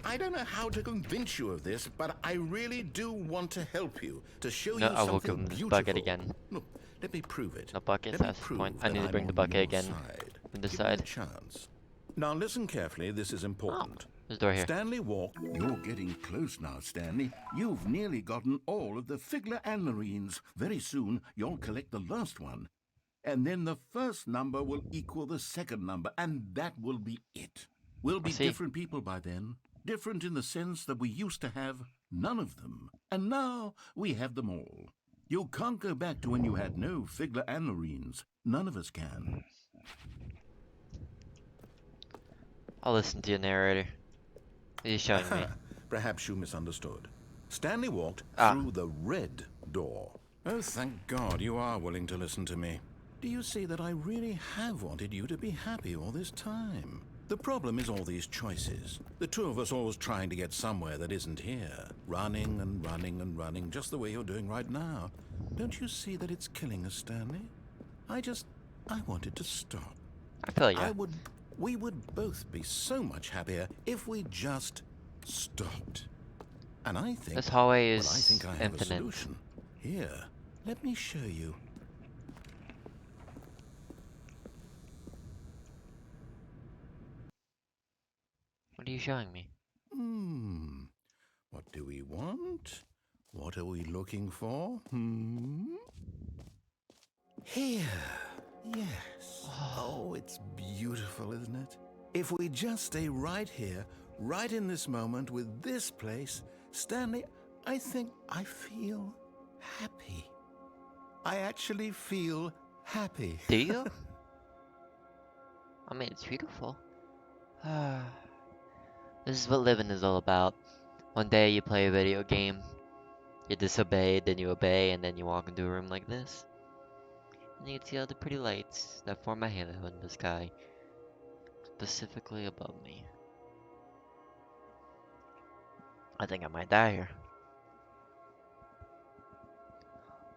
I don't know how to convince you of this, but I really do want to help you, to show No, you I will something give him this beautiful. bucket again. Look, let me prove it. No bucket, Let me that's the prove point. I that need to I'm bring the on bucket your again. side. From this Give me a side. chance. Now listen carefully, this is important. There's a door here. Stanley walked. You're getting close now, Stanley. You've nearly gotten all of the Figler and Marines. Very soon, you'll collect the last one. And then the first number will equal the second number, and that will be it. We'll be see. different people by then. Different in the sense that we used to have none of them. And now we have them all. You can't go back to when you had no Figler and Marines. None of us can. I'll listen to you, narrator. What are you showing me? Perhaps you misunderstood. Stanley walked Ah. through the red door. Oh, thank God you are willing to listen to me. Do you see that I really have wanted you to be happy all this time? The problem is all these choices. The two of us always trying to get somewhere that isn't here. Running and running and running, just the way you're doing right now. Don't you see that it's killing us, Stanley? I wanted to stop. I feel ya. We would both be so much happier if we just stopped. And I think... This hallway well, is I think I have a infinite. solution. Here, let me show you. What are you showing me? What do we want? What are we looking for? Here. Yes. Oh, it's beautiful, isn't it? If we just stay right here, right in this moment with this place, Stanley, I think I feel happy. I actually feel happy. Do you? I mean, it's beautiful. This is what living is all about. One day you play a video game, you disobey, then you obey, and then you walk into a room like this. And you can see all the pretty lights that form a halo in the sky, specifically above me. I think I might die here.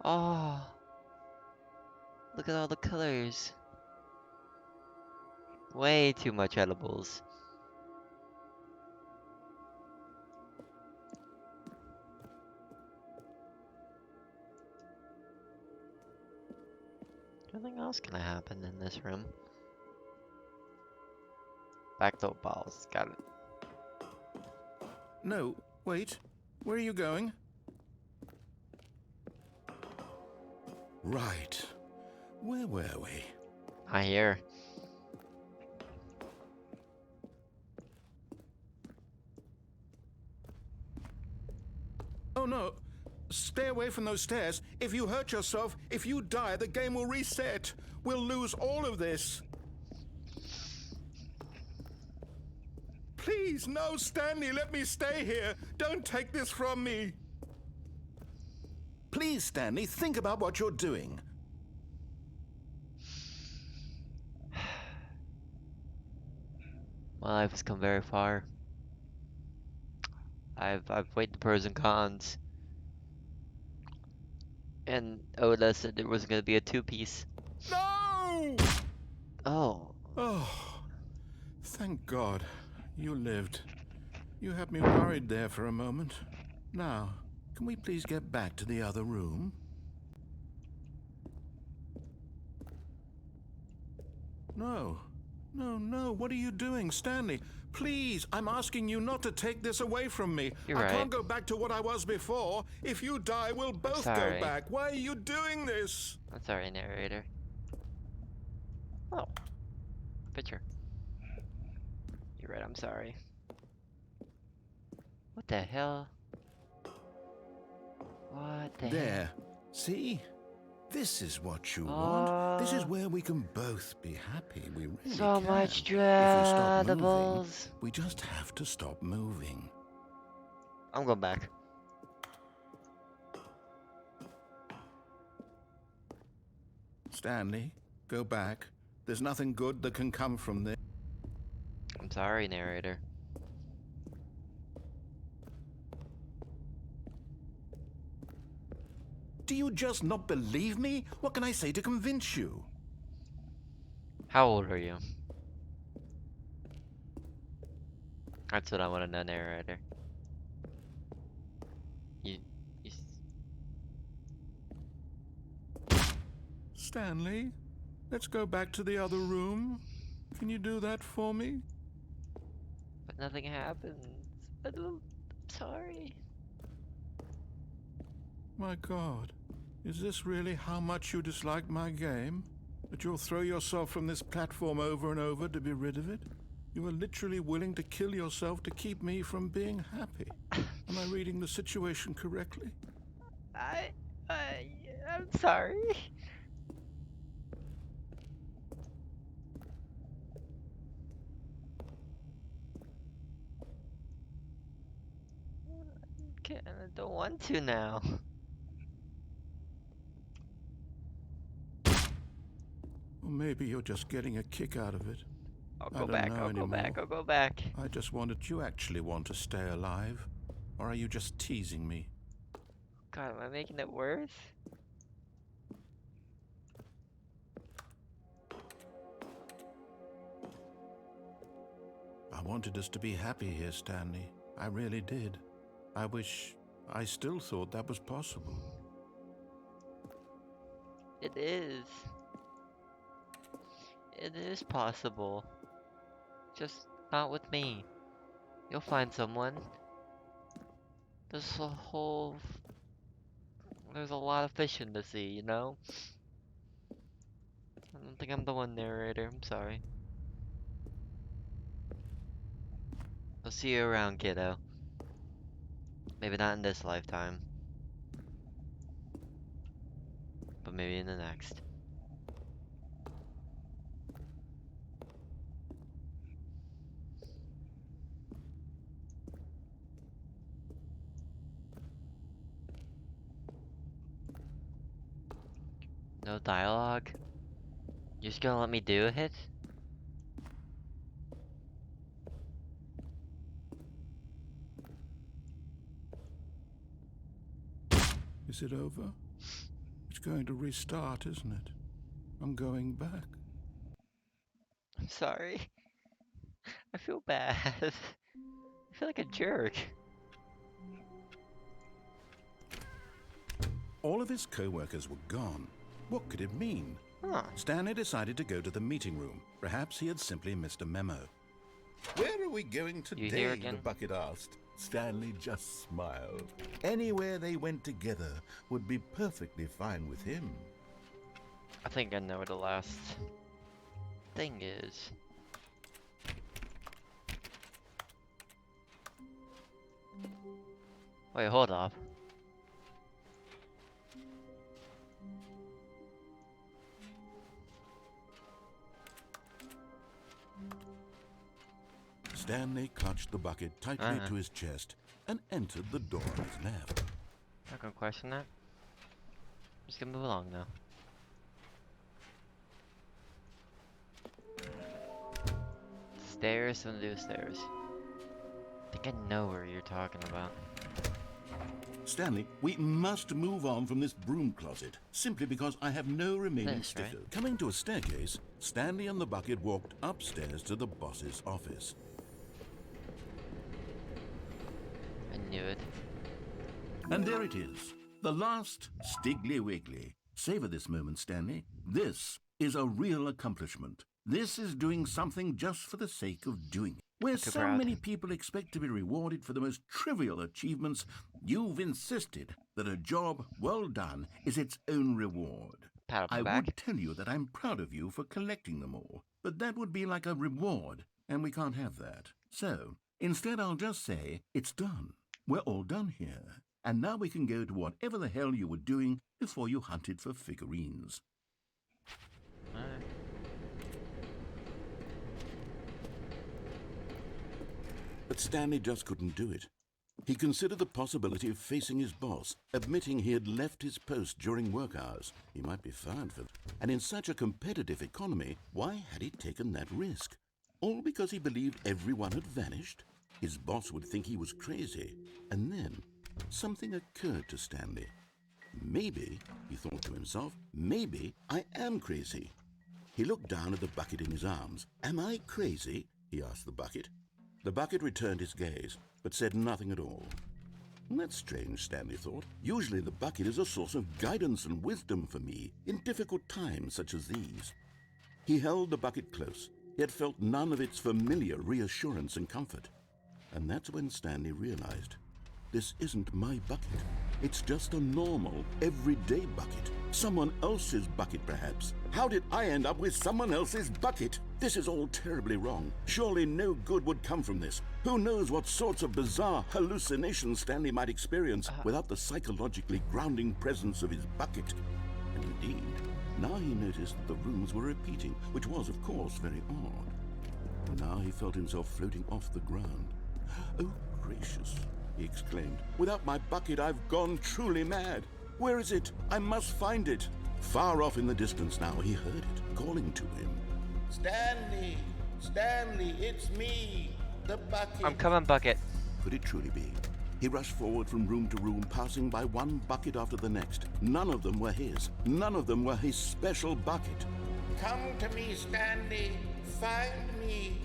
Oh, look at all the colors. Way too much edibles. Nothing else can happen in this room. Back to balls. Got it. No, wait. Where are you going? Right. Where were we? I hear. Oh no. Stay away from those stairs. If you hurt yourself, if you die, the game will reset. We'll lose all of this. Please, no, Stanley, let me stay here. Don't take this from me. Please, Stanley, think about what you're doing. My life has come very far. I've weighed the pros and cons, and Oda said there was gonna be a two-piece. No! Oh, Oh, thank God. You lived. You had me worried there for a moment. Now, can we please get back to the other room? No. No, no. What are you doing, Stanley? Please, I'm asking you not to take this away from me. you're I right. can't go back to what I was before. If you die, we'll both go sorry. back. Why are you doing this? I'm sorry, narrator. Oh, picture. You're right, I'm sorry. What the hell? What the hell? There. See? This is what you want. This is where we can both be happy. We really So can. much If we stop moving, dreadables. we just have to stop moving. I'm going back. Stanley, go back. There's nothing good that can come from this. I'm sorry, narrator. Do you just not believe me? What can I say to convince you? How old are you? That's what I want to know, narrator. You, you, Stanley, let's go back to the other room. Can you do that for me? but nothing happens. I'm sorry. My God, is this really how much you dislike my game? That you'll throw yourself from this platform over and over to be rid of it? You are literally willing to kill yourself to keep me from being happy. Am I reading the situation correctly? I'm sorry. I don't want to now. Or maybe you're just getting a kick out of it. I'll I go don't back, know I'll go back, anymore. I'll go back. I just wondered, do you actually want to stay alive? Or are you just teasing me? God, am I making it worse? I wanted us to be happy here, Stanley. I really did. I wish I still thought that was possible. It is. It is possible. Just not with me. You'll find someone. There's a whole... There's a lot of fish in the sea, you know? I don't think I'm the one, narrator. I'm sorry. I'll see you around, kiddo. Maybe not in this lifetime. But maybe in the next. No dialogue? You're just gonna let me do it? Is it over? It's going to restart, isn't it? I'm going back. I'm sorry. I feel bad. I feel like a jerk. All of his co-workers were gone. What could it mean? Huh. Stanley decided to go to the meeting room. Perhaps he had simply missed a memo. Where are we going You here today? The again? bucket asked. Stanley just smiled. Anywhere they went together would be perfectly fine with him. I think I know what the last thing is. Wait, hold up. Stanley clutched the bucket tightly to his chest and entered the door on his left. Not gonna question that. Just gonna move along now. Stairs, wanna do stairs. I think I know where you're talking about. Stanley, we must move on from this broom closet, simply because I have no remaining This, right? stickers. Coming to a staircase, Stanley and the bucket walked upstairs to the boss's office. I knew it. And there it is, the last Stiggly Wiggly. Savor this moment, Stanley. This is a real accomplishment. This is doing something just for the sake of doing it. Where Too so proud. many people expect to be rewarded for the most trivial achievements, you've insisted that a job well done is its own reward. Pat on the I back. would tell you that I'm proud of you for collecting them all, but that would be like a reward, and we can't have that. So, instead I'll just say, it's done. We're all done here. And now we can go to whatever the hell you were doing before you hunted for figurines. Alright. But Stanley just couldn't do it. He considered the possibility of facing his boss, admitting he had left his post during work hours. He might be fired for that. And in such a competitive economy, why had he taken that risk? All because he believed everyone had vanished? His boss would think he was crazy. And then something occurred to Stanley. Maybe, he thought to himself, maybe I am crazy. He looked down at the bucket in his arms. Am I crazy? He asked the bucket. The bucket returned his gaze, but said nothing at all. That's strange, Stanley thought. Usually the bucket is a source of guidance and wisdom for me in difficult times such as these. He held the bucket close, yet felt none of its familiar reassurance and comfort. And that's when Stanley realized, this isn't my bucket. It's just a normal, everyday bucket. Someone else's bucket, perhaps. How did I end up with someone else's bucket? This is all terribly wrong. Surely no good would come from this. Who knows what sorts of bizarre hallucinations Stanley might experience without the psychologically grounding presence of his bucket. And indeed, now he noticed that the rooms were repeating, which was, of course, very odd. Now he felt himself floating off the ground. Oh, gracious, he exclaimed. Without my bucket, I've gone truly mad. Where is it? I must find it. Far off in the distance now, he heard it, calling to him. Stanley! Stanley, it's me! The bucket! I'm coming, bucket. Could it truly be? He rushed forward from room to room, passing by one bucket after the next. None of them were his. None of them were his special bucket. Come to me, Stanley. Find me.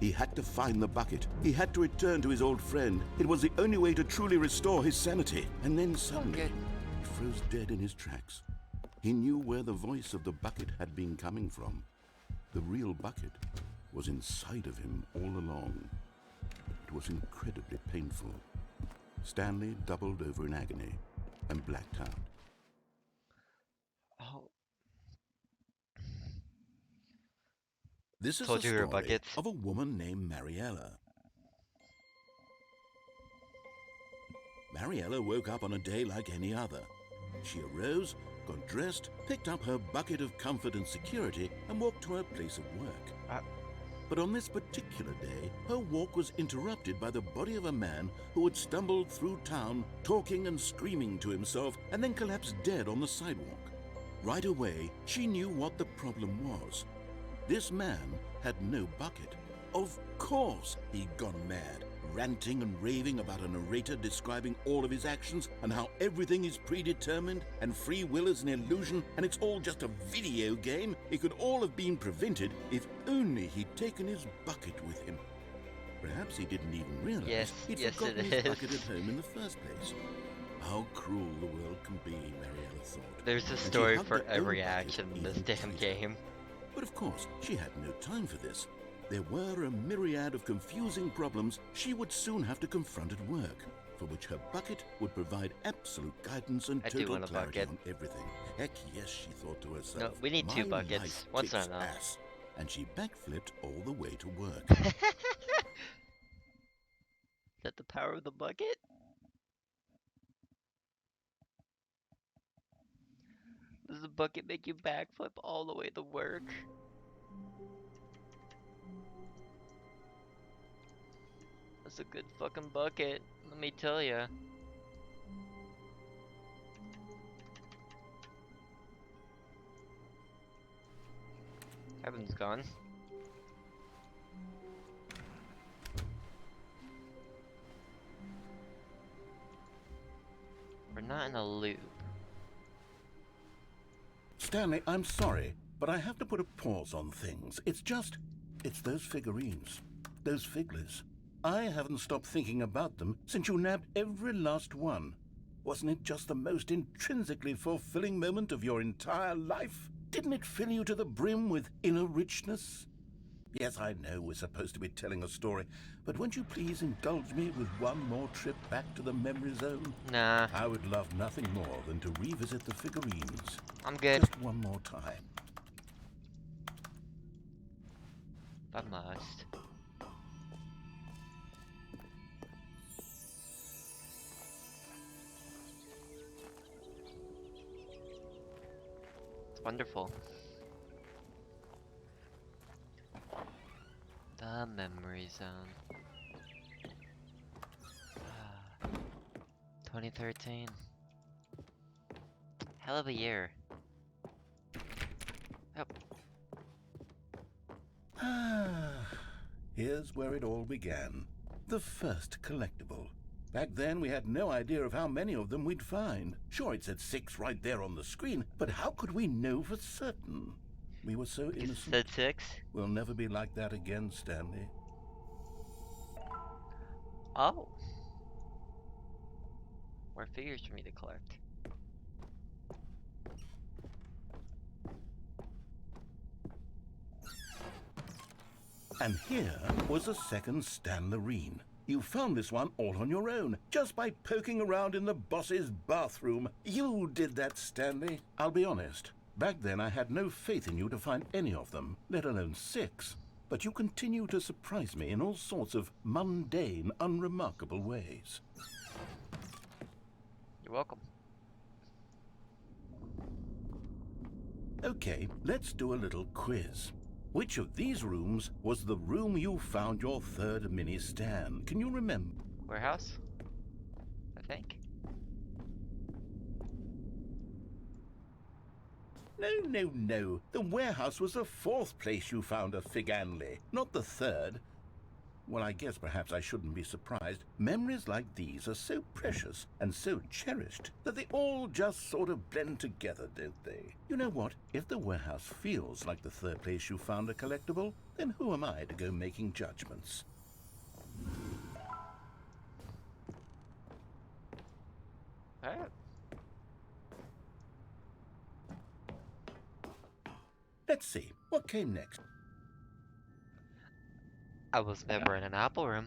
He had to find the bucket. He had to return to his old friend. It was the only way to truly restore his sanity. And then suddenly, good. he froze dead in his tracks. He knew where the voice of the bucket had been coming from. The real bucket was inside of him all along. It was incredibly painful. Stanley doubled over in agony and blacked out. Oh, This is Told the you we were story buckets. of a woman named Mariella. Mariella woke up on a day like any other. She arose, got dressed, picked up her bucket of comfort and security, and walked to her place of work. But on this particular day, her walk was interrupted by the body of a man who had stumbled through town, talking and screaming to himself, and then collapsed dead on the sidewalk. Right away, she knew what the problem was. This man had no bucket. Of course he'd gone mad, ranting and raving about a narrator describing all of his actions and how everything is predetermined and free will is an illusion and it's all just a video game. It could all have been prevented if only he'd taken his bucket with him. Perhaps he didn't even realize Yes, he'd yes, forgotten it his is. bucket at home in the first place. How cruel the world can be, Mariella thought. there's a And she story hugged for her own every bucket action in this even damn tighter. game. But of course, she had no time for this. There were a myriad of confusing problems she would soon have to confront at work, for which her bucket would provide absolute guidance and I do total want a clarity bucket. on everything. Heck yes, she thought to herself. No, we need two "My buckets. life One's kicks not enough." ass." And she backflipped all the way to work. Is that the power of the bucket? Does the bucket make you backflip all the way to work? That's a good fucking bucket, let me tell ya. Evan's gone. not in a loop. Stanley, I'm sorry, but I have to put a pause on things. It's those figurines. Those figglers. I haven't stopped thinking about them since you nabbed every last one. Wasn't it just the most intrinsically fulfilling moment of your entire life? Didn't it fill you to the brim with inner richness? Yes, I know we're supposed to be telling a story, but won't you please indulge me with one more trip back to the memory zone? Nah, I would love nothing more than to revisit the figurines. I'm good. Just one more time. If I must. It's wonderful. The memory zone. 2013. Hell of a year. Yep. Here's where it all began. The first collectible. Back then, we had no idea of how many of them we'd find. Sure, it said 6 right there on the screen, but how could we know for certain? We were so innocent. Said 6. We'll never be like that again, Stanley. Oh. More figures for me to collect. And here was a second Stanlerine. You found this one all on your own, just by poking around in the boss's bathroom. You did that, Stanley. I'll be honest. Back then, I had no faith in you to find any of them, let alone 6. But you continue to surprise me in all sorts of mundane, unremarkable ways. You're welcome. Okay, let's do a little quiz. Which of these rooms was the room you found your third mini Stan? Can you remember? Warehouse? I think. No. The warehouse was the 4th place you found a Figanley, not the 3rd. Well, I guess perhaps I shouldn't be surprised. Memories like these are so precious and so cherished that they all just sort of blend together, don't they? You know what? If the warehouse feels like the 3rd place you found a collectible, then who am I to go making judgments? Alright. Let's see. What came next? I was never in an apple room.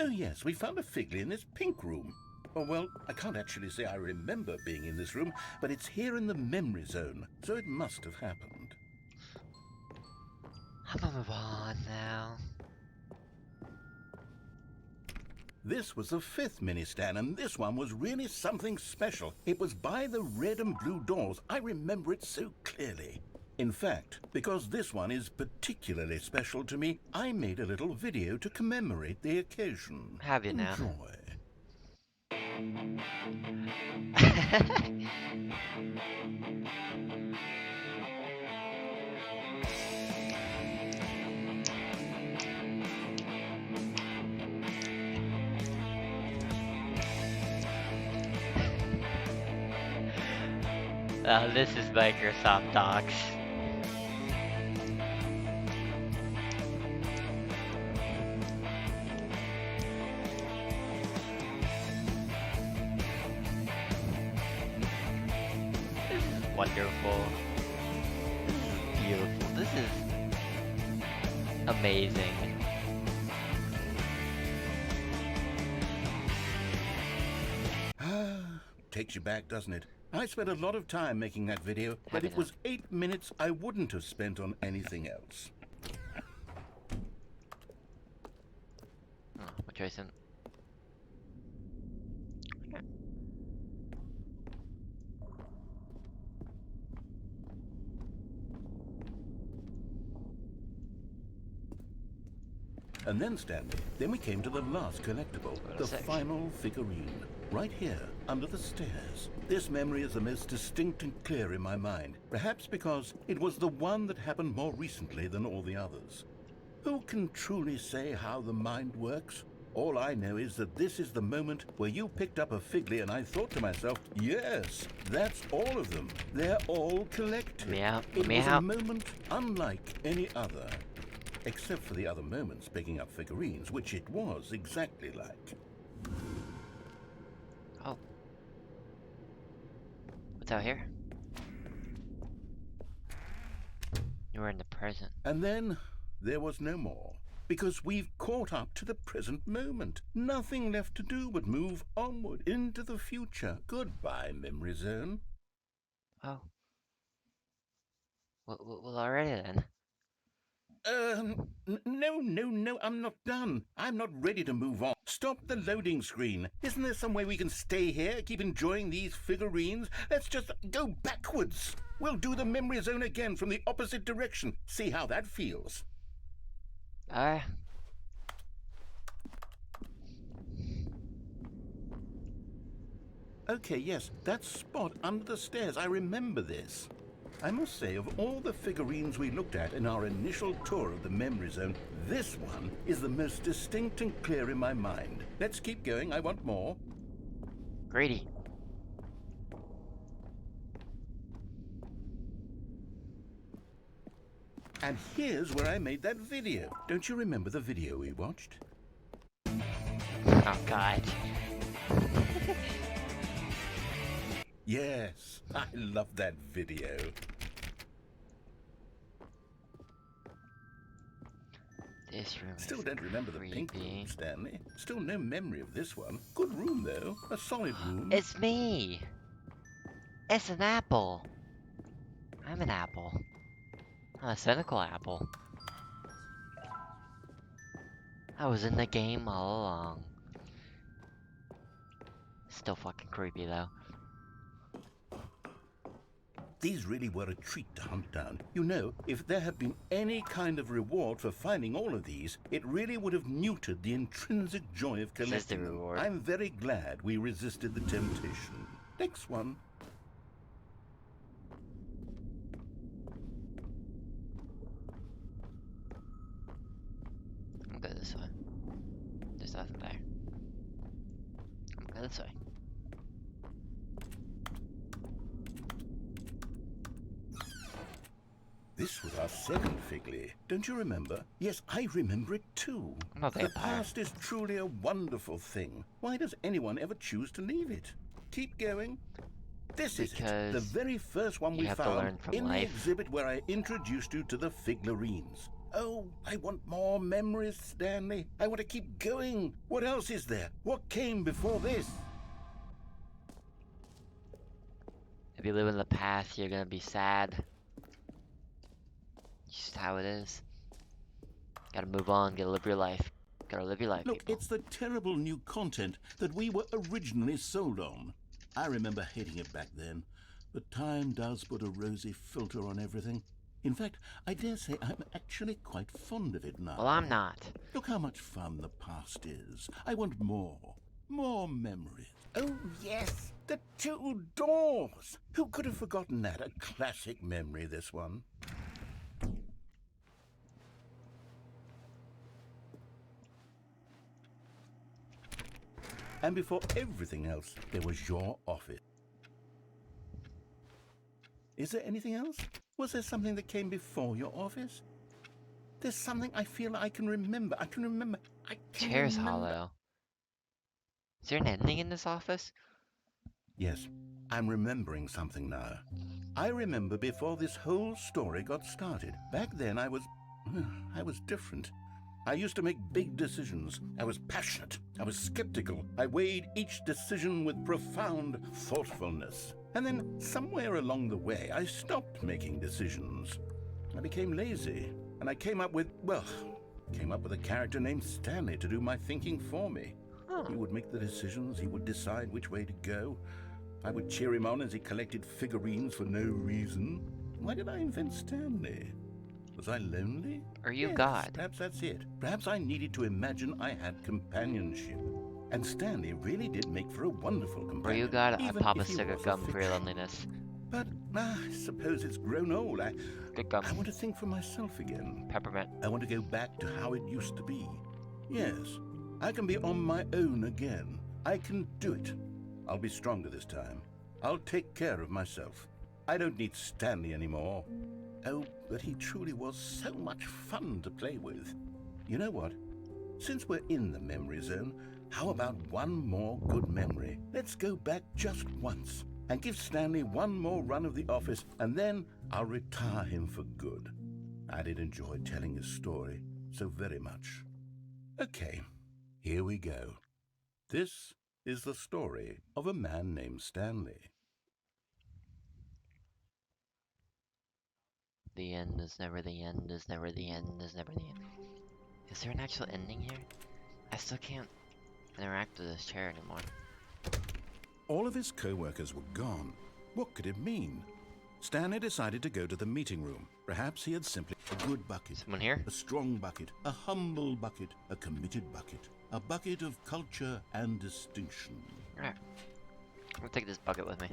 Oh yes, we found a Figley in this pink room. Oh, well, I can't actually say I remember being in this room, but it's here in the memory zone, so it must have happened. I'm gonna move on now. This was the 5th mini Stan, and this one was really something special. It was by the red and blue doors. I remember it so clearly. In fact, because this one is particularly special to me, I made a little video to commemorate the occasion. Have you now? Enjoy. This is Microsoft Docs. This is wonderful. This is beautiful. This is amazing. Takes you back, doesn't it? I spent a lot of time making that video, but it was 8 minutes I wouldn't have spent on anything else. Oh, what Jason? Okay. And then, Stanley, then we came to the last collectible, the final figurine, right here, under the stairs. This memory is the most distinct and clear in my mind, perhaps because it was the one that happened more recently than all the others. Who can truly say how the mind works? All I know is that this is the moment where you picked up a Figley and I thought to myself, yes, that's all of them. They're all collected. Meow, It was a meow. moment unlike any other. Except for the other moments picking up figurines, which it was exactly like. Oh. What's out here? You were in the present. And then there was no more. Because we've caught up to the present moment. Nothing left to do but move onward into the future. Goodbye, memory zone. Oh. Well, alrighty then. No, I'm not done. I'm not ready to move on. Stop the loading screen. Isn't there some way we can stay here, keep enjoying these figurines? Let's just go backwards. We'll do the memory zone again from the opposite direction. See how that feels. Okay, yes, that spot under the stairs. I remember this. I must say, of all the figurines we looked at in our initial tour of the memory zone, this one is the most distinct and clear in my mind. Let's keep going. I want more. Greedy. And here's where I made that video. Don't you remember the video we watched? Oh god. Yes, I love that video. This room Still is don't remember the pink creepy. room, Stanley. Still no memory of this one. Good room, though. A solid room. It's me! It's an apple! I'm an apple. I'm a cynical apple. I was in the game all along. Still fucking creepy though. These really were a treat to hunt down. You know, if there had been any kind of reward for finding all of these, it really would have muted the intrinsic joy of Says the collecting them. reward. I'm very glad we resisted the temptation. Next one. I'm good this way. There's nothing there. I'm good this way. This was our second Figley. Don't you remember? Yes, I remember it too. I'm a The vampire. past is truly a wonderful thing. Why does anyone ever choose to leave it? Keep going. This is it, the Because very first one you we have to found learn from in life. the exhibit where I introduced you to the figurines. Oh, I want more memories, Stanley. I want to keep going. What else is there? What came before this? If you live in the past, you're gonna be sad. Just how it is. Gotta move on, gotta live your life. Gotta live your life, Look, people. it's the terrible new content that we were originally sold on. I remember hating it back then, but time does put a rosy filter on everything. In fact, I dare say I'm actually quite fond of it now. Well, I'm not. Look how much fun the past is. I want more. More memories. Oh, yes, the two doors. Who could have forgotten that? A classic memory, this one. And before everything else, there was your office. Is there anything else? Was there something that came before your office? There's something I feel I can remember. I can remember. Chair's hollow. Is there an ending in this office? Yes, I'm remembering something now. I remember before this whole story got started. Back then I was different. I used to make big decisions. I was passionate. I was skeptical. I weighed each decision with profound thoughtfulness. And then somewhere along the way, I stopped making decisions. I became lazy. And I came up with a character named Stanley to do my thinking for me. Huh. He would make the decisions. He would decide which way to go. I would cheer him on as he collected figurines for no reason. Why did I invent Stanley? Was I lonely? Are you Yes, God? Perhaps that's it. Perhaps I needed to imagine I had companionship. And Stanley really did make for a wonderful companion. Were you God? I even pop a if he stick of was gum for your fiction. loneliness. But I suppose it's grown old. Good gum. I want to think for myself again. Peppermint. I want to go back to how it used to be. Yes, I can be on my own again. I can do it. I'll be stronger this time. I'll take care of myself. I don't need Stanley anymore. Oh, but he truly was so much fun to play with. You know what? Since we're in the memory zone, how about one more good memory? Let's go back just once and give Stanley one more run of the office, and then I'll retire him for good. I did enjoy telling his story so very much. Okay, here we go. This is the story of a man named Stanley. The end is never the end, is never the end, is never the end. Is there an actual ending here? I still can't interact with this chair anymore. All of his co-workers were gone. What could it mean? Stanley decided to go to the meeting room. Perhaps he had simply... A good bucket. Someone here? A strong bucket. A humble bucket. A committed bucket. A bucket of culture and distinction. Alright. I'm gonna take this bucket with me.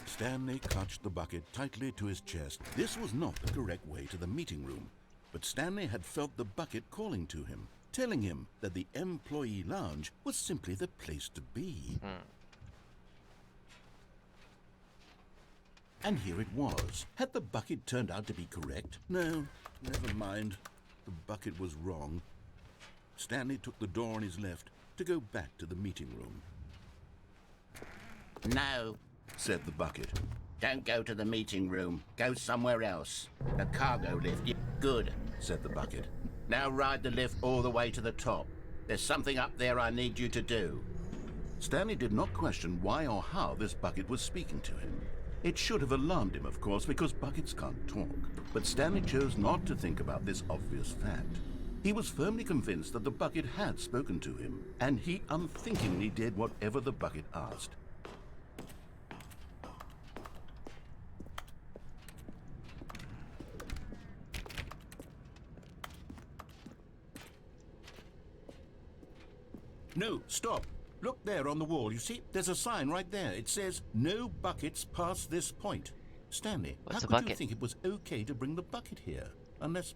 Stanley clutched the bucket tightly to his chest. This was not the correct way to the meeting room, but Stanley had felt the bucket calling to him, telling him that the employee lounge was simply the place to be. And here it was. Had the bucket turned out to be correct? No, never mind. The bucket was wrong. Stanley took the door on his left to go back to the meeting room. No, Said the bucket. don't go to the meeting room. Go somewhere else. The cargo lift. Good, Said the bucket. now ride the lift all the way to the top. There's something up there I need you to do. Stanley did not question why or how this bucket was speaking to him. It should have alarmed him, of course, because buckets can't talk. But Stanley chose not to think about this obvious fact. He was firmly convinced that the bucket had spoken to him, and he unthinkingly did whatever the bucket asked. No, stop. Look there on the wall. You see, there's a sign right there. It says, "No buckets past this point." Stanley, What's how a could you bucket? think it was okay to bring the bucket here? Unless,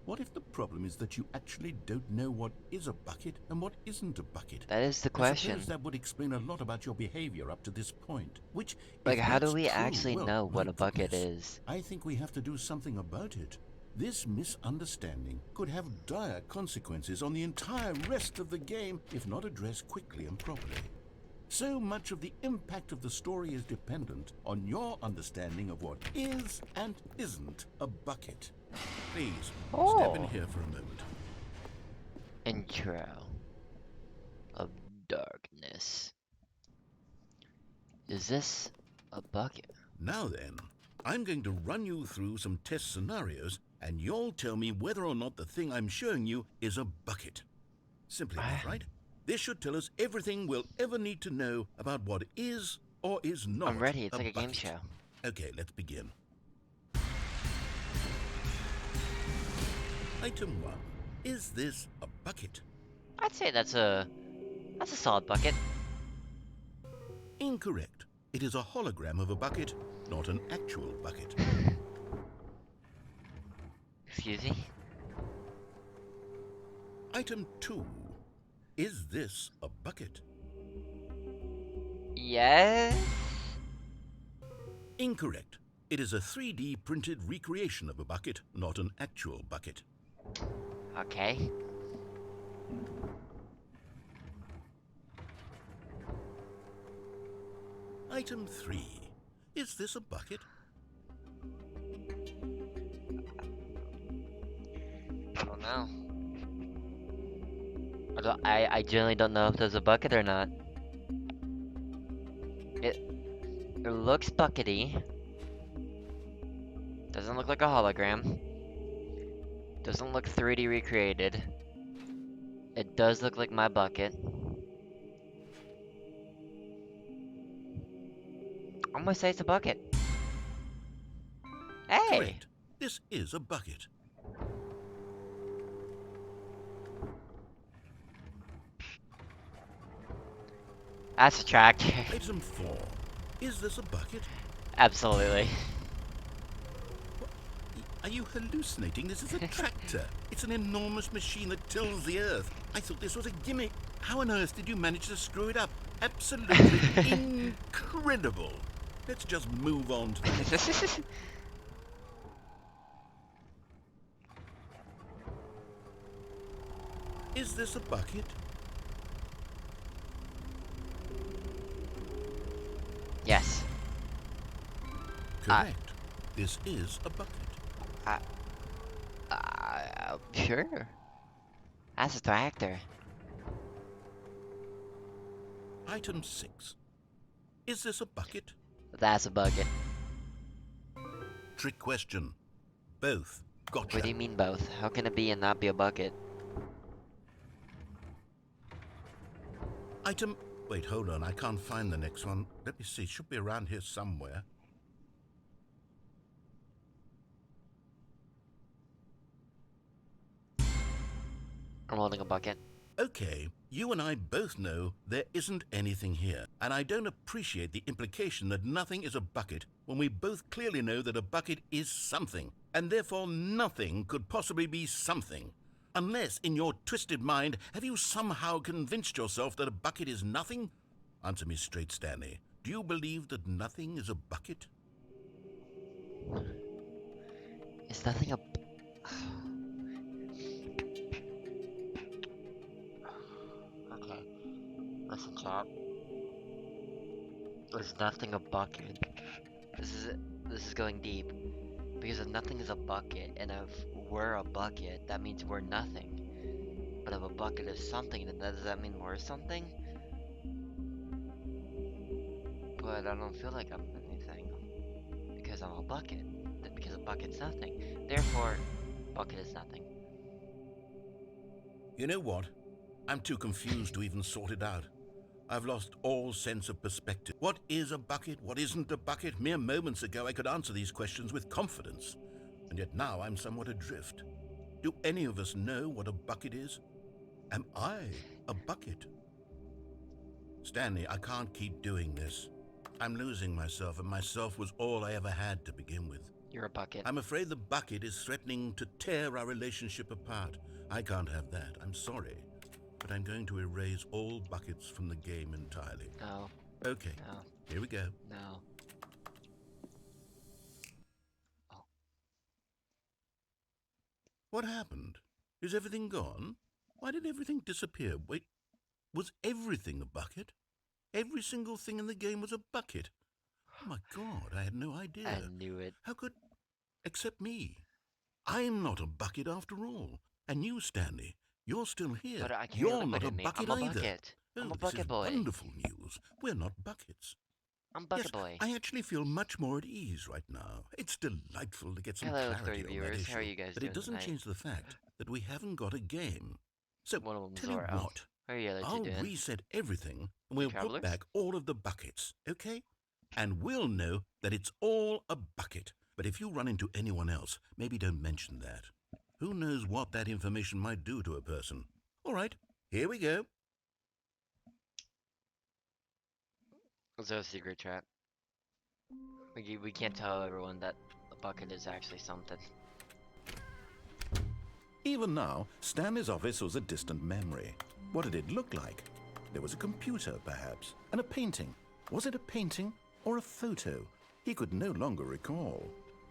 what if the problem is that you actually don't know what is a bucket and what isn't a bucket? That is the I question. suppose that would explain a lot about your behavior up to this point. Which, Like, if how do that's we true, actually well, know what my a bucket goodness, is? I think we have to do something about it. This misunderstanding could have dire consequences on the entire rest of the game if not addressed quickly and properly. So much of the impact of the story is dependent on your understanding of what is and isn't a bucket. Please, step in Oh. here for a moment. Intro of darkness. Is this a bucket? Now then, I'm going to run you through some test scenarios, and you'll tell me whether or not the thing I'm showing you is a bucket. Simple enough, right? This should tell us everything we'll ever need to know about what is or is not I'm ready. It's a like a game bucket. show. Okay, let's begin. Item 1. Is this a bucket? I'd say that's a solid bucket. Incorrect. It is a hologram of a bucket, not an actual bucket. Excuse me? Item 2. Is this a bucket? Yes? Incorrect. It is a 3D printed recreation of a bucket, not an actual bucket. Okay. Item 3. Is this a bucket? I don't know. I generally don't know if there's a bucket or not. It looks buckety. Doesn't look like a hologram. Doesn't look 3D recreated. It does look like my bucket. I'm gonna say it's a bucket. Hey! Correct. This is a bucket. That's attractive. Item 4. Is this a bucket? Absolutely. Are you hallucinating? This is a tractor. It's an enormous machine that tills the earth. I thought this was a gimmick. How on earth did you manage to screw it up? Absolutely incredible. Let's just move on to the next. Is this a bucket? Yes. Correct. This is a bucket. Sure. That's a tractor. Item 6. Is this a bucket? That's a bucket. Trick question. Both. Gotcha. What do you mean both? How can it be and not be a bucket? Item... Wait, hold on. I can't find the next one. Let me see. Should be around here somewhere. I'm holding a bucket. Okay, you and I both know there isn't anything here, and I don't appreciate the implication that nothing is a bucket when we both clearly know that a bucket is something, and therefore nothing could possibly be something. Unless, in your twisted mind, have you somehow convinced yourself that a bucket is nothing? Answer me straight, Stanley. Do you believe that nothing is a bucket? Is nothing a... Okay. Listen, chat. Is nothing a bucket? This is going deep. Because if nothing is a bucket, and if we're a bucket, that means we're nothing. But if a bucket is something, then does that mean we're something? But I don't feel like I'm anything. Because I'm a bucket. Because a bucket's nothing. Therefore, bucket is nothing. You know what? I'm too confused to even sort it out. I've lost all sense of perspective. What is a bucket? What isn't a bucket? Mere moments ago I could answer these questions with confidence. And yet now I'm somewhat adrift. Do any of us know what a bucket is? Am I a bucket? Stanley, I can't keep doing this. I'm losing myself, and myself was all I ever had to begin with. You're a bucket. I'm afraid the bucket is threatening to tear our relationship apart. I can't have that. I'm sorry. But I'm going to erase all buckets from the game entirely. No. Okay. No. Here we go. No. Oh. What happened? Is everything gone? Why did everything disappear? Wait, was everything a bucket? Every single thing in the game was a bucket. Oh my God, I had no idea. I knew it. How could... Except me. I'm not a bucket after all. And you, Stanley, you're still here. But I can't You're look not a at me. bucket I'm a either. bucket. Oh, I'm a this bucket is boy. wonderful news. We're not buckets. I'm bucket Yes, boy. I actually feel much more at ease right now. It's delightful to get some Hello, clarity 30 on that viewers. issue. How are you guys But doing it doesn't tonight? change the fact that we haven't got a game. So, One of them's tell you Zora. Oh, what, how are you other two I'll doing? reset everything and we'll Travelers? put back all of the buckets, okay? And we'll know that it's all a bucket. But if you run into anyone else, maybe don't mention that. Who knows what that information might do to a person? All right, here we go. Is there a secret chat? We can't tell everyone that a bucket is actually something. Even now, Stanley's office was a distant memory. What did it look like? There was a computer, perhaps, and a painting. Was it a painting or a photo? He could no longer recall.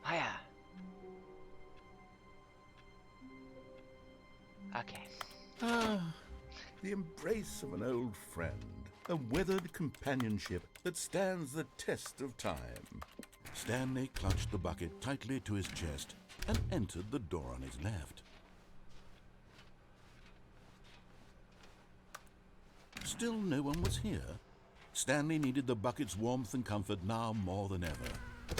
Hiya. Okay. Ah, the embrace of an old friend. A weathered companionship that stands the test of time. Stanley clutched the bucket tightly to his chest and entered the door on his left. Still no one was here. Stanley needed the bucket's warmth and comfort now more than ever.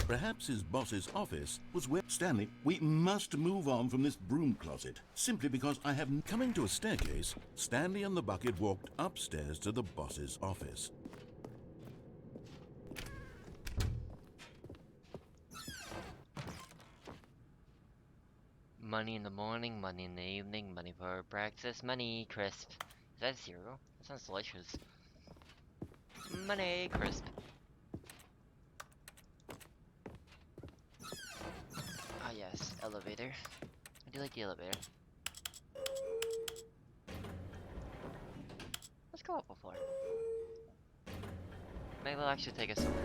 Perhaps his boss's office was where... Stanley, we must move on from this broom closet, simply because I have... Coming to a staircase, Stanley and the bucket walked upstairs to the boss's office. Money in the morning, money in the evening, money for breakfast, money crisp. Is that zero? That sounds delicious. Money crisp. Ah yes, Elevator. I do like the elevator. Let's go up a floor. Maybe they'll actually take us somewhere.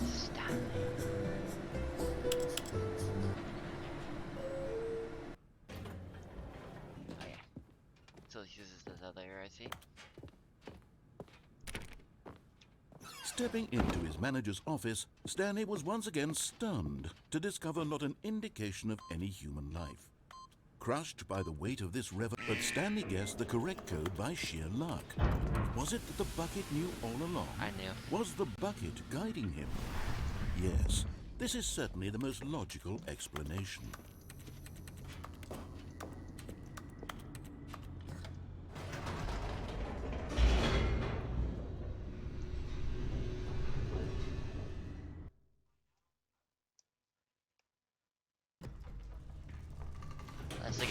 Stanley. Oh yeah. So this uses this elevator, I see. Stepping into his manager's office, Stanley was once again stunned to discover not an indication of any human life. Crushed by the weight of this but Stanley guessed the correct code by sheer luck. Was it that the bucket knew all along? I knew. Was the bucket guiding him? Yes, this is certainly the most logical explanation. Let's go.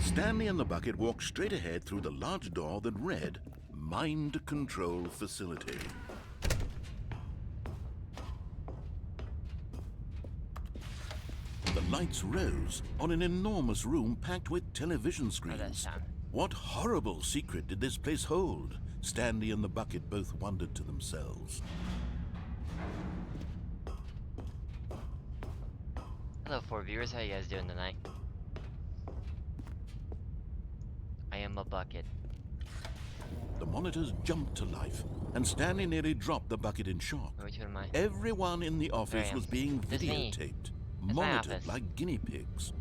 Stanley and the bucket walked straight ahead through the large door that read, Mind Control Facility. The lights rose on an enormous room packed with television Oh, that screens. sound. What horrible secret did this place hold? Stanley and the bucket both wondered to themselves. Hello, 4 viewers. How you guys doing tonight? I am a bucket. The monitors jumped to life, and Stanley nearly dropped the bucket in shock. Which one am I? Everyone in the office am. was being This is me. videotaped, my monitored office. like guinea pigs.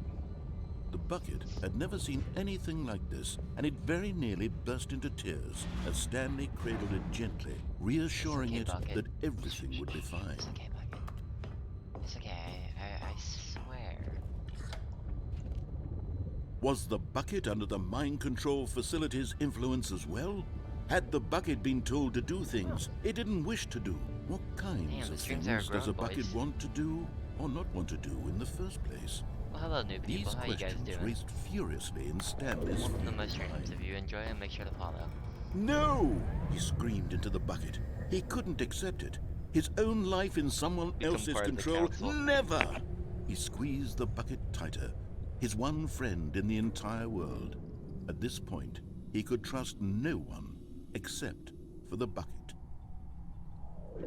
The bucket had never seen anything like this, and it very nearly burst into tears as Stanley cradled it gently, reassuring okay, it bucket. that everything would be fine. It's okay, bucket. It's okay. I swear. Was the bucket under the mind control facility's influence as well? Had the bucket been told to do things it didn't wish to do? What kinds Damn, the of strings things are does a grown, bucket boys. want to do or not want to do in the first place? Well, hello, new people. These How you guys questions doing? raced furiously in Stanley's Welcome to frame my of streams. mind. If you enjoy it, make sure to follow. No! He screamed into the bucket. He couldn't accept it. His own life in someone Become else's part of the control? council. Never! He squeezed the bucket tighter. His one friend in the entire world. At this point, he could trust no one except for the bucket.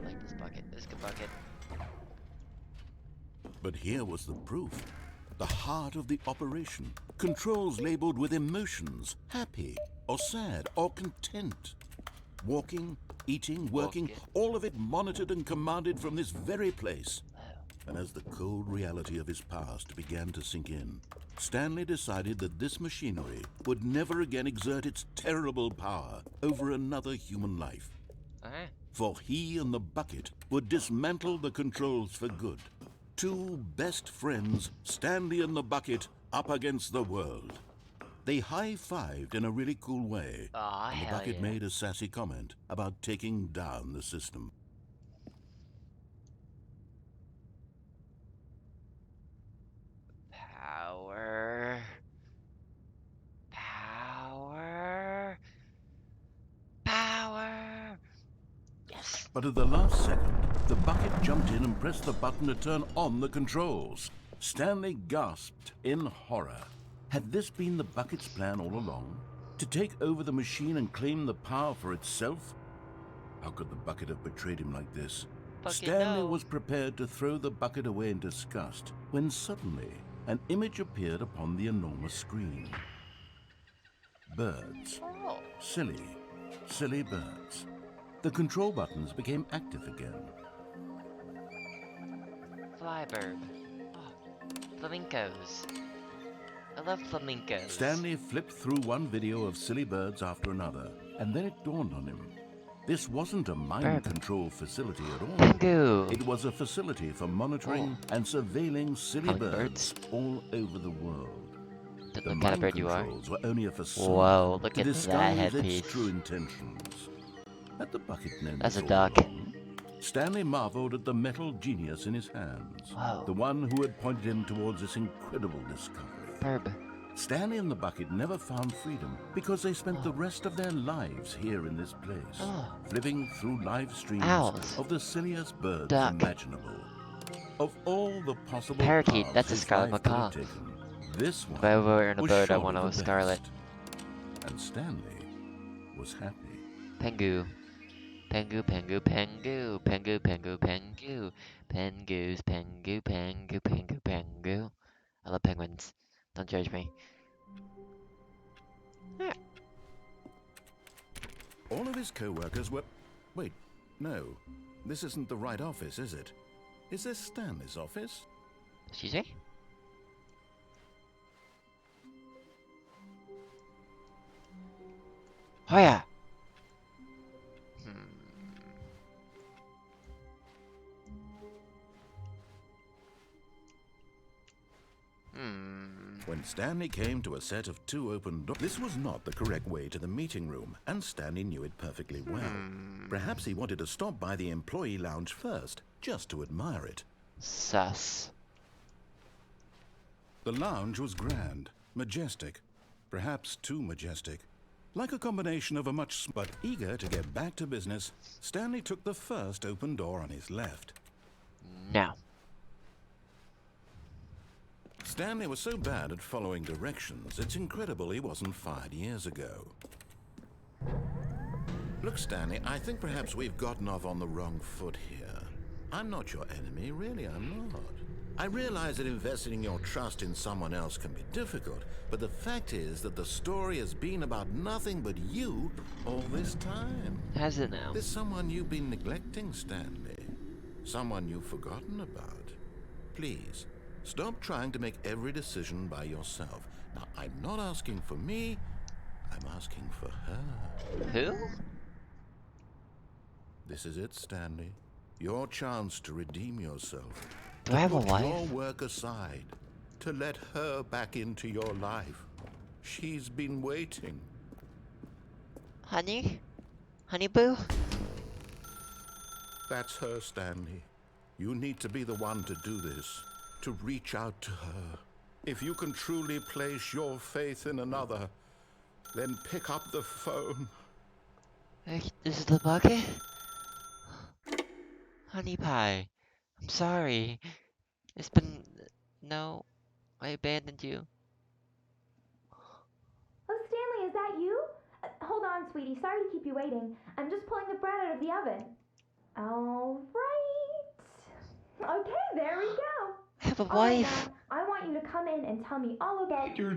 I like this bucket. This good bucket. But here was the proof. The heart of the operation. Controls labeled with emotions, happy or sad or content. Walking, eating, working, Walking. all of it monitored and commanded from this very place. And as the cold reality of his past began to sink in, Stanley decided that this machinery would never again exert its terrible power over another human life. Alright. For he and the bucket would dismantle the controls for good. Two best friends, Stanley and the bucket, up against the world. They high-fived in a really cool way, Aw, and the hell bucket yeah. made a sassy comment about taking down the system. Power. Power. Power. Yes. But at the last second, the bucket jumped in and pressed the button to turn on the controls. Stanley gasped in horror. Had this been the bucket's plan all along? To take over the machine and claim the power for itself? How could the bucket have betrayed him like this? Bucket, Stanley no. was prepared to throw the bucket away in disgust when suddenly an image appeared upon the enormous screen. Birds. Oh. Silly, silly birds. The control buttons became active again. Flybird. Oh. Flamencos. I love flamencos. Stanley flipped through one video of silly birds after another, and then it dawned on him. This wasn't a mind Bird. control facility at all. Bingo. It was a facility for monitoring and surveilling silly Hummingbirds. birds all over the world. Look The what kind mind of bird you are. controls were only a facade Whoa, look to at that disguise headpiece. its true intentions. Had the bucket known That's this a all duck. along? Stanley marveled at the metal genius in his hands, Whoa. the one who had pointed him towards this incredible discovery. Herb. Stanley and the bucket never found freedom because they spent the rest of their lives here in this place, Oh. living through live streams Owls. of the silliest birds Duck. imaginable. Of all the possible Parakeet, paths that's a his scarlet life could have macaw. taken, this one If I ever were in a was bird, I surely want the a scarlet. best. And Stanley was happy. Pengu. Pengu, pengu, pengu, pengu, pengu, pengu. Pengus, pengu, pengu, pengu, pengu. I love penguins. Don't judge me. All of his co-workers were... Wait, no. This isn't the right office, is it? Is this Stanley's office? She say? Oh yeah. When Stanley came to a set of 2 open doors, this was not the correct way to the meeting room, and Stanley knew it perfectly well. Perhaps he wanted to stop by the employee lounge first, just to admire it. Sus. The lounge was grand, majestic, perhaps too majestic. Like a combination of a much... But eager to get back to business, Stanley took the first open door on his left. Now. Stanley was so bad at following directions, it's incredible he wasn't fired years ago. Look, Stanley, I think perhaps we've gotten off on the wrong foot here. I'm not your enemy, really, I'm not. I realize that investing your trust in someone else can be difficult, but the fact is that the story has been about nothing but you all this time. Has it now? There's someone you've been neglecting, Stanley. Someone you've forgotten about. Please, stop trying to make every decision by yourself. Now, I'm not asking for me, I'm asking for her. Who? This is it, Stanley. Your chance to redeem yourself. Do I have a Put wife? your work aside. To let her back into your life. She's been waiting. Honey? Honey boo? That's her, Stanley. You need to be the one to do this. To reach out to her. If you can truly place your faith in another, then pick up the phone. Hey, this is the bucket? Honey pie. I'm sorry. It's been... No. I abandoned you. Oh, Stanley, is that you? Hold on, sweetie. Sorry to keep you waiting. I'm just pulling the bread out of the oven. All right. Okay, there we go. I have a All right, wife. now, I want you to come in and tell me all about your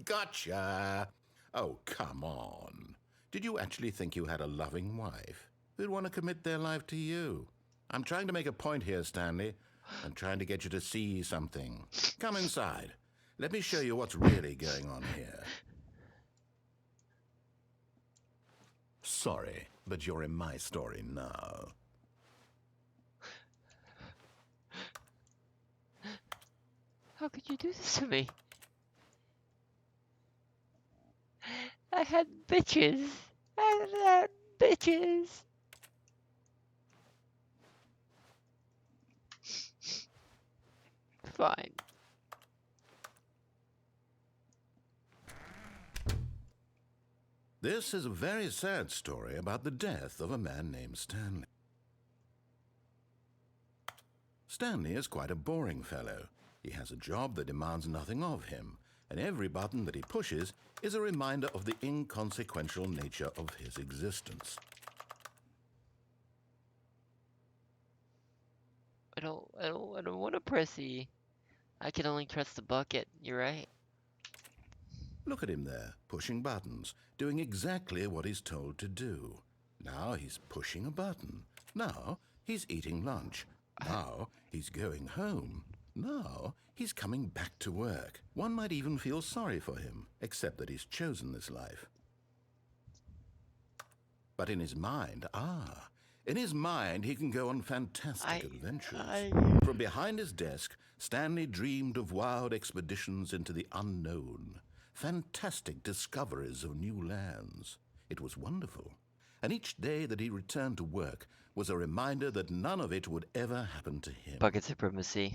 Gotcha. Oh, come on. Did you actually think you had a loving wife who'd want to commit their life to you? I'm trying to make a point here, Stanley. I'm trying to get you to see something. Come inside. Let me show you what's really going on here. Sorry, but you're in my story now. How could you do this to me? I had bitches. I had bitches. Fine. This is a very sad story about the death of a man named Stanley. Stanley is quite a boring fellow. He has a job that demands nothing of him, and every button that he pushes is a reminder of the inconsequential nature of his existence. I don't want to press E. I can only trust the bucket. You're right. Look at him there, pushing buttons, doing exactly what he's told to do. Now he's pushing a button. Now he's eating lunch. Now he's going home. Now he's coming back to work. One might even feel sorry for him, except that he's chosen this life. But in his mind, in his mind he can go on fantastic adventures. From behind his desk, Stanley dreamed of wild expeditions into the unknown. Fantastic discoveries of new lands. It was wonderful. And each day that he returned to work was a reminder that none of it would ever happen to him. Bucket supremacy.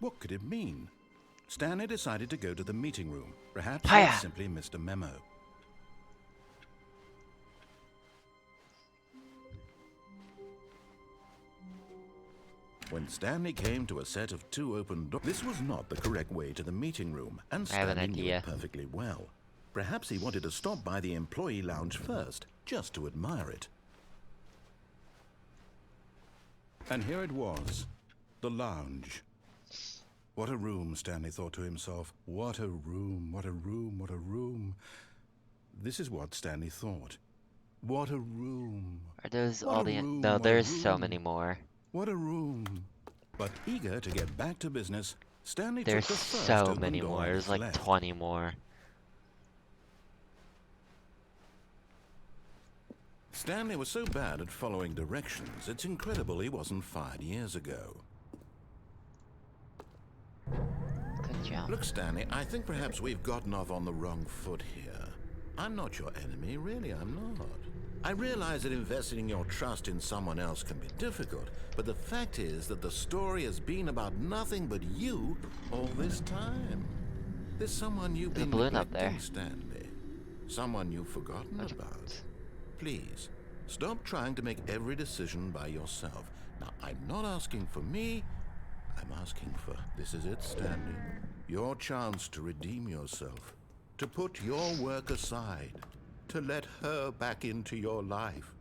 What could it mean? Stanley decided to go to the meeting room. Perhaps Hiya. he'd simply missed a memo. When Stanley came to a set of 2 open doors, this was not the correct way to the meeting room, and I have an Stanley knew idea. it perfectly well. Perhaps he wanted to stop by the employee lounge first, just to admire it. And here it was, the lounge. What a room, Stanley thought to himself. What a room, what a room, what a room. This is what Stanley thought. What a room. Are those What all a the... room, No, what a there's so room. many more. What a room. But eager to get back to business, Stanley There's took the first so open many door more. on There's his like left. 20 more. Stanley was so bad at following directions, it's incredible he wasn't fired years ago. Good job. Look, Stanley, I think perhaps we've gotten off on the wrong foot here. I'm not your enemy, really, I'm not. I realize that investing your trust in someone else can be difficult, but the fact is that the story has been about nothing but you all this time. There's someone you've There's a been balloon up neglecting, there. Stanley. Someone you've forgotten about. Please, stop trying to make every decision by yourself. Now, I'm not asking for me, I'm asking for... This is it, Stanley. Your chance to redeem yourself. To put your work aside. To let her back into your life.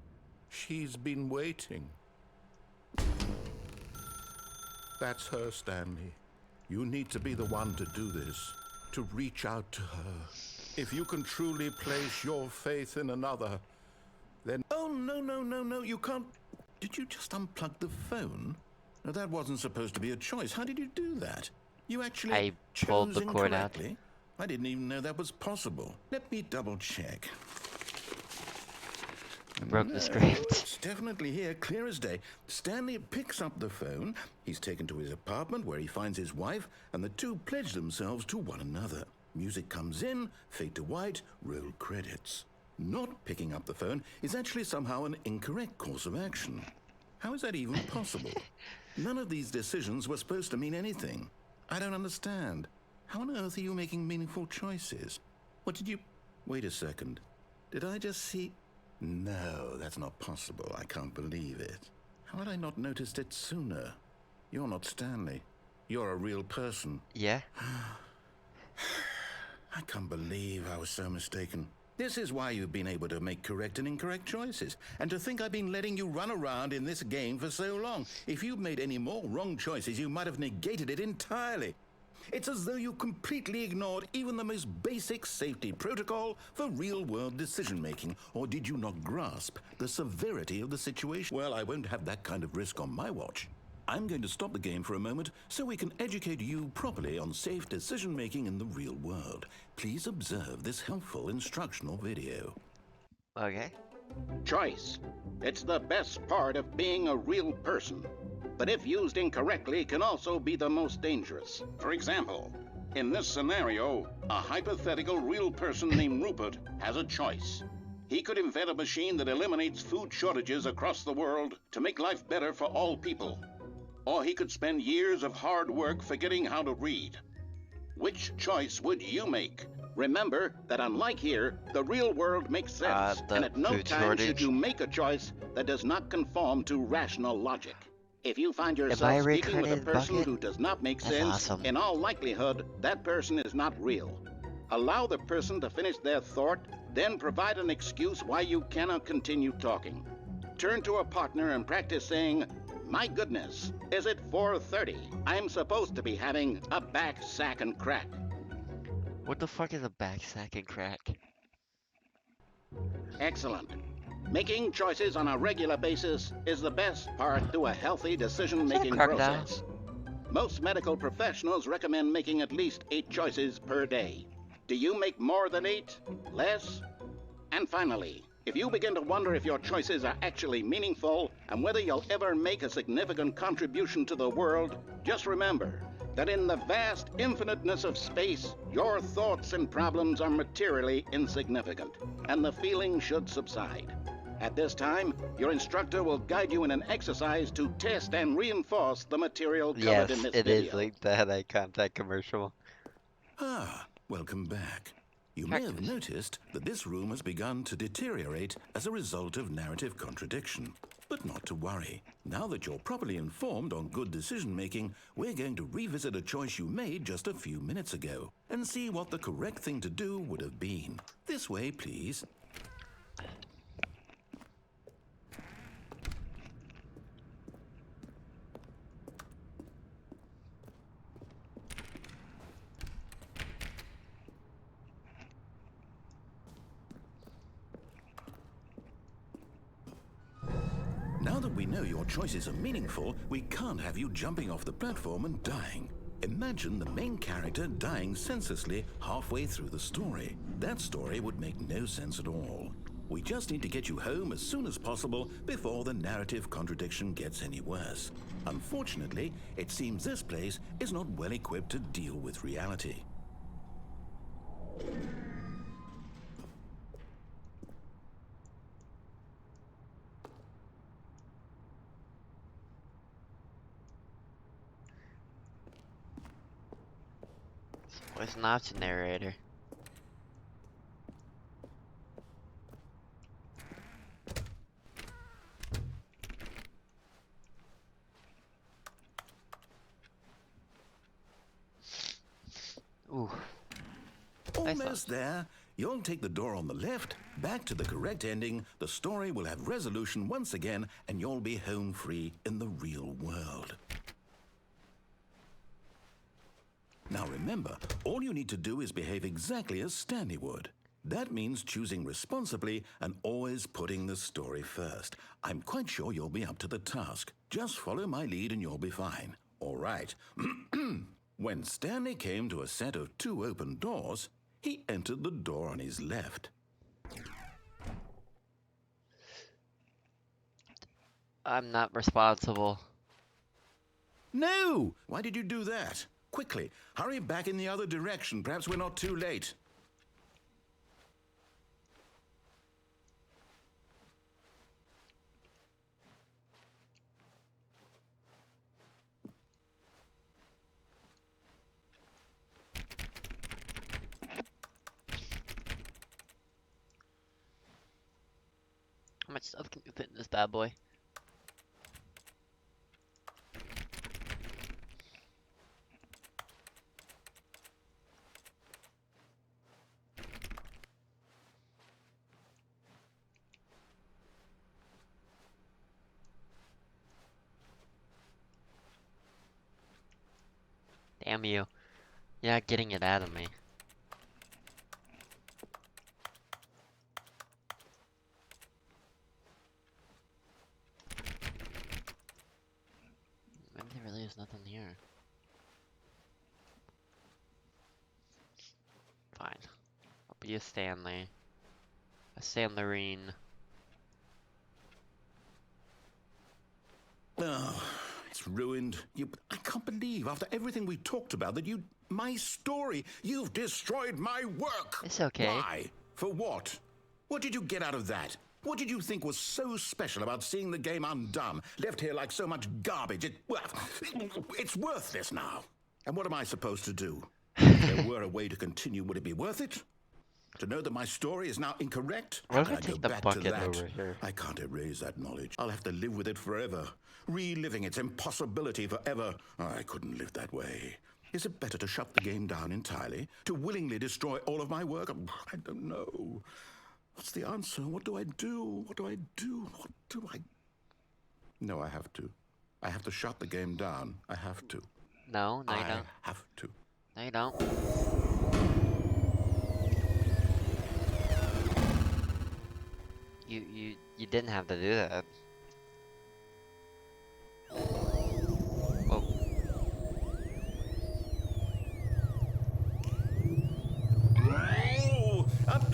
She's been waiting. That's her, Stanley. You need to be the one to do this. To reach out to her. If you can truly place your faith in another, then... Oh, no, you can't... Did you just unplug the phone? No, that wasn't supposed to be a choice. How did you do that? You actually I pulled chose the cord out. incorrectly? I didn't even know that was possible. Let me double check. I broke the No, script. It's definitely here, clear as day. Stanley picks up the phone. He's taken to his apartment where he finds his wife, and the two pledge themselves to one another. Music comes in, fade to white, roll credits. Not picking up the phone is actually somehow an incorrect course of action. How is that even possible? None of these decisions were supposed to mean anything. I don't understand. How on earth are you making meaningful choices? What did you... Wait a second. Did I just see... No, that's not possible. I can't believe it. How had I not noticed it sooner? You're not Stanley. You're a real person. Yeah? I can't believe I was so mistaken. This is why you've been able to make correct and incorrect choices. And to think I've been letting you run around in this game for so long. If you'd made any more wrong choices, you might have negated it entirely. It's as though you completely ignored even the most basic safety protocol for real-world decision-making. Or did you not grasp the severity of the situation? Well, I won't have that kind of risk on my watch. I'm going to stop the game for a moment so we can educate you properly on safe decision-making in the real world. Please observe this helpful instructional video. Okay. Choice. It's the best part of being a real person. But if used incorrectly, can also be the most dangerous. For example, in this scenario, a hypothetical real person named Rupert has a choice. He could invent a machine that eliminates food shortages across the world to make life better for all people. Or he could spend years of hard work forgetting how to read. Which choice would you make? Remember that unlike here, the real world makes sense, the and at no food time shortage. should you make a choice that does not conform to rational logic. If you find I yourself speaking with a reincarnated person bucket? who does not make That's sense, awesome. in all likelihood, that person is not real. Allow the person to finish their thought, then provide an excuse why you cannot continue talking. Turn to a partner and practice saying, "My goodness, is it 4:30? I'm supposed to be having a back sack and crack." What the fuck is a backsack and crack? Excellent. Making choices on a regular basis is the best part to a healthy decision-making crocodile? process. Most medical professionals recommend making at least 8 choices per day. Do you make more than 8? Less? And finally, if you begin to wonder if your choices are actually meaningful and whether you'll ever make a significant contribution to the world, just remember that in the vast infiniteness of space, your thoughts and problems are materially insignificant, and the feeling should subside. At this time, your instructor will guide you in an exercise to test and reinforce the material covered in Yes, this it is video. linked to that eye contact commercial. Ah, welcome back. You may have Cactus. noticed that this room has begun to deteriorate as a result of narrative contradiction. But not to worry. Now that you're properly informed on good decision-making, we're going to revisit a choice you made just a few minutes ago and see what the correct thing to do would have been. This way, please. Now that we know your choices are meaningful, we can't have you jumping off the platform and dying. Imagine the main character dying senselessly halfway through the story. That story would make no sense at all. We just need to get you home as soon as possible before the narrative contradiction gets any worse. Unfortunately, it seems this place is not well equipped to deal with reality. What's an option narrator? Ooh. Almost there. You'll take the door on the left, back to the correct ending, the story will have resolution once again, and you'll be home free in the real world. Now remember, all you need to do is behave exactly as Stanley would. That means choosing responsibly and always putting the story first. I'm quite sure you'll be up to the task. Just follow my lead and you'll be fine. All right. When Stanley came to a set of 2 open doors, he entered the door on his left. I'm not responsible. No! Why did you do that? Quickly, hurry back in the other direction. Perhaps we're not too late. How much stuff can you fit in this bad boy? Damn you. You're not getting it out of me. Maybe there really is nothing here. Fine. I'll be a Stanley. A Sandlerine. Oh, it's ruined. I can't believe, after everything we talked about, that my story, you've destroyed my work. It's okay. Why? For what? What did you get out of that? What did you think was so special about seeing the game undone, left here like so much garbage? It's worthless now. And what am I supposed to do? If there were a way to continue, would it be worth it? To know that my story is now incorrect? What if How I can I go take the back to bucket that? over here? I can't erase that knowledge. I'll have to live with it forever, reliving its impossibility forever. I couldn't live that way. Is it better to shut the game down entirely? To willingly destroy all of my work? I don't know. What's the answer? What do I do? What do I do? What do I... No, I have to. I have to shut the game down. I have to. No, you I don't. have to. No, you don't. You didn't have to do that. Whoa. Oh,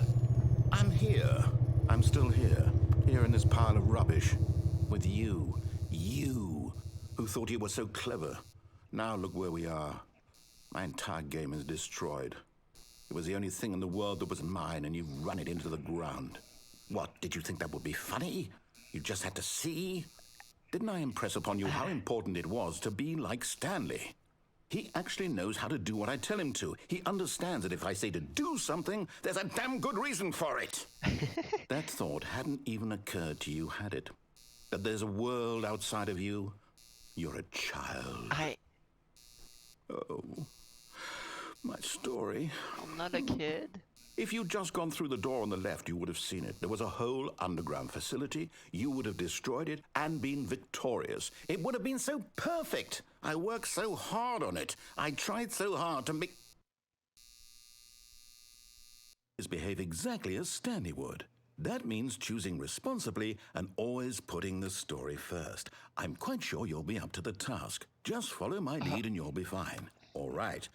I'm here. I'm still here. Here in this pile of rubbish. With you. You, who thought you were so clever. Now look where we are. My entire game is destroyed. It was the only thing in the world that was mine, and you've run it into the ground. What, did you think that would be funny? You just had to see? Didn't I impress upon you how important it was to be like Stanley? He actually knows how to do what I tell him to. He understands that if I say to do something, there's a damn good reason for it. That thought hadn't even occurred to you, had it? That there's a world outside of you? You're a child. Oh, my story. I'm not a kid. If you'd just gone through the door on the left, you would have seen it. There was a whole underground facility. You would have destroyed it and been victorious. It would have been so perfect. I worked so hard on it. I tried so hard to make... behave exactly as Stanley would. That means choosing responsibly and always putting the story first. I'm quite sure you'll be up to the task. Just follow my lead and you'll be fine. All right.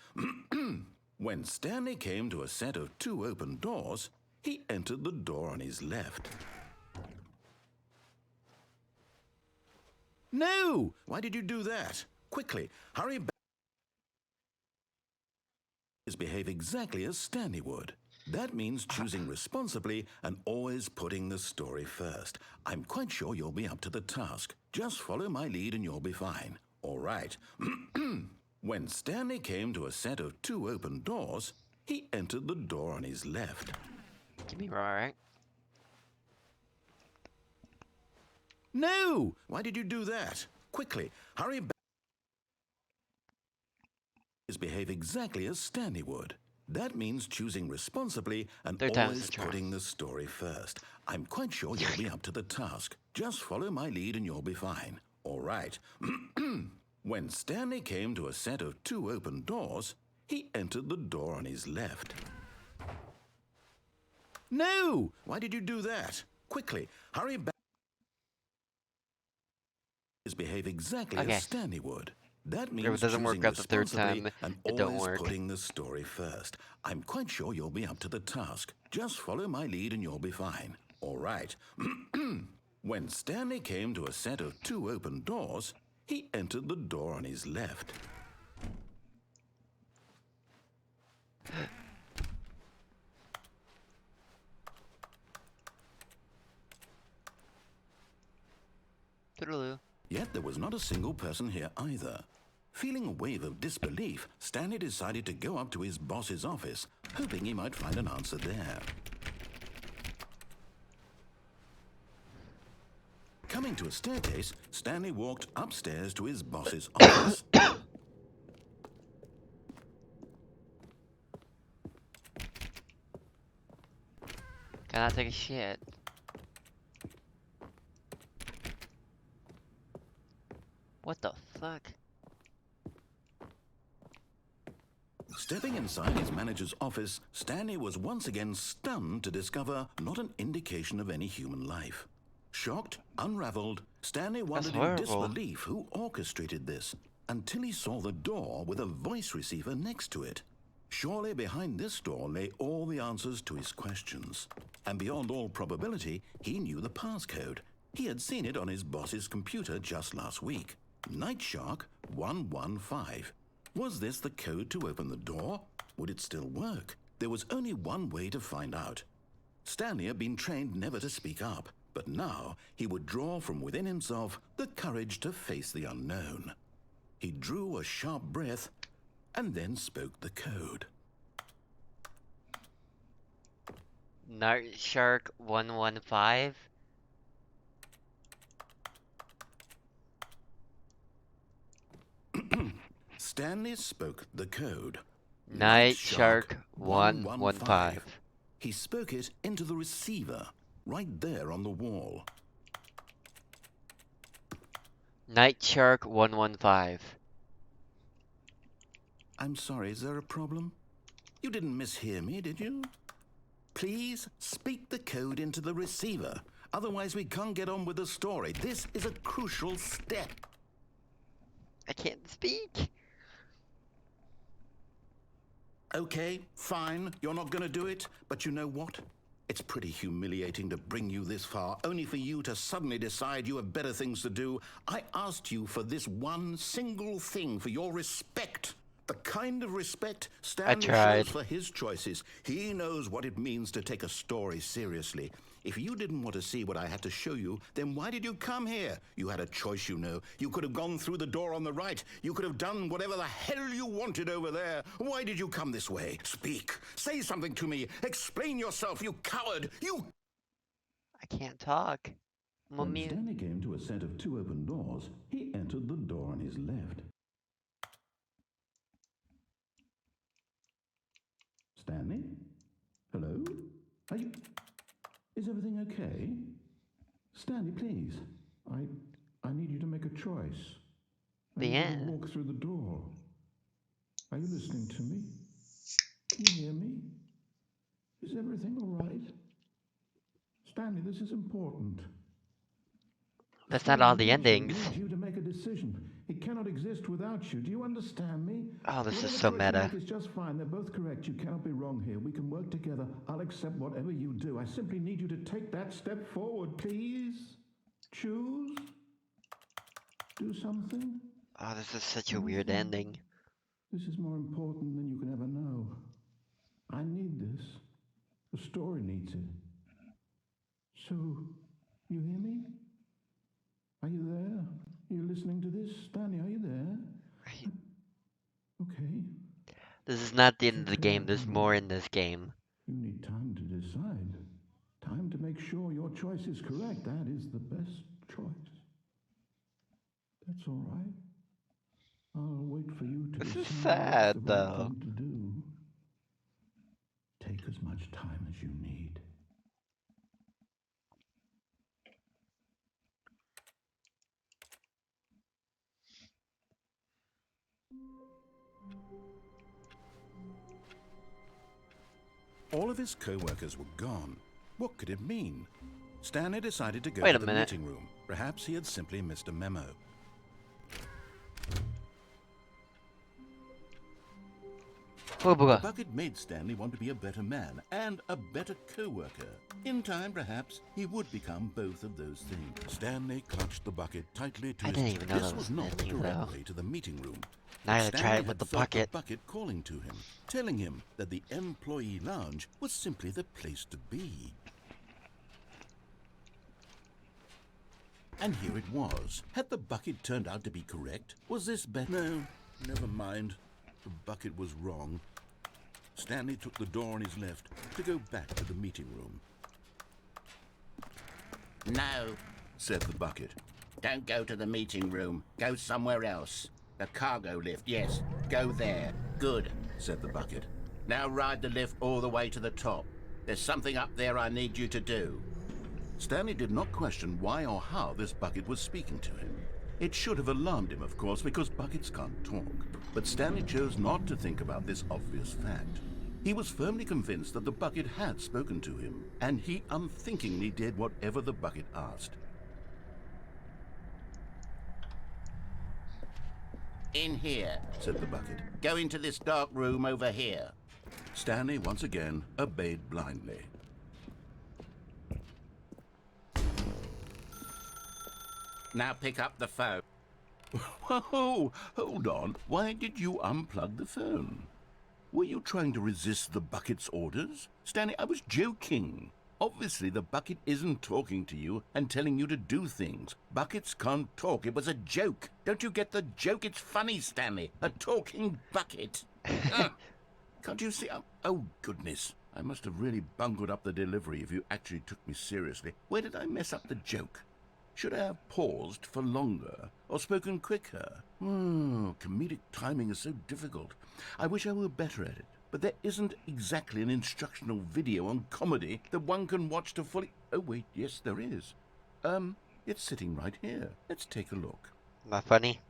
When Stanley came to a set of 2 open doors, he entered the door on his left. No! Why did you do that? Quickly, hurry back. Behave exactly as Stanley would. That means choosing responsibly and always putting the story first. I'm quite sure you'll be up to the task. Just follow my lead and you'll be fine. All right. When Stanley came to a set of 2 open doors, he entered the door on his left. Give me right. No! Why did you do that? Quickly, hurry back. Behave exactly as Stanley would. That means choosing responsibly and always putting the story first. I'm quite sure you'll be up to the task. Just follow my lead and you'll be fine. All right. When Stanley came to a set of 2 open doors, he entered the door on his left. No! Why did you do that? Quickly, hurry back. Behave exactly as Stanley would. That means if it doesn't work out the third time, and it don't work. Putting the story first. I'm quite sure you'll be up to the task. Just follow my lead and you'll be fine. All right. When Stanley came to a set of 2 open doors, he entered the door on his left. Toodaloo. Yet there was not a single person here either. Feeling a wave of disbelief, Stanley decided to go up to his boss's office, hoping he might find an answer there. Coming to a staircase, Stanley walked upstairs to his boss's office. Can I take a shit? What the fuck? Stepping inside his manager's office, Stanley was once again stunned to discover not an indication of any human life. Shocked, unraveled, Stanley wondered in disbelief who orchestrated this, until he saw the door with a voice receiver next to it. Surely behind this door lay all the answers to his questions. And beyond all probability, he knew the passcode. He had seen it on his boss's computer just last week. Night Shark 115. Was this the code to open the door? Would it still work? There was only one way to find out. Stanley had been trained never to speak up, but now he would draw from within himself the courage to face the unknown. He drew a sharp breath and then spoke the code. Night Shark 115? Stanley spoke the code. Night Shark 115. He spoke it into the receiver, right there on the wall. Night Shark 115. I'm sorry, is there a problem? You didn't mishear me, did you? Please speak the code into the receiver. Otherwise we can't get on with the story. This is a crucial step. I can't speak. Okay, fine, you're not gonna do it, but you know what? It's pretty humiliating to bring you this far, only for you to suddenly decide you have better things to do. I asked you for this one single thing, for your respect. The kind of respect Stanley shows for his choices. He knows what it means to take a story seriously. If you didn't want to see what I had to show you, then why did you come here? You had a choice, you know. You could have gone through the door on the right. You could have done whatever the hell you wanted over there. Why did you come this way? Speak. Say something to me. Explain yourself, you coward. You... I can't talk. When Stanley came to a set of 2 open doors, he entered the door on his left. Stanley? Hello? Are you... Is everything okay? Stanley, please. I need you to make a choice. I need you to walk through the door. Are you listening to me? Can you hear me? Is everything all right? Stanley, this is important. That's not all the endings. I need you to make a decision. It cannot exist without you. Do you understand me? Oh, this is Whatever so choice you meta. make is just fine. They're both correct. You cannot be wrong here. We can work together. I'll accept whatever you do. I simply need you to take that step forward, please. Choose. Do something. Oh, this is such a weird ending. This is more important than you can ever know. I need this. The story needs it. So, you hear me? Are you there? Are you listening to this? Stanley, are you there? Okay. This is not the end of the game. There's more in this game. You need time to decide. Time to make sure your choice is correct. That is the best choice. That's all right. I'll wait for you to This is decide sad, what's the right though. thing to do. Take as much time as you need. All of his co-workers were gone. What could it mean? Stanley decided to go Wait to a the minute. meeting room. Perhaps he had simply missed a memo. The bucket made Stanley want to be a better man and a better co-worker. In time, perhaps, he would become both of those things. Stanley clutched the bucket tightly to I his didn't even know This that was was not the menu, direct though. way to the meeting room. Now I gotta Stanley try it had with the felt bucket. the bucket calling to him, telling him that the employee lounge was simply the place to be. And here it was. Had the bucket turned out to be correct? Was this better? No, never mind. The bucket was wrong. Stanley took the door on his left to go back to the meeting room. No, Said the bucket. don't go to the meeting room. Go somewhere else. The cargo lift, yes. Go there. Good. Said the bucket. Now ride the lift all the way to the top. There's something up there I need you to do. Stanley did not question why or how this bucket was speaking to him. It should have alarmed him, of course, because buckets can't talk. But Stanley chose not to think about this obvious fact. He was firmly convinced that the bucket had spoken to him, and he unthinkingly did whatever the bucket asked. In here. Said the bucket. Go into this dark room over here. Stanley once again obeyed blindly. Now pick up the phone. Whoa, hold on. Why did you unplug the phone? Were you trying to resist the bucket's orders? Stanley, I was joking. Obviously, the bucket isn't talking to you and telling you to do things. Buckets can't talk. It was a joke. Don't you get the joke? It's funny, Stanley. A talking bucket. Can't you see? Oh, goodness. I must have really bungled up the delivery if you actually took me seriously. Where did I mess up the joke? Should I have paused for longer or spoken quicker? Comedic timing is so difficult. I wish I were better at it. But there isn't exactly an instructional video on comedy that one can watch to fully... Oh, wait, yes, there is. It's sitting right here. Let's take a look. Not funny?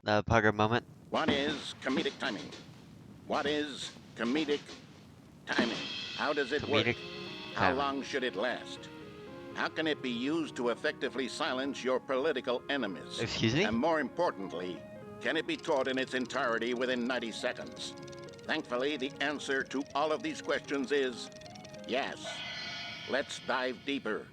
The Pugger moment? What is comedic timing? What is comedic timing? How does it work? Comedic How timing. long should it last? How can it be used to effectively silence your political enemies? Excuse me? And more importantly, can it be taught in its entirety within 90 seconds? Thankfully, the answer to all of these questions is yes. Let's dive deeper.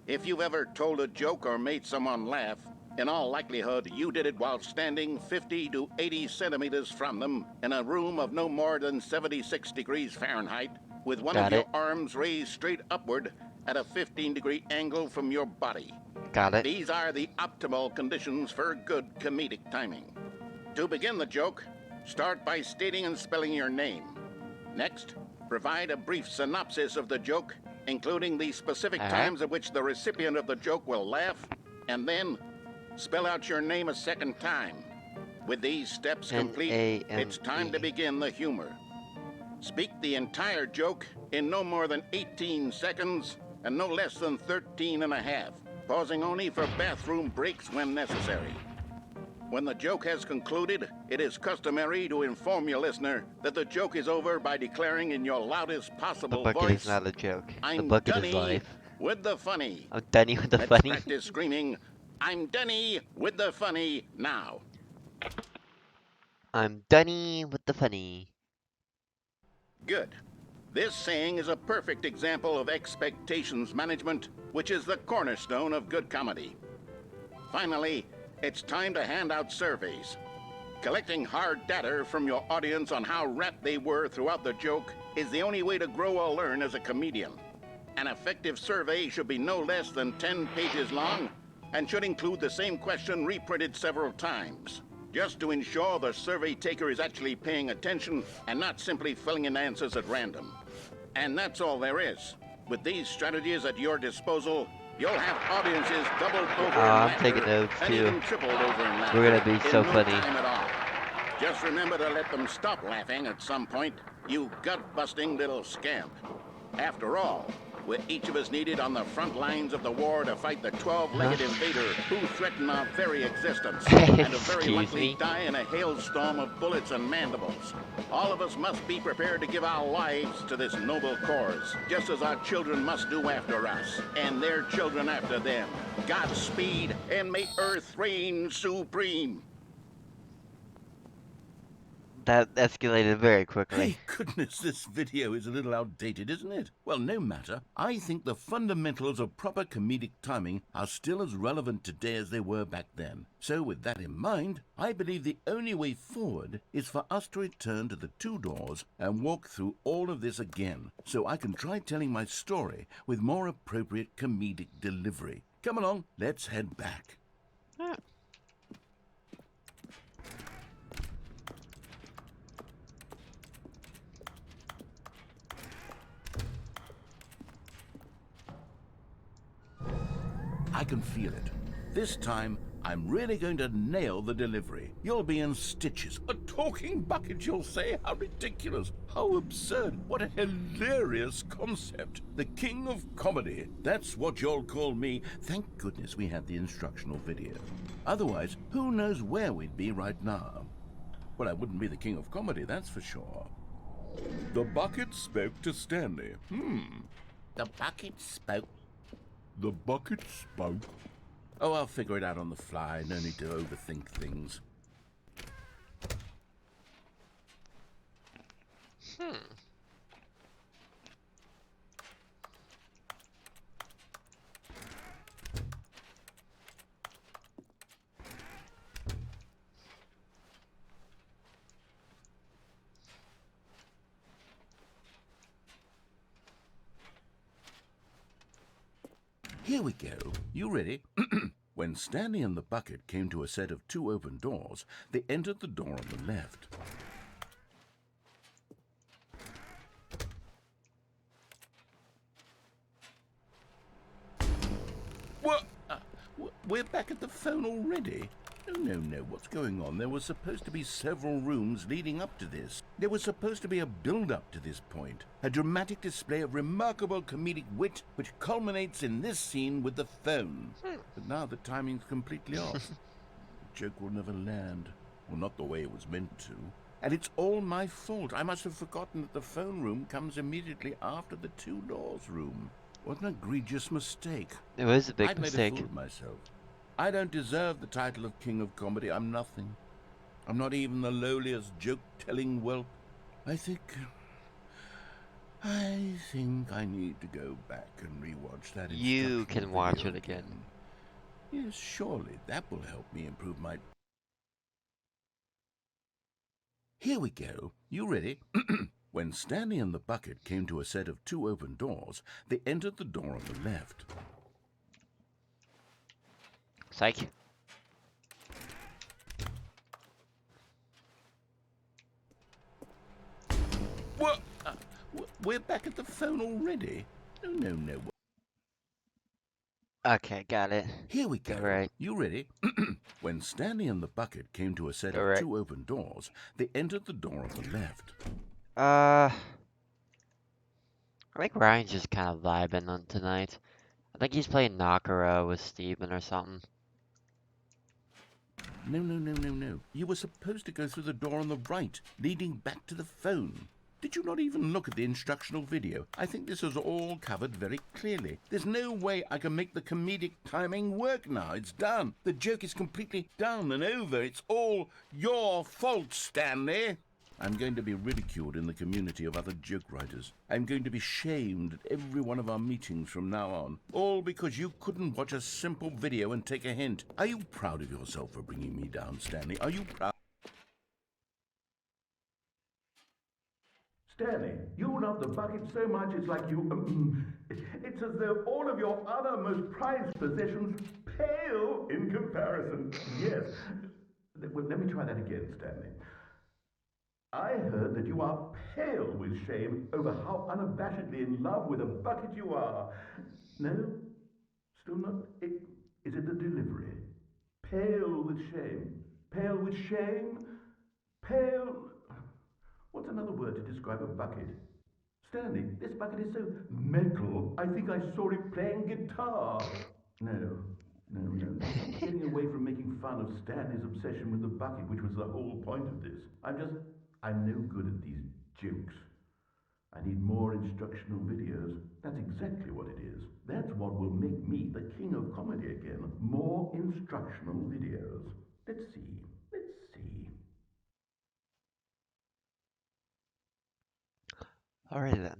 If you've ever told a joke or made someone laugh, In all likelihood, you did it while standing 50 to 80 centimeters from them in a room of no more than 76 degrees Fahrenheit, with one of Got your it. arms raised straight upward at a 15-degree angle from your body. Got it. These are the optimal conditions for good comedic timing. To begin the joke, start by stating and spelling your name. Next, provide a brief synopsis of the joke, including the specific times at which the recipient of the joke will laugh, and then spell out your name a second time. With these steps complete, it's time to begin the humor. Speak the entire joke in no more than 18 seconds and no less than 13 and a half, pausing only for bathroom breaks when necessary. When the joke has concluded, it is customary to inform your listener that the joke is over by declaring in your loudest possible The bucket voice, is not a joke. "I'm The bucket is Dunny life. with the funny." I'm Dunny with the Let's funny. practice screaming, "I'm Dunny with the funny" now. I'm Dunny with the funny. Good. This saying is a perfect example of expectations management, which is the cornerstone of good comedy. Finally, it's time to hand out surveys. Collecting hard data from your audience on how rapt they were throughout the joke is the only way to grow or learn as a comedian. An effective survey should be no less than 10 pages long and should include the same question reprinted several times, just to ensure the survey taker is actually paying attention and not simply filling in answers at random. And that's all there is. With these strategies at your disposal, you'll have audiences doubled over in I'm laughter taking notes and too. even tripled over in laughter. We're gonna be so in no funny. time at all. Just remember to let them stop laughing at some point, you gut-busting little scamp. After all, we're each of us needed on the front lines of the war to fight the 12-legged invader who threaten our very existence, and to very Excuse likely me? die in a hailstorm of bullets and mandibles. All of us must be prepared to give our lives to this noble cause, just as our children must do after us, and their children after them. Godspeed, and may Earth reign supreme. That escalated very quickly. Hey, goodness, this video is a little outdated, isn't it? Well, no matter. I think the fundamentals of proper comedic timing are still as relevant today as they were back then. So with that in mind, I believe the only way forward is for us to return to the two doors and walk through all of this again, so I can try telling my story with more appropriate comedic delivery. Come along, let's head back. I can feel it. This time, I'm really going to nail the delivery. You'll be in stitches. A talking bucket, you'll say? How ridiculous. How absurd. What a hilarious concept. The king of comedy. That's what you'll call me. Thank goodness we had the instructional video. Otherwise, who knows where we'd be right now. Well, I wouldn't be the king of comedy, that's for sure. The bucket spoke to Stanley. The bucket spoke. The bucket spoke. Oh, I'll figure it out on the fly. No need to overthink things. Here we go. You ready? When Stanley and the bucket came to a set of two open doors, they entered the door on the left. What? We're back at the phone already? No, what's going on? There was supposed to be several rooms leading up to this. There was supposed to be a build-up to this point. A dramatic display of remarkable comedic wit which culminates in this scene with the phone. But now the timing's completely off. The joke will never land. Well, not the way it was meant to. And it's all my fault. I must have forgotten that the phone room comes immediately after the two doors room. What an egregious mistake. It was a big I've mistake. made a fool of myself. I don't deserve the title of King of Comedy. I'm nothing. I'm not even the lowliest joke-telling whelp. I think I need to go back and rewatch that. You instructional can watch video it again. Yes, surely that will help me improve my... Here we go. You ready? When Stanley and the bucket came to a set of 2 open doors, they entered the door on the left. Psych. What? We're back at the phone already? No. Okay, got it. Here we go. Right. You ready? When Stanley and the bucket came to a set of Right. 2 open doors, they entered the door on the left. I think Ryan's just kind of vibing on tonight. I think he's playing Nakara with Steven or something. No. You were supposed to go through the door on the right, leading back to the phone. Did you not even look at the instructional video? I think this is all covered very clearly. There's no way I can make the comedic timing work now. It's done. The joke is completely done and over. It's all your fault, Stanley. I'm going to be ridiculed in the community of other joke writers. I'm going to be shamed at every one of our meetings from now on. All because you couldn't watch a simple video and take a hint. Are you proud of yourself for bringing me down, Stanley? Are you proud? Stanley, you love the bucket so much it's like you... it's as though all of your other most prized possessions pale in comparison. Yes. Well, let me try that again, Stanley. I heard that you are pale with shame over how unabashedly in love with a bucket you are. No? Still not? Is it the delivery? Pale with shame. Pale with shame? Pale... What's another word to describe a bucket? Stanley, this bucket is so metal, I think I saw it playing guitar. No. Getting away from making fun of Stanley's obsession with the bucket, which was the whole point of this. I'm no good at these jokes. I need more instructional videos. That's exactly what it is. That's what will make me the king of comedy again. More instructional videos. Let's see. Alright then.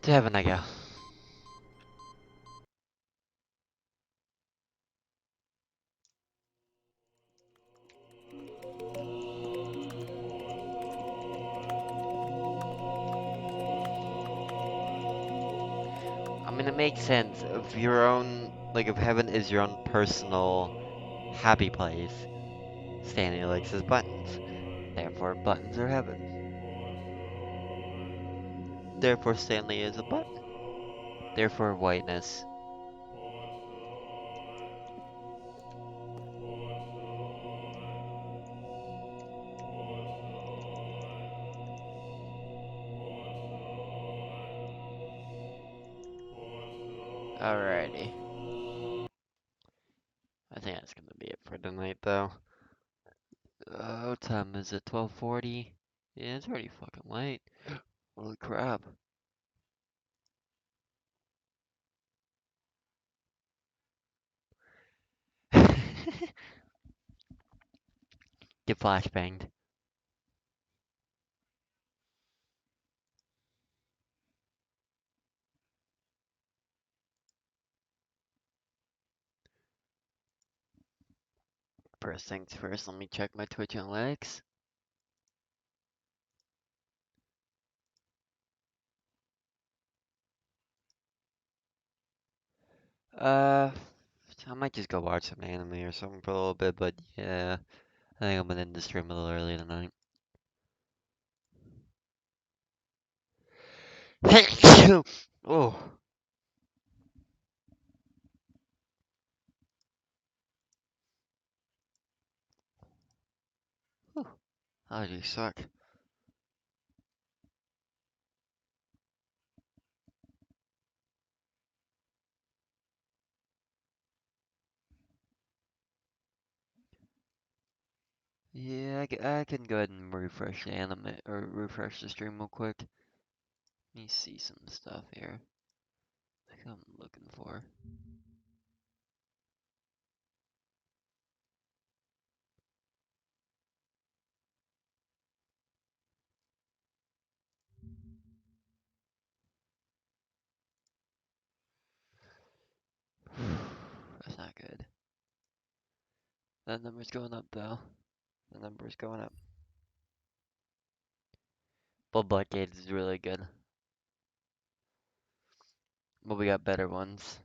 To heaven I go. I mean, it makes sense. If your own, like, if heaven is your own personal happy place, Stanley likes his buttons. Therefore, buttons are heaven. Therefore, Stanley is a button. Therefore, whiteness. Alrighty. I think that's gonna be it for tonight, though. What time is it? 12:40? Yeah, it's already fucking late. Holy crap. Get flashbanged. First things first, let me check my Twitch analytics. I might just go watch some anime or something for a little bit, but yeah, I think I'm gonna end the stream a little early tonight. Oh. Whew. Allergies suck. Yeah, I can go ahead and refresh the anime, or refresh the stream real quick. Let me see some stuff here. I think I'm looking for. That number's going up though. The number's going up. But Buckhead is really good. But we got better ones.